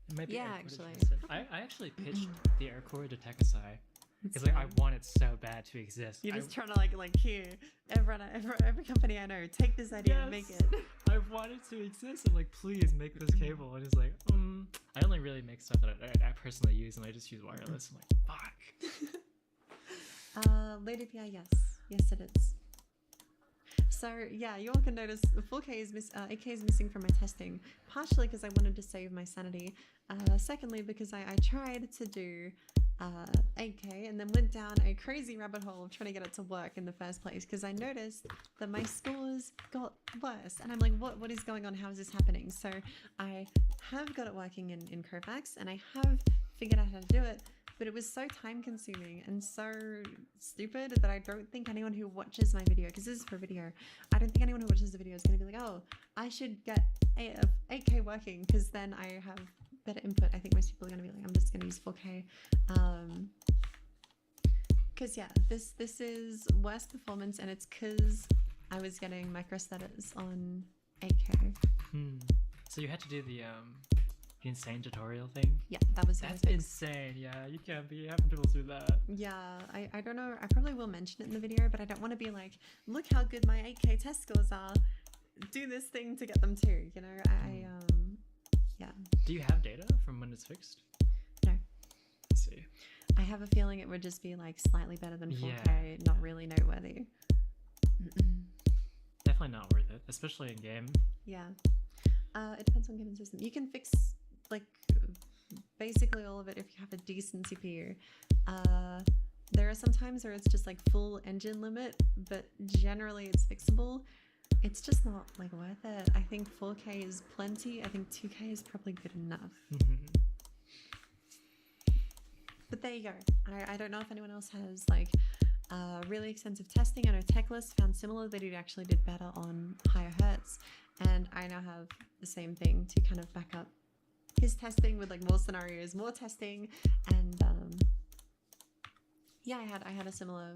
It might be Yeah, air cordage actually. instead. I actually pitched the air cord to Tekasai. It's like I want it so bad to exist. You're just trying to like here, every company I know, take this idea and make it. I want it to exist. I'm like, please make this cable. And it's like, I only really make stuff that I personally use, and I just use wireless. I'm like, fuck. Late API, yes it is. So yeah, you all can notice the 4K is 8K is missing from my testing, partially because I wanted to save my sanity. Secondly, because I tried to do 8K and then went down a crazy rabbit hole of trying to get it to work in the first place because I noticed that my scores got worse and I'm like, what is going on? How is this happening? So I have got it working in Kovacs and I have figured out how to do it, but it was so time consuming and so stupid that I don't think anyone who watches my video, because this is for video, I don't think anyone who watches the video is going to be like, oh, I should get 8K working because then I have better input. I think most people are going to be like, I'm just going to use 4K. Because yeah, this is worse performance and it's because I was getting microstutters on 8K. So you had to do the insane tutorial thing? Yeah, that was That's insane. Yeah, you can't be having people do that. Yeah, I don't know. I probably will mention it in the video, but I don't want to be like, look how good my 8K test scores are. Do this thing to get them too, you know? Yeah. Do you have data from when it's fixed? No. I see. I have a feeling it would just be like slightly better than 4K, not really noteworthy. Definitely not worth it, especially in game. Yeah. It depends on game and system. You can fix like basically all of it if you have a decent CPU. There are some times where it's just like full engine limit, but generally it's fixable. It's just not like worth it. I think 4K is plenty. I think 2K is probably good enough. But there you go. I don't know if anyone else has like really extensive testing. I know Techless found similar that it actually did better on higher hertz, and I now have the same thing to kind of back up his testing with like more scenarios, more testing, and yeah, I had a similar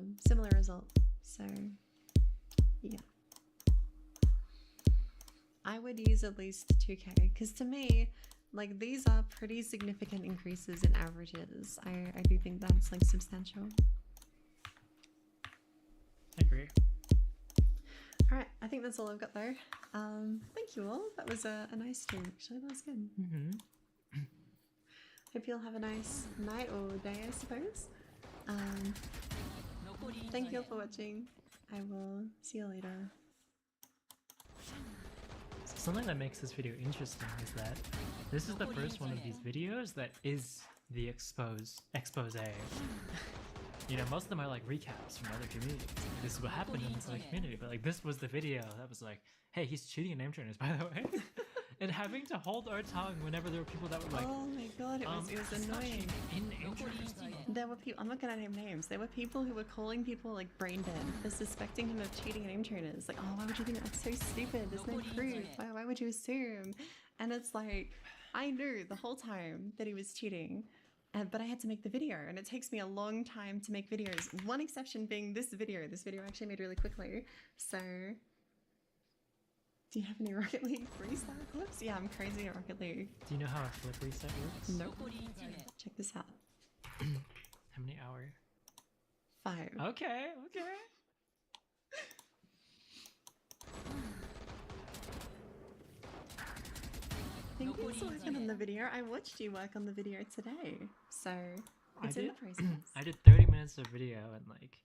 result. So yeah, I would use at least 2K because to me, like these are pretty significant increases in averages. I do think that's like substantial. I agree. All right, I think that's all I've got though. Thank you all. That was a nice stream actually. That was good. Hope you'll have a nice night or day, I suppose. Thank you all for watching. I will see you later. Something that makes this video interesting is that this is the first one of these videos that is the expose. You know, most of them are like recaps from other communities. Like, this is what happened in this other community, but like this was the video that was like, hey, he's cheating in name trainers, by the way. And having to hold our tongue whenever there were people that were like, oh my god, it was annoying. In name trainers. There were people, I'm not gonna name names, there were people who were calling people like brain dead for suspecting him of cheating in name trainers. Like, oh, why would you think that's so stupid? There's no proof. Why would you assume? And it's like, I knew the whole time that he was cheating. But I had to make the video, and it takes me a long time to make videos. One exception being this video. This video I actually made really quickly. So, do you have any Rocket League freestyle clips? Yeah, I'm crazy at Rocket League. Do you know how a flip reset works? Nope. Check this out. How many hours? 5. Okay. Thank you for working on the video. I watched you work on the video today, so it's in the process. I did 30 minutes of video in like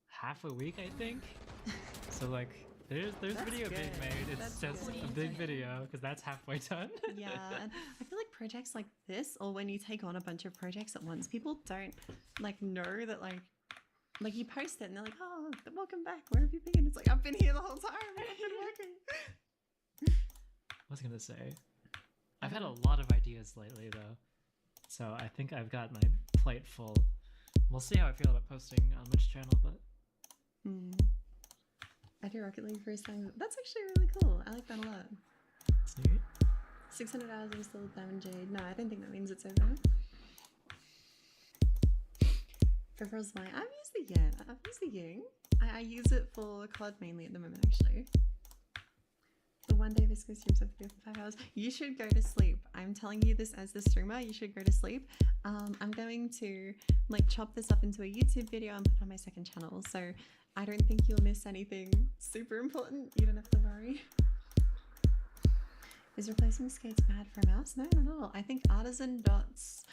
half a week, I think. So like, there's video being made. It's just a big video because that's halfway done. Yeah, and I feel like projects like this, or when you take on a bunch of projects at once, people don't like know that like you post it and they're like, oh, welcome back. Where have you been? It's like, I've been here the whole time. I've been working. I was gonna say, I've had a lot of ideas lately though, so I think I've got my plate full. We'll see how I feel about posting on which channel, but I do Rocket League freestyle. That's actually really cool. I like that a lot. it's neat. 600 hours of still Diamond Jade. No, I don't think that means it's over. For Frostbite, I've used the Ying. I use it for COD mainly at the moment, actually. The one day Visco streams up for 5 hours. You should go to sleep. I'm telling you this as the streamer. You should go to sleep. I'm going to like chop this up into a YouTube video and put it on my second channel. So I don't think you'll miss anything super important. You don't have to worry. Is replacing skates bad for a mouse? No, not at all. I think artisan dots.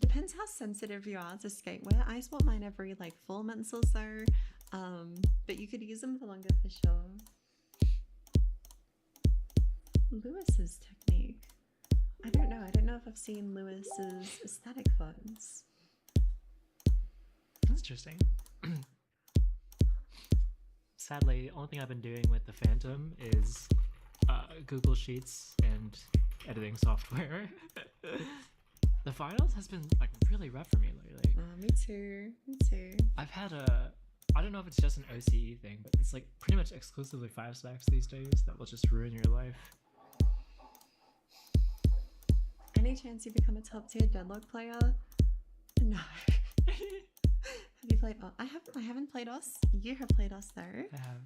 Depends how sensitive you are to skateware. I swap mine every like 4 months or so, but you could use them for longer for sure. Lewis's technique. I don't know. I don't know if I've seen Lewis's aesthetic ones. That's interesting. Sadly, the only thing I've been doing with the Phantom is Google Sheets and editing software. The finals has been like really rough for me lately. Me too. Me too. I've had I don't know if it's just an OCE thing, but it's like pretty much exclusively 5 stacks these days that will just ruin your life. Any chance you become a top tier deadlock player? No. Have you played? Oh, I haven't played OS. You have played OS though. I have.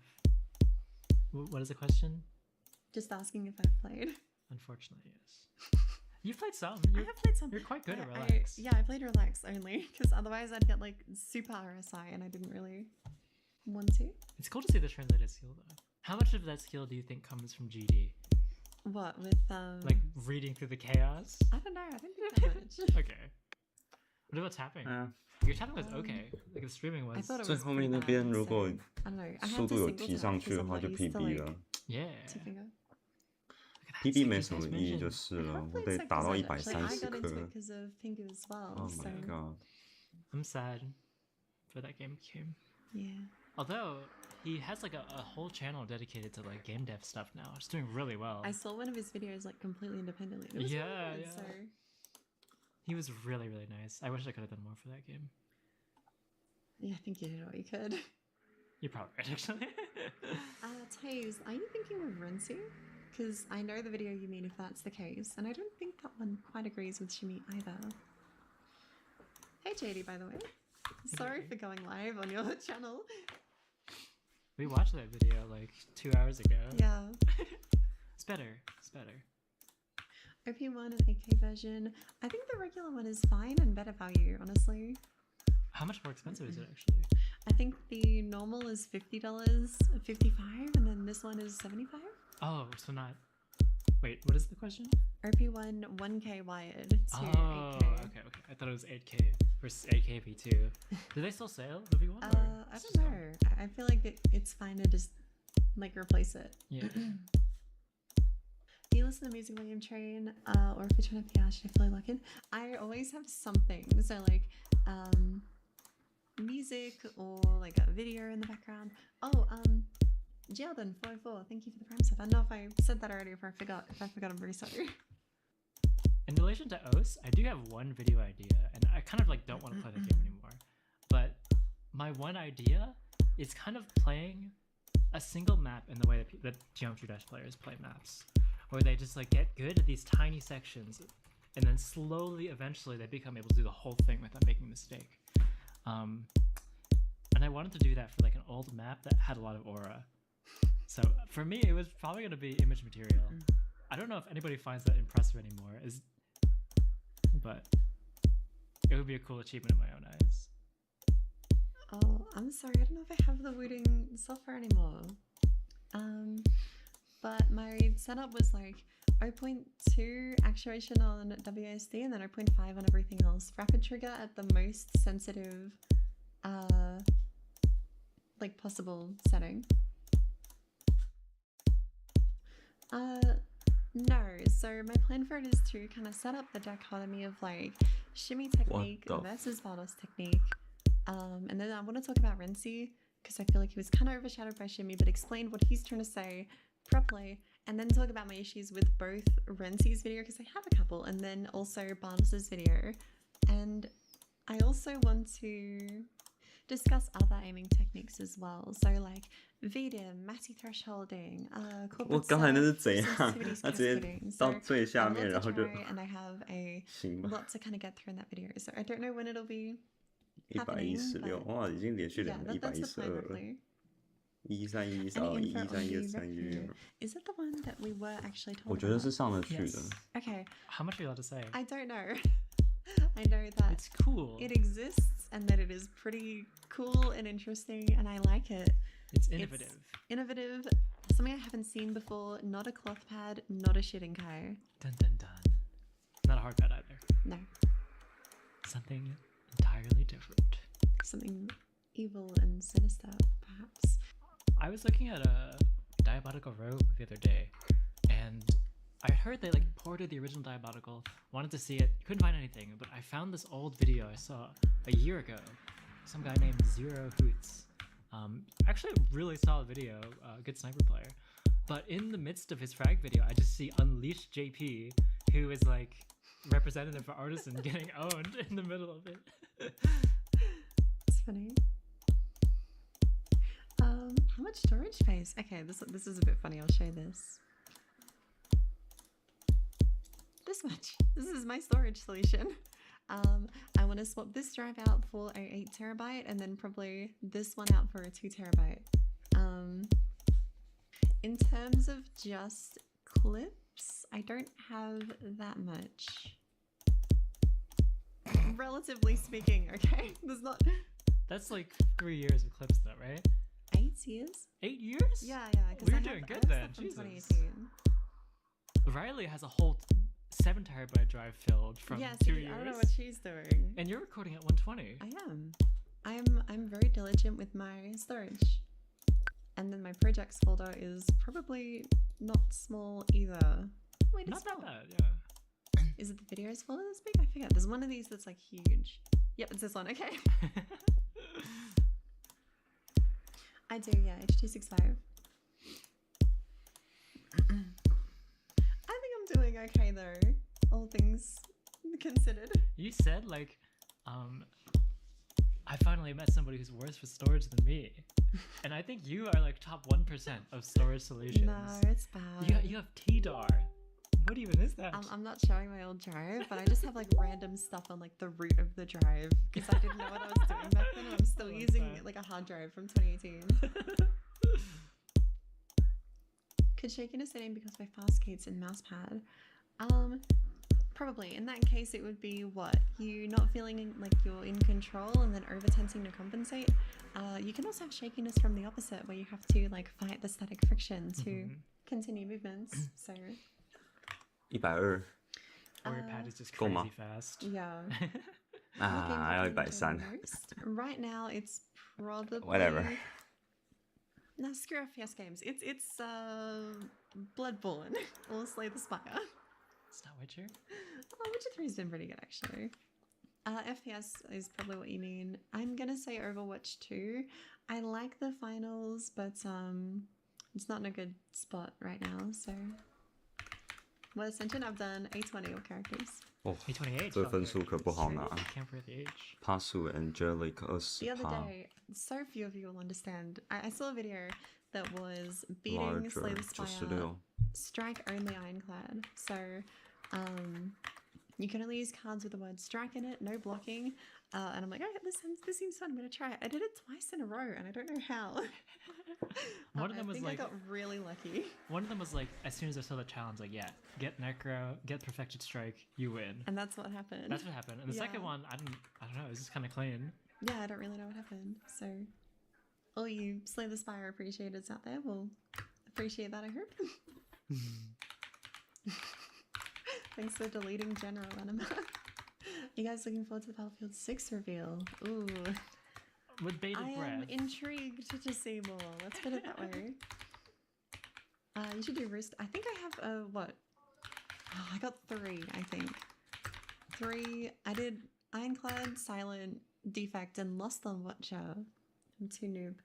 What is the question? Just asking if I've played. Unfortunately, yes. You've played some. I have played some. You're quite good at Relax. Yeah, I played Relax only because otherwise I'd get like super RSI and I didn't really want to. It's cool to see the translated skill though. How much of that skill do you think comes from GD? What with like reading through the chaos? I don't know. I don't think that much. Okay. What about tapping? Your tapping was okay. Like the streaming was. I thought it 最 was 后面那 pretty 边 bad, 如 so 果 I don't know. I 速 had 度 to 有 single 提 tap 上去 because 的 I'm 话 not 就 used to PB like 了 Yeah. two finger. PB 没什么意义就是了，我得达到 Actually, I 130 got into it 颗。 because of Pingu as well. Oh so my god. I'm sad for that game came. yeah. Although he has like a whole channel dedicated to like game dev stuff now. It's doing really well. I saw one of his videos like completely independently. It was Yeah, really good, yeah. So He was really, really nice. I wish I could have done more for that game. yeah, I think you did what you could. You're probably right, actually. Taze, are you thinking of Rensu? Because I know the video you mean if that's the case, and I don't think that one quite agrees with Shimi either. Hey JD, by the way. Sorry for going live on your channel. We watched that video like 2 hours ago. Yeah. It's better. It's better. OP1 and AK version. I think the regular one is fine and better value, honestly. How much more expensive is it actually? I think the normal is $50, $55, and then this one is $75. Oh, so not. Wait, what is the question? OP1 1K wired to Oh, 8K. okay. I thought it was 8K versus 8K V2. Do they still sell the V1? I don't know. I feel like it's fine to just like replace it. Yeah. Do you listen to music while you train, or if you're trying to PR, should I fully lock in? I always have something. So like music or like a video in the background. Oh, Jordan 404, thank you for the prime sub. I don't know if I said that already. If I forgot, I'm very sorry. In relation to OS, I do have one video idea, and I kind of like don't want to play the game anymore. But my one idea is kind of playing a single map in the way that Geometry Dash players play maps, where they just like get good at these tiny sections, and then slowly, eventually, they become able to do the whole thing without making a mistake. And I wanted to do that for like an old map that had a lot of aura. So for me, it was probably going to be image material. I don't know if anybody finds that impressive anymore, but it would be a cool achievement in my own eyes. Oh, I'm sorry. I don't know if I have the wooting software anymore. But my setup was like 0.2 actuation on WASD and then 0.5 on everything else. Rapid trigger at the most sensitive, like possible setting. No. So my plan for it is to kind of set up the dichotomy of like shimmy technique versus Valdos technique. And then I want to talk about Rensi because I feel like he was kind of overshadowed by shimmy, but explained what he's trying to say properly, and then talk about my issues with both Rensi's video because I have a couple, and then also Bartos's video. And I also want to discuss other aiming techniques as well. So like VDIM, Matty thresholding, 我 corporate 刚才那是 self, 怎样？ sensitivities 他直接 cascading. 到 So 最 I 下 have 面， lots 然 to 后就 try, and I have a 行吧， lot to kind of get through in that video. So I don't know when it'll be 116 happening, but 哇，已经连续 yeah, 两个 that's the plan 112了， hopefully. 131、Any 132、 info on 131、 the rec view? 132， Is it the one that we were actually 我 told 觉得 about? 是上得去的。 Yes. Okay, How much are you allowed to say? I don't know. I know that It's cool. it exists and that it is pretty cool and interesting, and I like it. It's innovative. It's innovative, something I haven't seen before. Not a cloth pad, not a shitting kai. Dun dun dun. Not a hard pad either. No, Something entirely different. something evil and sinister, perhaps. I was looking at a Diabolical Rogue the other day, and I heard they like ported the original Diabolical, wanted to see it, couldn't find anything, but I found this old video I saw a year ago. Some guy named Zero Hoots. Actually a really solid video, good sniper player. But in the midst of his frag video, I just see Unleashed JP, who is like representative for Artisan getting owned in the middle of it. It's funny. How much storage space? Okay, this is a bit funny. I'll show this. This much. This is my storage solution. I want to swap this drive out for a 8 terabyte and then probably this one out for a 2 terabyte. In terms of just clips, I don't have that much. Relatively speaking, okay? There's not That's like 3 years of clips though, right? 8 years? 8 years? Yeah. We're I doing have, good I then, have stuff from Jesus. 2018. Riley has a whole 7 terabyte drive filled from Yeah, 2 see, years. I don't know what she's doing. And you're recording at 120. I am. I'm very diligent with my storage. And then my projects folder is probably not small either. Wait, it's Not that small. bad, yeah. Is it the videos folder that's big? I forget. There's one of these that's like huge. Yep, it's this one. Okay. I do, yeah. H265. I think I'm doing okay though, all things considered. You said like, I finally met somebody who's worse with storage than me. And I think you are like top 1% of storage solutions. No, it's bad. You have TDAR. What even is that? I'm not showing my old drive, but I just have like random stuff on like the root of the drive because I didn't know what I was doing back then, and I'm still I like using that. like a hard drive from 2018. Could shakiness setting because of my fast keys and mouse pad? Probably. In that case, it would be what? You not feeling like you're in control and then over tensing to compensate. You can also have shakiness from the opposite, where you have to like fight the static friction to continue movements. So 120 Or your pad is just Go ma. crazy fast. yeah. 啊，还要Looking 130 the most. Right now, it's probably Whatever. No, screw FPS games. It's Bloodborne or Slay the Spire. It's not Witcher? Oh, Witcher 3's been pretty good actually. FPS is probably what you mean. I'm gonna say Overwatch 2. I like the finals, but it's not in a good spot right now. So, what Ascension? I've done A20 all characters. 哦， A28. 这分数可不好拿。 Can't forget the age. 帕数 Angelic The other 20%， day, so few of you will understand. I saw a video that was beating Slay Larger the Spire 96， strike only ironclad. So, you can only use cards with the word strike in it, no blocking. And I'm like, oh, this seems fun. I'm gonna try it. I did it twice in a row, and I don't know how. One of them I was think like, I got really lucky. one of them was like, as soon as I saw the challenge, like, yeah, get Necro, get Perfected Strike, you win. And that's what happened. That's what happened. And the second Yeah. one, I don't know, it was just kind of clean. Yeah, I don't really know what happened. So, all you Slay the Spire appreciators out there will appreciate that, I hope. Thanks for deleting General Anima. You guys looking forward to the Battlefield 6 reveal? Ooh. With bated I am breath. intrigued to see more. Let's put it that way. You should do Roost. I think I have what? Oh, I got 3, I think. 3. I did Ironclad, Silent, Defect, and lost on Watcher. I'm too noob.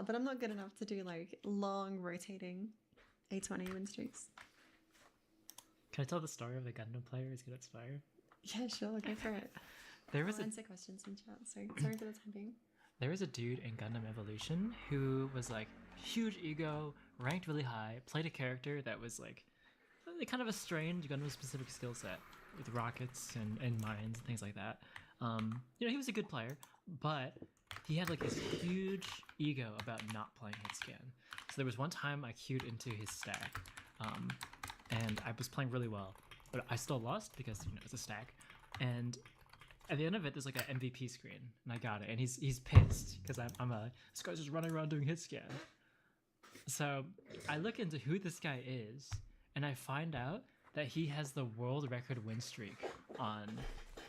But I'm not good enough to do like long rotating A20 win streaks. Can I tell the story of the Gundam player who's good at Spire? Yeah, sure, go for it. There was I'll a answer questions in chat. Sorry for the typing. There was a dude in Gundam Evolution who was like huge ego, ranked really high, played a character that was like kind of a strange Gundam specific skill set with rockets and mines and things like that. He was a good player, but he had like this huge ego about not playing hit scan. So there was one time I queued into his stack, and I was playing really well, but I still lost because it's a stack. And at the end of it, there's like an MVP screen, and I got it, and he's pissed because this guy's just running around doing hit scan. So I look into who this guy is, and I find out that he has the world record win streak on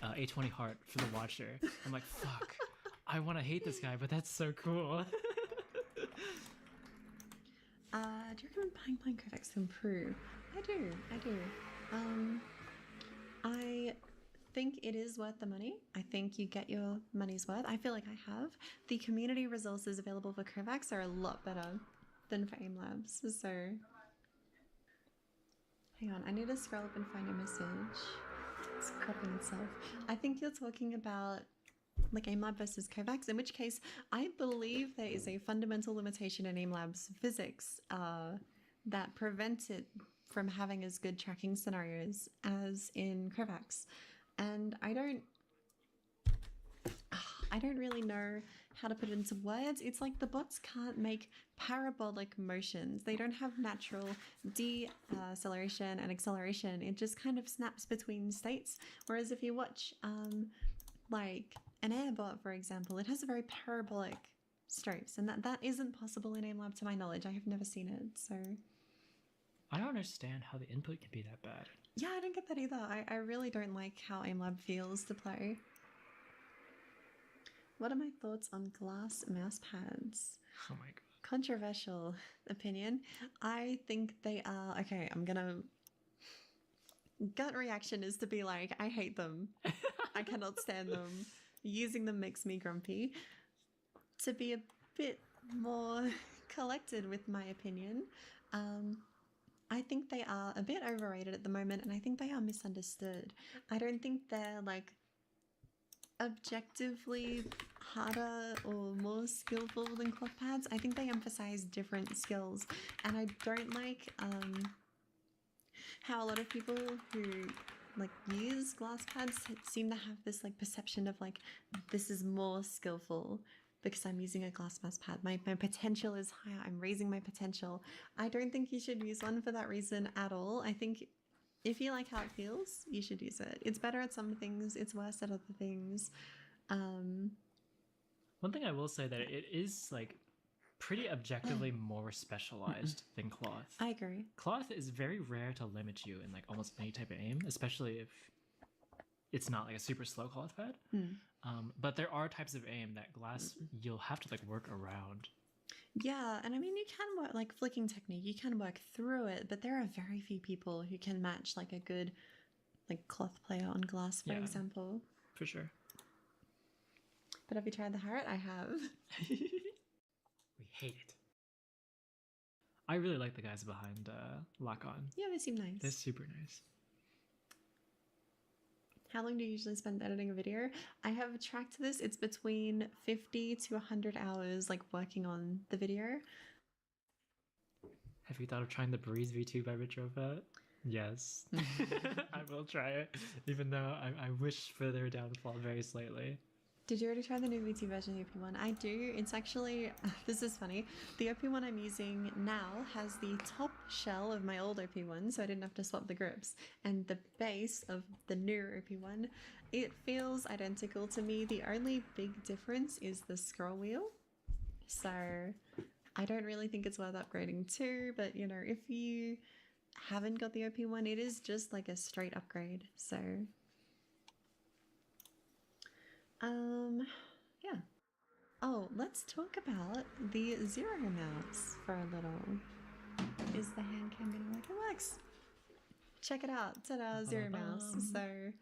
A20 Heart for the Watcher. I'm like, fuck, I want to hate this guy, but that's so cool. Do you recommend playing Kovacs to improve? I do. I think it is worth the money. I think you get your money's worth. I feel like I have. The community resources available for Kovacs are a lot better than for AIM Labs. So, hang on, I need to scroll up and find your message. It's cropping itself. I think you're talking about like AIM Lab versus Kovacs, in which case I believe there is a fundamental limitation in AIM Lab's physics that prevents it from having as good tracking scenarios as in Kovacs. And I don't really know how to put it into words. It's like the bots can't make parabolic motions. They don't have natural deceleration and acceleration. It just kind of snaps between states. Whereas if you watch like an airbot, for example, it has a very parabolic strokes, and that isn't possible in AIM Lab to my knowledge. I have never seen it, so I don't understand how the input can be that bad. yeah, I don't get that either. I really don't like how AIM Lab feels to play. What are my thoughts on glass mouse pads? Oh my god. Controversial opinion. I think they are okay. I'm gonna gut reaction is to be like, I hate them. I cannot stand them. Using them makes me grumpy. To be a bit more collected with my opinion, I think they are a bit overrated at the moment, and I think they are misunderstood. I don't think they're like objectively harder or more skillful than cloth pads. I think they emphasize different skills, and I don't like how a lot of people who like use glass pads seem to have this like perception of like, this is more skillful because I'm using a glass mouse pad. My potential is higher. I'm raising my potential. I don't think you should use one for that reason at all. I think if you like how it feels, you should use it. It's better at some things, it's worse at other things. One thing I will say that it is like pretty objectively more specialized than cloth. I agree. Cloth is very rare to limit you in like almost any type of aim, especially if it's not like a super slow cloth pad. But there are types of aim that glass you'll have to like work around. Yeah, and I mean, you can work like flicking technique, you can work through it, but there are very few people who can match like a good like cloth player on glass, for example. For sure. But have you tried the Harriet? I have. We hate it. I really like the guys behind Lock On. Yeah, they seem nice. They're super nice. How long do you usually spend editing a video? I have tracked this. It's between 50 to 100 hours like working on the video. Have you thought of trying the Breeze V2 by Retrofit? Yes. I will try it, even though I wish for their downfall very slightly. Did you already try the new V2 version of the OP1? I do. It's actually, this is funny. The OP1 I'm using now has the top shell of my old OP1, so I didn't have to swap the grips. And the base of the new OP1, it feels identical to me. The only big difference is the scroll wheel. So I don't really think it's worth upgrading to, but you know, if you haven't got the OP1, it is just like a straight upgrade. So yeah. Oh, let's talk about the Zero mouse for a little. Is the hand cam gonna work? It works. Check it out. Ta-da, Zero mouse. So,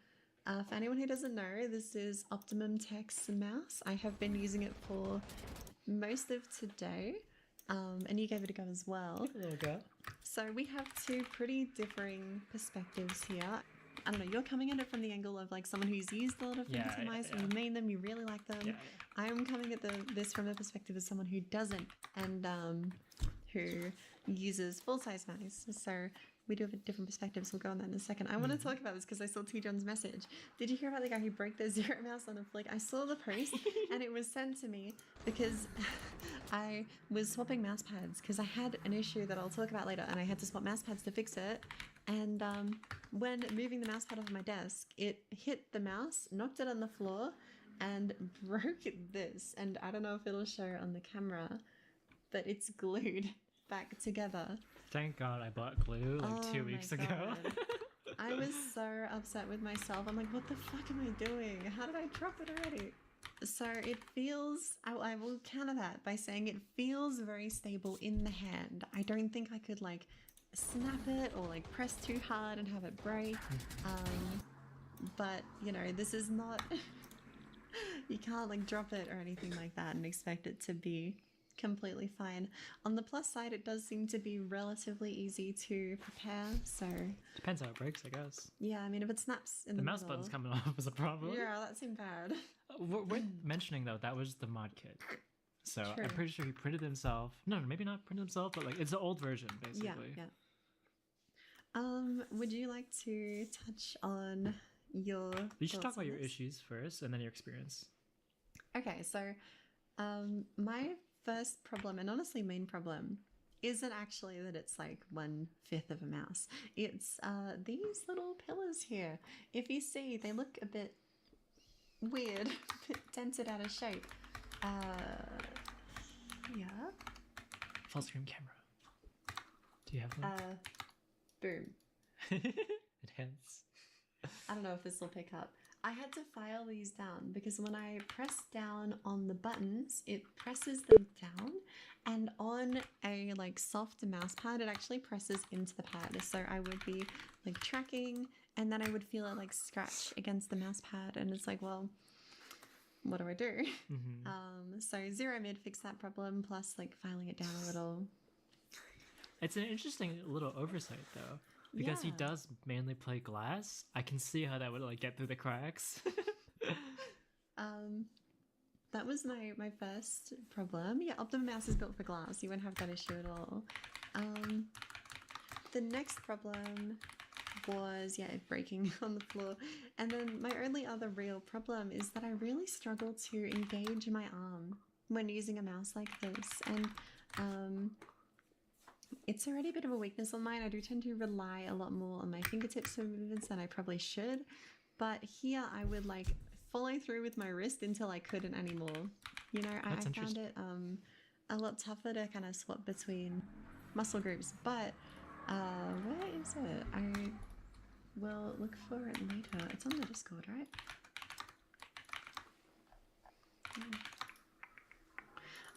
for anyone who doesn't know, this is Optimum Tech's mouse. I have been using it for most of today, and you gave it a go as well. Give it a little go. So we have two pretty differing perspectives here. I don't know, you're coming at it from the angle of like someone who's used a lot of fingertip Yeah, mice, yeah. and you made them, you really like them. Yeah, I'm coming at this from the perspective of someone who doesn't, and who uses full-size mice. So we do have a different perspectives. We'll go on that in a second. I want to talk about this because I saw T. John's message. Did you hear about the guy who broke the zero mouse on a flick? I saw the post and it was sent to me because I was swapping mouse pads because I had an issue that I'll talk about later, and I had to swap mouse pads to fix it. And when moving the mouse pad off my desk, it hit the mouse, knocked it on the floor, and broke this. And I don't know if it'll show on the camera, but it's glued back together. Thank God I bought glue like 2 weeks ago. God. I was so upset with myself. I'm like, what the fuck am I doing? How did I drop it already? So it feels, I will counter that by saying it feels very stable in the hand. I don't think I could like snap it or like press too hard and have it break. But you know, this is not, you can't like drop it or anything like that and expect it to be completely fine. On the plus side, it does seem to be relatively easy to prepare, so Depends how it breaks, I guess. yeah, I mean, if it snaps in The the mouse middle, button's coming off is a problem. yeah, that seemed bad. Worth mentioning though, that was the mod kit. So True. I'm pretty sure he printed himself. No, maybe not printed himself, but like it's the old version basically. Yeah. Would you like to touch on your You should talk thoughts about on your this? issues first and then your experience. Okay, so my first problem, and honestly main problem, isn't actually that it's like 1/5 of a mouse. It's these little pillars here. If you see, they look a bit weird, a bit dented out of shape. Yeah. Full screen camera. Do you have one? Boom. Enhance. I don't know if this will pick up. I had to file these down because when I press down on the buttons, it presses them down, and on a like soft mouse pad, it actually presses into the pad. So I would be like tracking, and then I would feel it like scratch against the mouse pad, and it's like, well, what do I do? So Zero Mid fixed that problem, plus like filing it down a little. It's an interesting little oversight though. Because he Yeah. does mainly play glass, I can see how that would like get through the cracks. That was my first problem. Yeah, Optimum Mouse is built for glass. You won't have that issue at all. The next problem was, yeah, it breaking on the floor. And then my only other real problem is that I really struggle to engage my arm when using a mouse like this. And it's already a bit of a weakness on mine. I do tend to rely a lot more on my fingertips for movements than I probably should. But here I would like follow through with my wrist until I couldn't anymore. You know, I found interesting. it a lot tougher to kind of swap between muscle groups. But where is it? I will look for it later. It's on the Discord, right?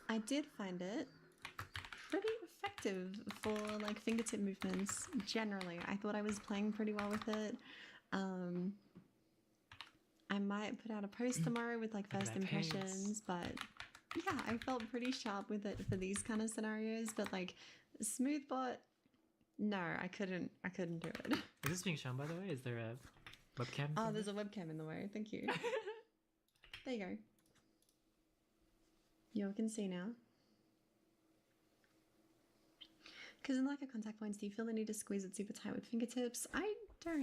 I did find it pretty effective for like fingertip movements generally. I thought I was playing pretty well with it. I might put out a post tomorrow with like Look at first that pace. impressions, but yeah, I felt pretty sharp with it for these kind of scenarios. But like Smoothbot, no, I couldn't do it. Is this being shown by the way? Is there a webcam? Oh, there's a webcam in the way. Thank you. There you go. You all can see now. Because in like a contact points, do you feel the need to squeeze it super tight with fingertips? I don't